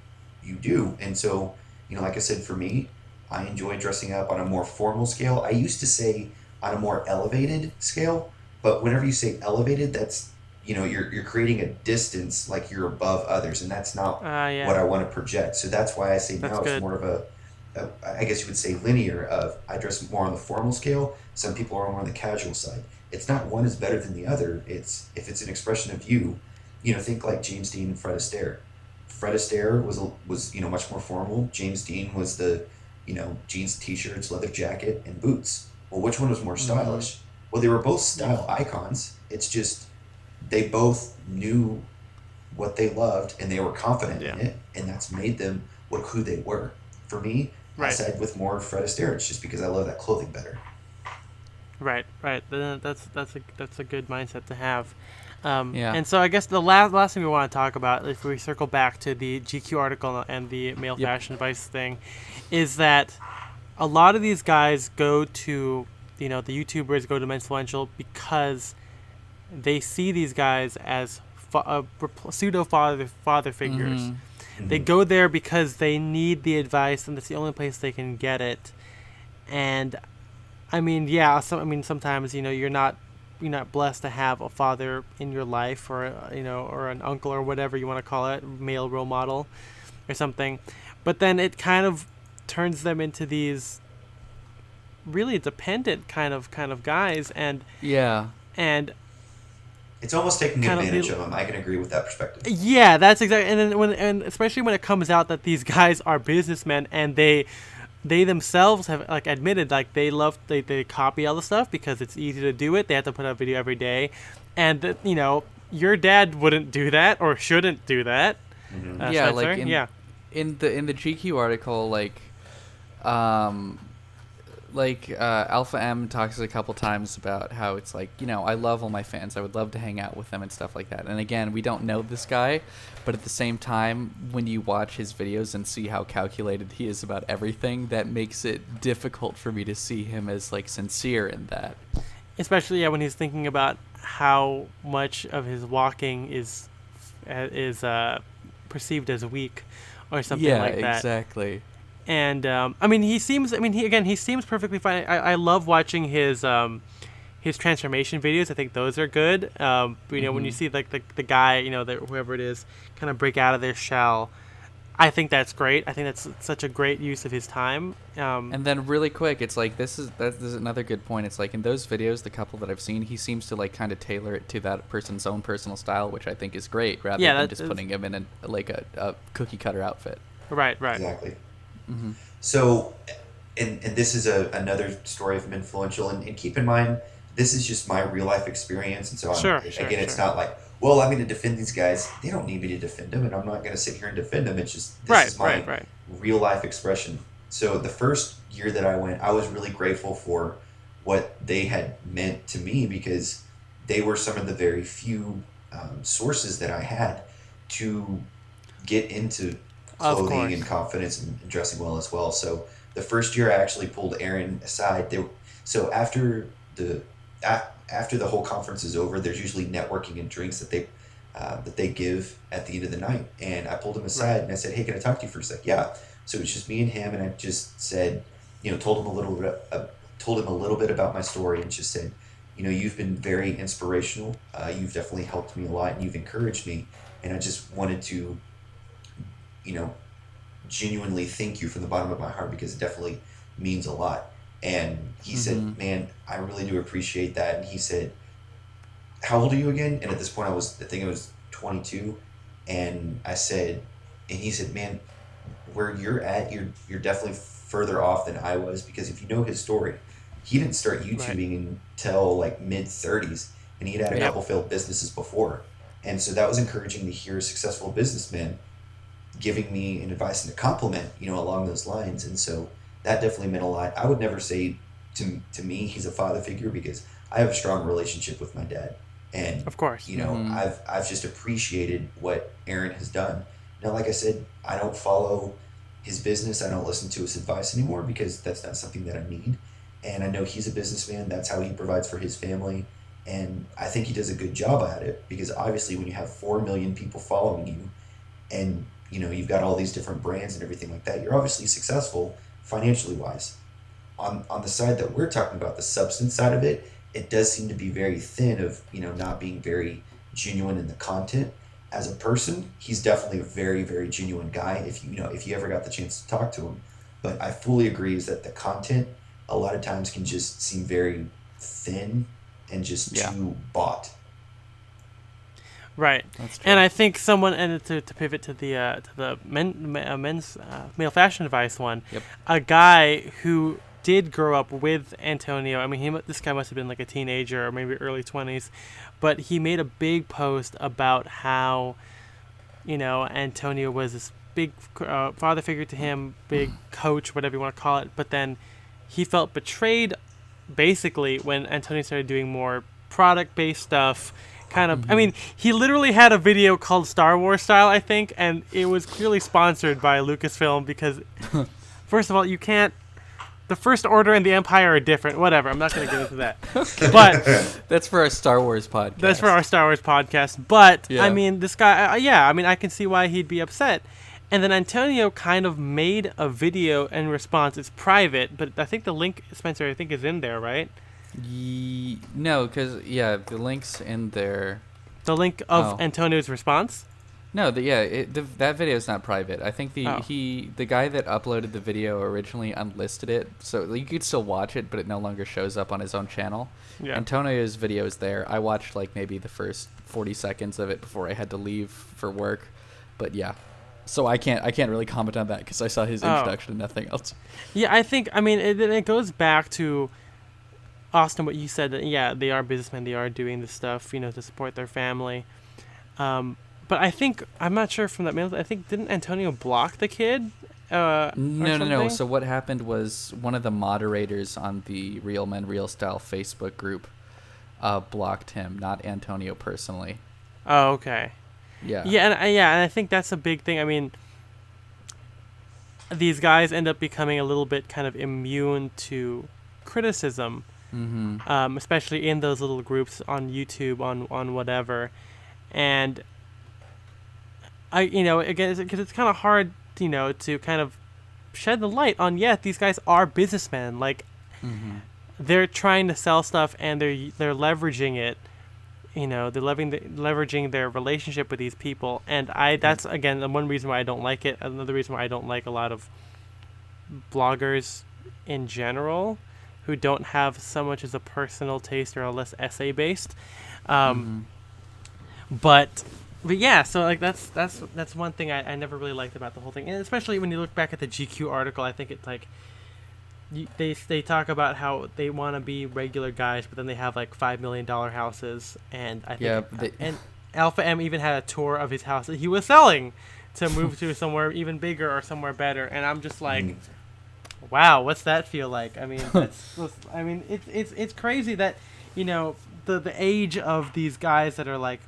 do. And so, like I said, for me, I enjoy dressing up on a more formal scale. I used to say on a more elevated scale, but whenever you say elevated, that's you're creating a distance, like you're above others, and that's not what I want to project. So that's why I say now it's more of a I guess you would say linear of I dress more on the formal scale. Some people are more on the casual side. It's not one is better than the other. It's if it's an expression of you, think like James Dean and Fred Astaire. Fred Astaire was much more formal. James Dean was the jeans, t-shirts, leather jacket, and boots. Well, which one was more stylish? Well, they were both style icons. It's just they both knew what they loved and they were confident in it, and that's made them who they were. For me, I side with more Fred Astaire. It's just because I love that clothing better. Right. That's a good mindset to have. And so I guess the last thing we want to talk about, if we circle back to the GQ article and the male fashion advice thing, is that a lot of these guys go to, the YouTubers go to Menfluential because they see these guys as pseudo father figures. Mm-hmm. They go there because they need the advice, and that's the only place they can get it. And I mean, sometimes you're not blessed to have a father in your life, or or an uncle or whatever you want to call it, male role model or something. But then it kind of turns them into these really dependent kind of guys, and it's almost taking advantage of them. I can agree with that perspective. Yeah, that's exactly. And then especially when it comes out that these guys are businessmen, and they themselves have admitted they copy all the stuff because it's easy to do it. They have to put out a video every day, and your dad wouldn't do that or shouldn't do that. Mm-hmm. In the GQ article, Alpha M talks a couple times about how it's I love all my fans. I would love to hang out with them and stuff like that. And again, we don't know this guy, but at the same time, when you watch his videos and see how calculated he is about everything, that makes it difficult for me to see him as sincere in that. Especially when he's thinking about how much of his walking is perceived as weak or something like that. Yeah, exactly. And he seems perfectly fine. I love watching his transformation videos. I think those are good. When you see the guy, whoever it is, kind of break out of their shell, I think that's great. I think that's such a great use of his time. And then really quick, it's this is another good point. It's in those videos, the couple that I've seen, he seems to kind of tailor it to that person's own personal style, which I think is great, rather than just putting him in a cookie cutter outfit. Right. Exactly. Mm-hmm. So and this is another story of Menfluential, and keep in mind, this is just my real life experience, and so again, it's not like, well, I'm going to defend these guys. They don't need me to defend them, and I'm not going to sit here and defend them. It's just this is my real life expression. So the first year that I went, I was really grateful for what they had meant to me, because they were some of the very few sources that I had to get into clothing and confidence and dressing well as well. So the first year I actually pulled Aaron aside. So after the whole conference is over, there's usually networking and drinks that they give at the end of the night. And I pulled him aside and I said, "Hey, can I talk to you for a sec?" Yeah. So it's just me and him, and I just said, told him a little bit about my story, and just said, you've been very inspirational. You've definitely helped me a lot, and you've encouraged me. And I just wanted to, genuinely thank you from the bottom of my heart, because it definitely means a lot. And he said, "Man, I really do appreciate that." And he said, "How old are you again?" And at this point, I think I was 22. And he said, "Man, where you're at, you're definitely further off than I was, because if you know his story, he didn't start YouTubing until like mid 30s, and he'd had a couple failed businesses before. And so that was encouraging to hear a successful businessman giving me an advice and a compliment, along those lines. And so that definitely meant a lot. I would never say to me he's a father figure, because I have a strong relationship with my dad. And of course, I've just appreciated what Aaron has done. Now, like I said, I don't follow his business. I don't listen to his advice anymore, because that's not something that I need. And I know he's a businessman. That's how he provides for his family. And I think he does a good job at it, because obviously when you have 4 million people following you, and you've got all these different brands and everything like that, you're obviously successful financially wise. On the side that we're talking about, the substance side of it, it does seem to be very thin of, not being very genuine in the content. As a person, he's definitely a very, very genuine guy, if you ever got the chance to talk to him. But I fully agree is that the content a lot of times can just seem very thin and just too bought. Right. That's true. And I think to pivot to the men's male fashion advice one, a guy who did grow up with Antonio. I mean, this guy must have been like a teenager or maybe early 20s, but he made a big post about how, Antonio was this big father figure to him, big coach, whatever you want to call it. But then he felt betrayed, basically, when Antonio started doing more product-based stuff. Kind of, I mean, he literally had a video called Star Wars Style, I think, and it was clearly sponsored by Lucasfilm, because, first of all, you can't. The First Order and the Empire are different. Whatever, I'm not going to get into that. But that's for our Star Wars podcast. But I mean, this guy, I mean, I can see why he'd be upset. And then Antonio kind of made a video in response. It's private, but I think the link, Spencer, I think is in there, right? No, because the link's in there. The link of Antonio's response? No, that video is not private. I think the guy that uploaded the video originally unlisted it, so you could still watch it, but it no longer shows up on his own channel. Yeah. Antonio's video is there. I watched like maybe the first 40 seconds of it before I had to leave for work, but yeah. So I can't really comment on that, because I saw his introduction and nothing else. Yeah, I think, I mean, it goes back to, Austin, what you said, that they are businessmen, they are doing this stuff, to support their family. But I think, I'm not sure from that mail, I think, didn't Antonio block the kid? No. So what happened was one of the moderators on the Real Men Real Style Facebook group blocked him, not Antonio personally. Oh, okay. Yeah. And I think that's a big thing. I mean, these guys end up becoming a little bit kind of immune to criticism, especially in those little groups on YouTube, on whatever. And again, because it's kind of hard, to kind of shed the light on, these guys are businessmen. Like, they're trying to sell stuff, and they're leveraging it. They're leveraging their relationship with these people, and that's again the one reason why I don't like it. Another reason why I don't like a lot of bloggers in general, who don't have so much as a personal taste or are less essay based. But yeah, so like that's one thing I never really liked about the whole thing, and especially when you look back at the GQ article, I think it's like they talk about how they want to be regular guys, but then they have like $5 million houses, and I think Yeah, and Alpha M even had a tour of his house that he was selling to move to somewhere even bigger or somewhere better, and I'm just like, wow, what's that feel like? I mean, it's crazy that, the age of these guys that are like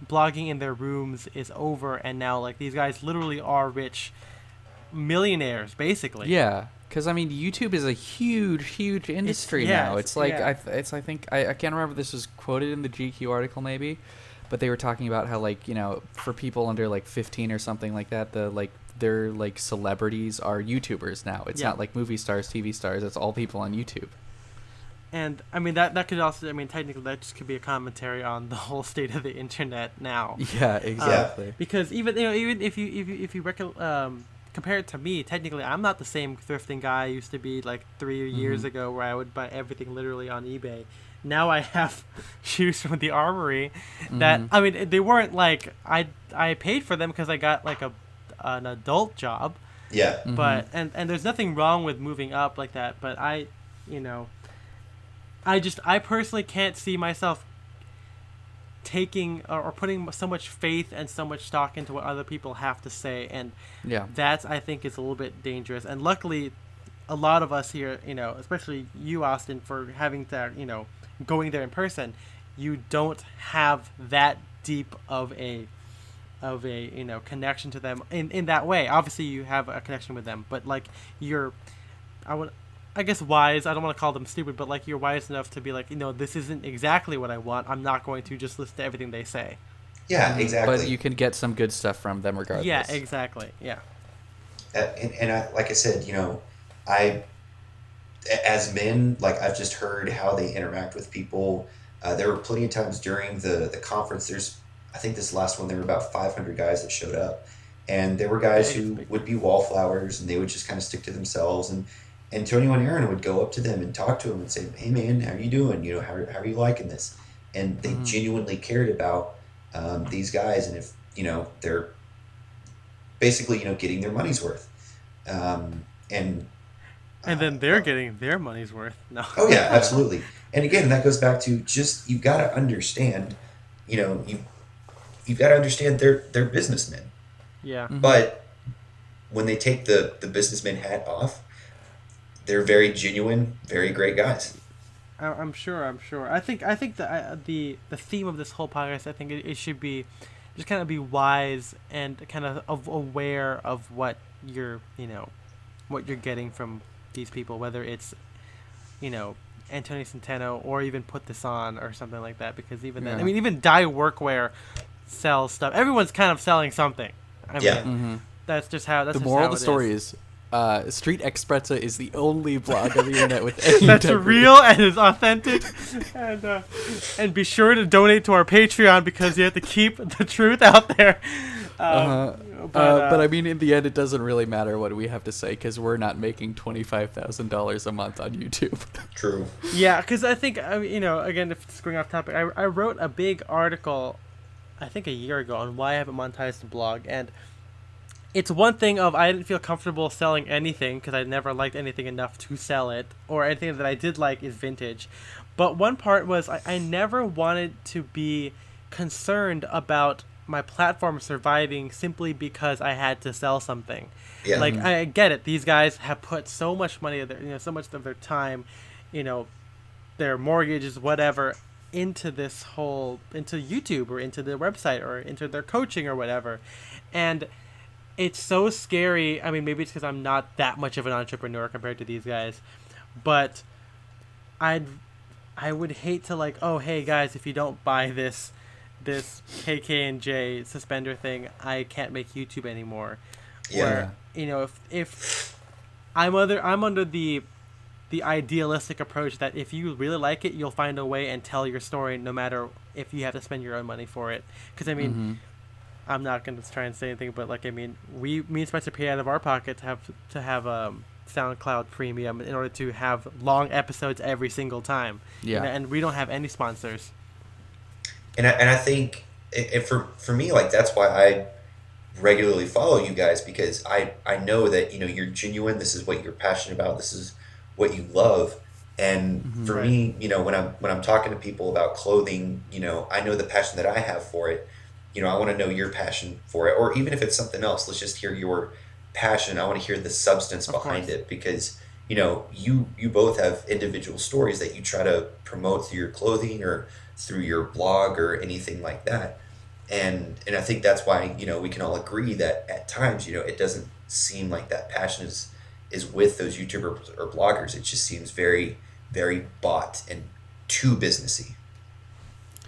blogging in their rooms is over, and now like these guys literally are rich millionaires basically. Yeah, because I mean, YouTube is a huge industry now. It's like yeah. I think I can't remember if this was quoted in the GQ article maybe, but they were talking about how like for people under like 15 or something like that, their like celebrities are YouTubers now. It's not like movie stars, TV stars. It's all people on YouTube. And I mean that could also, I mean, technically that just could be a commentary on the whole state of the internet now. Yeah, exactly. Because even if you compare it to me, technically I'm not the same thrifting guy I used to be like 3 years ago, where I would buy everything literally on eBay. Now I have shoes from the Armory that I mean they weren't like I paid for them because I got like an adult job. Yeah. But and there's nothing wrong with moving up like that, but I personally can't see myself taking or putting so much faith and so much stock into what other people have to say, and that's, I think, is a little bit dangerous. And luckily, a lot of us here, especially you, Austin, for having to, going there in person, you don't have that deep of a connection to them in that way. Obviously, you have a connection with them, but like I guess wise, I don't want to call them stupid, but like you're wise enough to be like, this isn't exactly what I want. I'm not going to just listen to everything they say. Yeah, exactly. But you can get some good stuff from them regardless. Yeah, exactly. Yeah. And I, like I said, as men, like I've just heard how they interact with people. There were plenty of times during the conference. I think this last one, there were about 500 guys that showed up, and there were guys who would be wallflowers, and they would just kind of stick to themselves. And Antonio and Aaron would go up to them and talk to them and say, "Hey man, how are you doing? How are you liking this?" And they genuinely cared about these guys, and if they're basically getting their money's worth, and then they're getting their money's worth. No. Oh yeah, absolutely. And again, that goes back to just you got to understand, you've got to understand they're businessmen. Yeah. But when they take the businessman hat off, they're very genuine, very great guys. I'm sure. I think the theme of this whole podcast, I think it should be just kind of be wise and kind of aware of what you're getting from these people, whether it's Antonio Centeno or even Put This On or something like that, because even then, I mean, even Dye Workwear sells stuff. Everyone's kind of selling something. I mean, that's just how. That's the just moral how of the it story is Street Expressa is the only blog on the internet with any that's integrity. real and is authentic, and be sure to donate to our Patreon because you have to keep the truth out there. But I mean, in the end, it doesn't really matter what we have to say because we're not making $25,000 a month on YouTube. True. Yeah, because I think again, if it's going off topic, I wrote a big article, I think a year ago, on why I haven't monetized the blog, and it's one thing of I didn't feel comfortable selling anything because I never liked anything enough to sell it, or anything that I did like is vintage. But one part was I never wanted to be concerned about my platform surviving simply because I had to sell something. Yeah. Like I get it. These guys have put so much money, so much of their time, their mortgages, whatever, into YouTube or into their website or into their coaching or whatever, and it's so scary. I mean, maybe it's because I'm not that much of an entrepreneur compared to these guys, but I would hate to like, oh hey guys, if you don't buy this KK&J suspender thing, I can't make YouTube anymore. Yeah. Where if I'm under the idealistic approach that if you really like it, you'll find a way and tell your story, no matter if you have to spend your own money for it. Because I mean. I'm not going to try and say anything, but like, I mean, me and Spencer pay out of our pocket to have SoundCloud Premium in order to have long episodes every single time. Yeah. And we don't have any sponsors. And I think, and for me, like, that's why I regularly follow you guys, because I know that, you're genuine. This is what you're passionate about. This is what you love. And for Right. me, when I'm talking to people about clothing, I know the passion that I have for it. I want to know your passion for it, or even if it's something else, let's just hear your passion. I want to hear the substance Of behind course. it, because you both have individual stories that you try to promote through your clothing or through your blog or anything like that. And I think that's why we can all agree that at times it doesn't seem like that passion is with those YouTubers or bloggers. It just seems very, very bought and too businessy.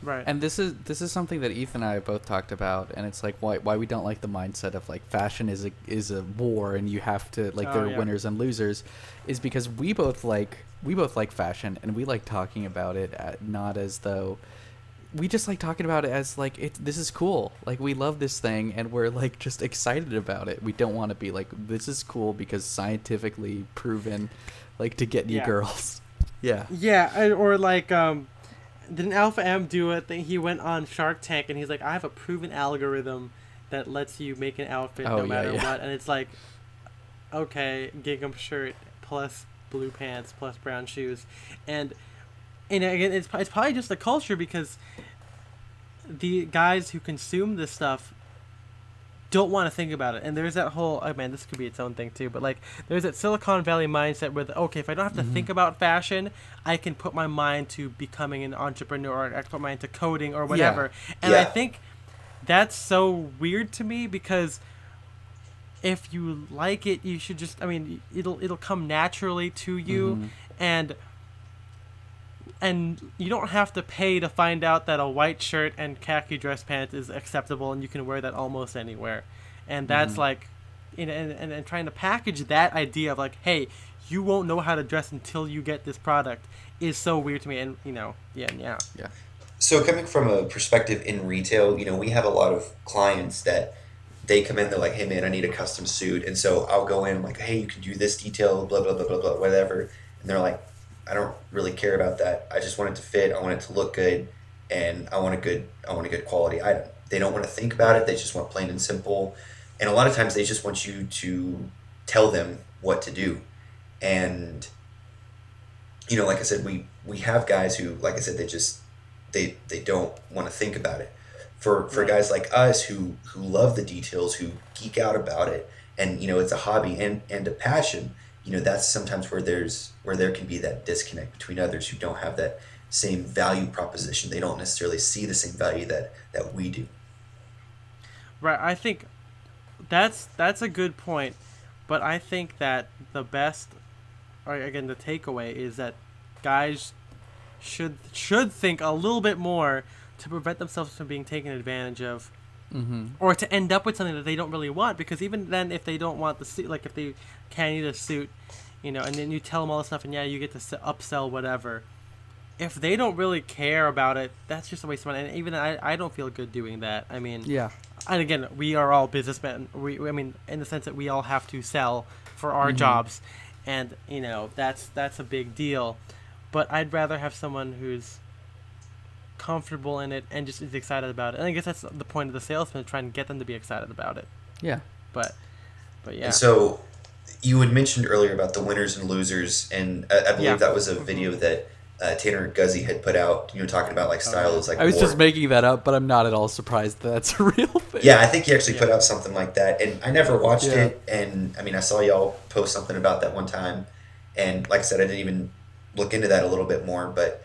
Right. And this is something that Ethan and I have both talked about, and it's like why we don't like the mindset of like fashion is a war and you have to like Oh there are yeah. winners and losers, is because we both like fashion and we like talking about it not as though we just like talking about it as like this is cool, like we love this thing and we're like just excited about it. We don't want to be like this is cool because scientifically proven like to get you Yeah. girls. Yeah. Yeah, or like didn't Alpha M do a thing? He went on Shark Tank and he's like, I have a proven algorithm that lets you make an outfit Oh, no yeah, matter yeah. what, and it's like, okay, gingham shirt plus blue pants plus brown shoes, and again, it's probably just the culture because the guys who consume this stuff don't want to think about it. And there's that whole, oh man, this could be its own thing too, but like there's that Silicon Valley mindset where okay, if I don't have to think about fashion, I can put my mind to becoming an entrepreneur, or I can put my mind to coding or Yeah. whatever. And I Yeah. think that's so weird to me because if you like it, you should just, I mean, it'll come naturally to you, Mm-hmm. and you don't have to pay to find out that a white shirt and khaki dress pants is acceptable and you can wear that almost anywhere. And that's Mm-hmm. like, and trying to package that idea of like, hey, you won't know how to dress until you get this product is so weird to me. And yeah. Yeah. So coming from a perspective in retail, we have a lot of clients that they come in, they're like, hey man, I need a custom suit. And so I'll go in, I'm like, hey, you can do this detail, blah, blah, blah, blah, blah, whatever. And they're like, I don't really care about that. I just want it to fit. I want it to look good. And I want a good quality item. They don't want to think about it. They just want plain and simple. And a lot of times they just want you to tell them what to do. And, like I said, we have guys who, like I said, they don't want to think about it. For Right. guys like us who love the details, who geek out about it, and it's a hobby and a passion. That's sometimes where there can be that disconnect between others who don't have that same value proposition. They don't necessarily see the same value that we do. Right. I think that's a good point, but I think that the best, or again, the takeaway is that guys should think a little bit more to prevent themselves from being taken advantage of, Mm-hmm. or to end up with something that they don't really want. Because even then, if they don't want the suit, like if they can't eat a suit, and then you tell them all this stuff, and yeah, you get to upsell whatever. If they don't really care about it, that's just a waste of money. And even I don't feel good doing that. I mean, Yeah. and again, we are all businessmen. I mean, in the sense that we all have to sell for our Mm-hmm. jobs, and that's a big deal. But I'd rather have someone who's comfortable in it and just is excited about it. And I guess that's the point of the salesman, trying to get them to be excited about it. Yeah. But yeah. And so you had mentioned earlier about the winners and losers, and I believe Yeah. that was a video that Tanner Guzzi had put out. Talking about like style yeah. is like I was war. just making that up, but I'm not at all surprised that that's a real thing. Yeah, I think he actually Yeah. put out something like that, and I never watched Yeah. it. And I mean, I saw y'all post something about that one time, and like I said, I didn't even look into that a little bit more. But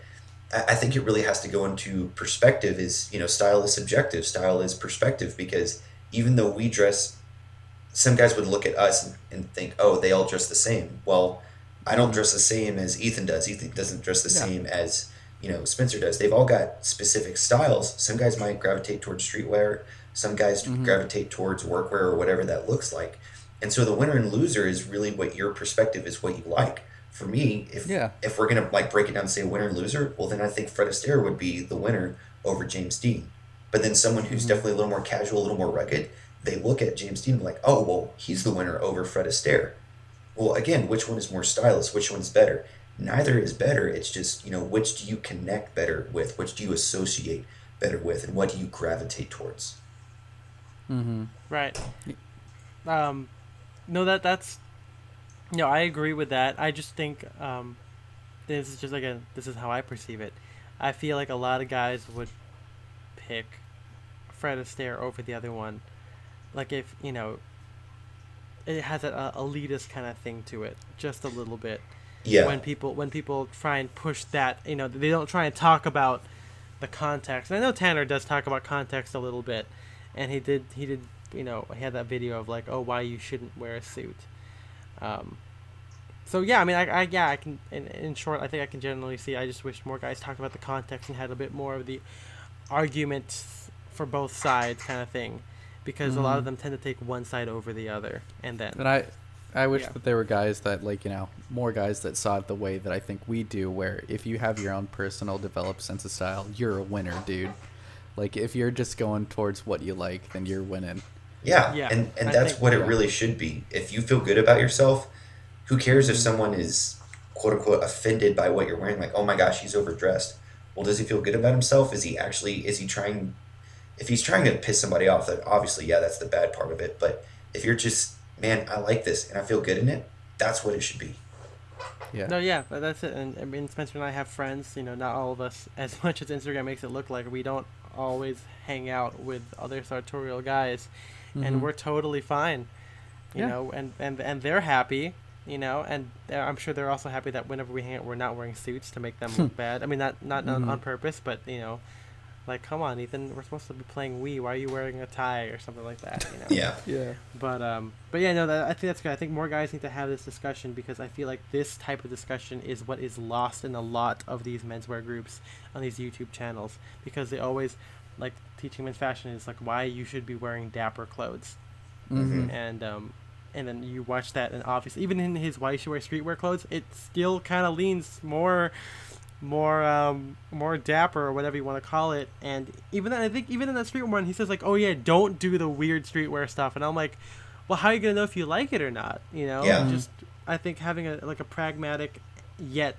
I think it really has to go into perspective. Is style is subjective, style is perspective, because even though we dress, some guys would look at us and think, oh, they all dress the same. Well, I don't dress the same as Ethan does. Ethan doesn't dress the Yeah. same as Spencer does. They've all got specific styles. Some guys might gravitate towards streetwear. Some guys gravitate towards workwear or whatever that looks like. And so the winner and loser is really what your perspective is, what you like. For me, if we're gonna like break it down and say winner and loser, well then I think Fred Astaire would be the winner over James Dean. But then someone who's definitely a little more casual, a little more rugged, they look at James Dean and be like, oh well, he's the winner over Fred Astaire. Well, again, which one is more stylish? Which one's better? Neither is better. It's just which do you connect better with? Which do you associate better with? And what do you gravitate towards? Mm-hmm. Right. No, that's No, I agree with that. I just think this is just again, this is how I perceive it. I feel like a lot of guys would pick Fred Astaire over the other one. Like if it has an elitist kind of thing to it, just a little bit. Yeah. When people try and push that, they don't try and talk about the context. And I know Tanner does talk about context a little bit, and he did he had that video of like, oh, why you shouldn't wear a suit. So yeah, I mean, I can in short, I think I can generally see. I just wish more guys talked about the context and had a bit more of the arguments for both sides kind of thing, because a lot of them tend to take one side over the other, and then. And I wish that there were guys that more guys that saw it the way that I think we do, where if you have your own personal developed sense of style, you're a winner, dude. Like if you're just going towards what you like, then you're winning. Yeah, Yeah, and I that's think- what it really should be. If you feel good about yourself, who cares if someone is quote unquote offended by what you're wearing? Like, oh my gosh, he's overdressed. Well, does he feel good about himself? Is he trying? If he's trying to piss somebody off, then obviously, yeah, that's the bad part of it. But if you're just, man, I like this and I feel good in it, that's what it should be. Yeah. No, yeah, that's it. And I mean, Spencer and I have friends. Not all of us, as much as Instagram makes it look like, we don't always hang out with other sartorial guys, and we're totally fine. You Yeah. know, and they're happy. And I'm sure they're also happy that whenever we hang out, we're not wearing suits to make them look bad. I mean, not on purpose, but like, come on, Ethan, we're supposed to be playing Wii. Why are you wearing a tie or something like that? Yeah. Yeah. But yeah, no, I think that's good. I think more guys need to have this discussion, because I feel like this type of discussion is what is lost in a lot of these menswear groups on these YouTube channels, because they always like teaching men's fashion is like why you should be wearing dapper clothes, and then you watch that, and obviously even in his why you should wear streetwear clothes, it still kind of leans more dapper or whatever you want to call it. And even then, I think even in that streetwear one, he says like, oh yeah, don't do the weird streetwear stuff. And I'm like, well, how are you gonna know if you like it or not? Yeah. Just I think having a pragmatic yet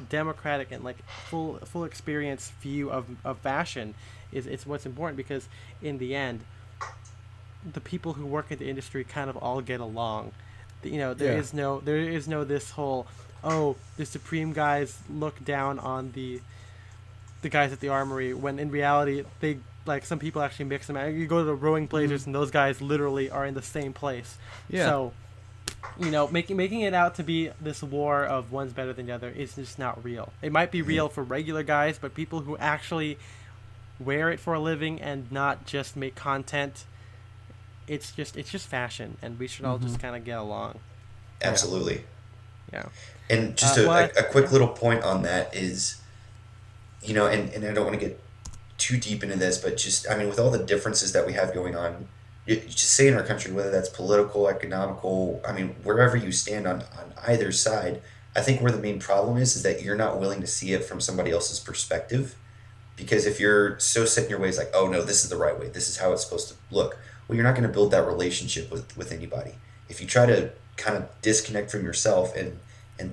democratic and like full experience view of fashion is what's important, because in the end, the people who work in the industry kind of all get along. There is no this whole, oh, the Supreme guys look down on the guys at the Armory, when in reality they like some people actually mix them. You go to the rowing Blazers and those guys literally are in the same place. Yeah. So making it out to be this war of one's better than the other is just not real. It might be real for regular guys, but people who actually wear it for a living and not just make content, it's just fashion, and we should all just kind of get along. Absolutely. Yeah. And just a quick little point on that is, and I don't want to get too deep into this, but just, I mean, with all the differences that we have going on, just say in our country, whether that's political, economical, I mean, wherever you stand on either side, I think where the main problem is that you're not willing to see it from somebody else's perspective. Because if you're so set in your ways, like, oh no, this is the right way, this is how it's supposed to look, well, you're not going to build that relationship with anybody. If you try to kind of disconnect from yourself and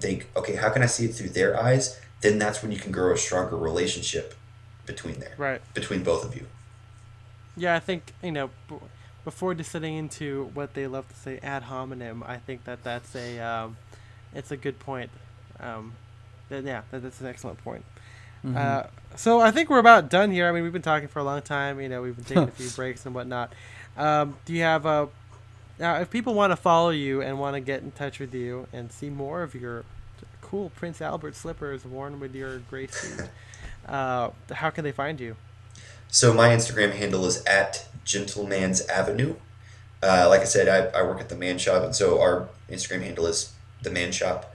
think, okay, how can I see it through their eyes? Then that's when you can grow a stronger relationship between both of you. Yeah, I think, before descending into what they love to say ad hominem, I think that's it's a good point. That's an excellent point. So I think we're about done here. I mean, we've been talking for a long time. We've been taking a few breaks and whatnot. Do you have now, if people want to follow you and want to get in touch with you and see more of your cool Prince Albert slippers worn with your gray suit, how can they find you? So my Instagram handle is @Gentleman'sAvenue. Like I said, I work at the Man Shop, and so our Instagram handle is the Man Shop.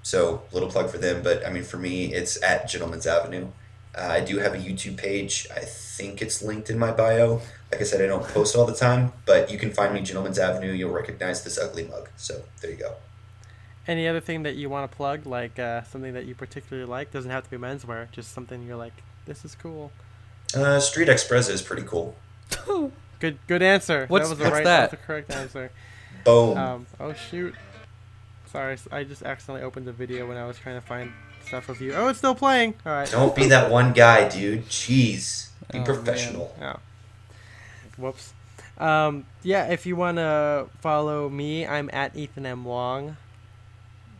So little plug for them, but I mean, for me, it's @Gentleman'sAvenue. I do have a YouTube page. I think it's linked in my bio. Like I said, I don't post all the time, but you can find me Gentleman's Avenue. You'll recognize this ugly mug. So there you go. Any other thing that you want to plug, like something that you particularly like? Doesn't have to be menswear, just something you're like, this is cool. Street Express is pretty cool. Good answer. What's that was that? the correct answer. Boom. Oh shoot. Sorry, I just accidentally opened the video when I was trying to find stuff of you. Oh, it's still playing. All right. Don't be that one guy, dude. Jeez. Be professional. Man. Oh. Whoops. Yeah, if you want to follow me, I'm at Ethan M. Wong.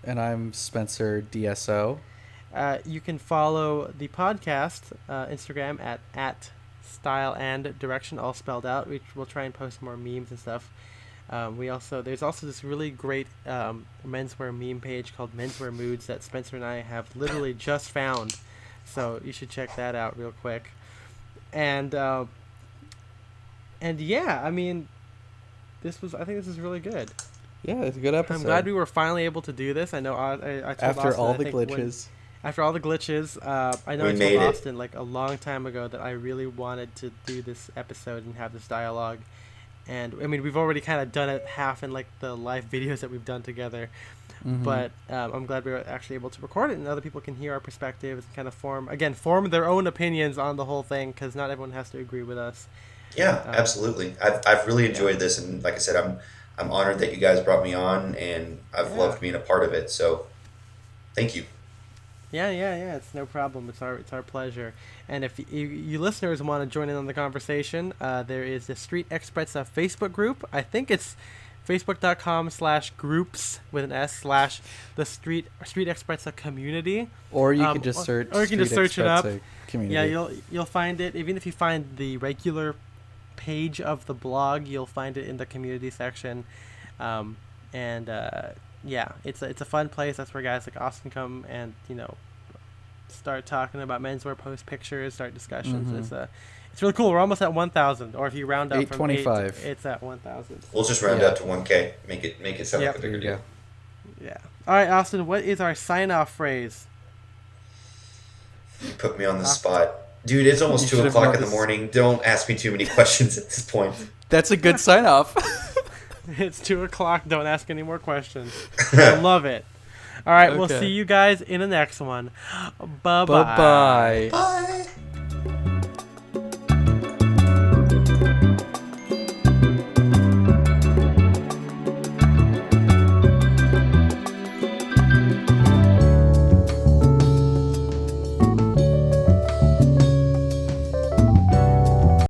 And I'm Spencer DSO. You can follow the podcast Instagram at Style and Direction, all spelled out. We'll try and post more memes and stuff. There's also this really great menswear meme page called Menswear Moods that Spencer and I have literally just found. So you should check that out real quick. And yeah, I mean, I think this is really good. Yeah, it's a good episode. I'm glad we were finally able to do this. I know I told after Austin, all the glitches. After all the glitches, I know We I made told it. Austin like a long time ago that I really wanted to do this episode and have this dialogue. And I mean, we've already kind of done it half in like the live videos that we've done together. Mhm. But I'm glad we were actually able to record it, and other people can hear our perspectives and kind of form their own opinions on the whole thing, because not everyone has to agree with us. Yeah, absolutely. I've really enjoyed this, and like I said, I'm honored that you guys brought me on, and I've loved being a part of it. So, thank you. Yeah. It's no problem. It's our pleasure. And if you listeners want to join in on the conversation, there is the Street Expressa Facebook group. I think it's facebook.com/groups with an S / the Street Expressa community. Or you can just search. Or you can just Street search it up. Expressa Community. Yeah, you'll find it. Even if you find the regular page of the blog, you'll find it in the community section. Yeah, it's a fun place. That's where guys like Austin come and start talking about menswear, post pictures, start discussions. Mhm. It's really cool. We're almost at 1,000, or if you round up from 825. it's at 1,000. We'll just round Yeah. out to 1K. Make it sound Yep. like a There bigger you deal. go. Yeah. All right, Austin. What is our sign-off phrase? You put me on the spot, dude. It's almost You 2 should have o'clock in the noticed. morning. Don't ask me too many questions at this point. That's a good sign off. It's 2:00. Don't ask any more questions. I love it. All right, we'll Okay. see you guys in the next one. Bye-bye. Bye bye. Bye.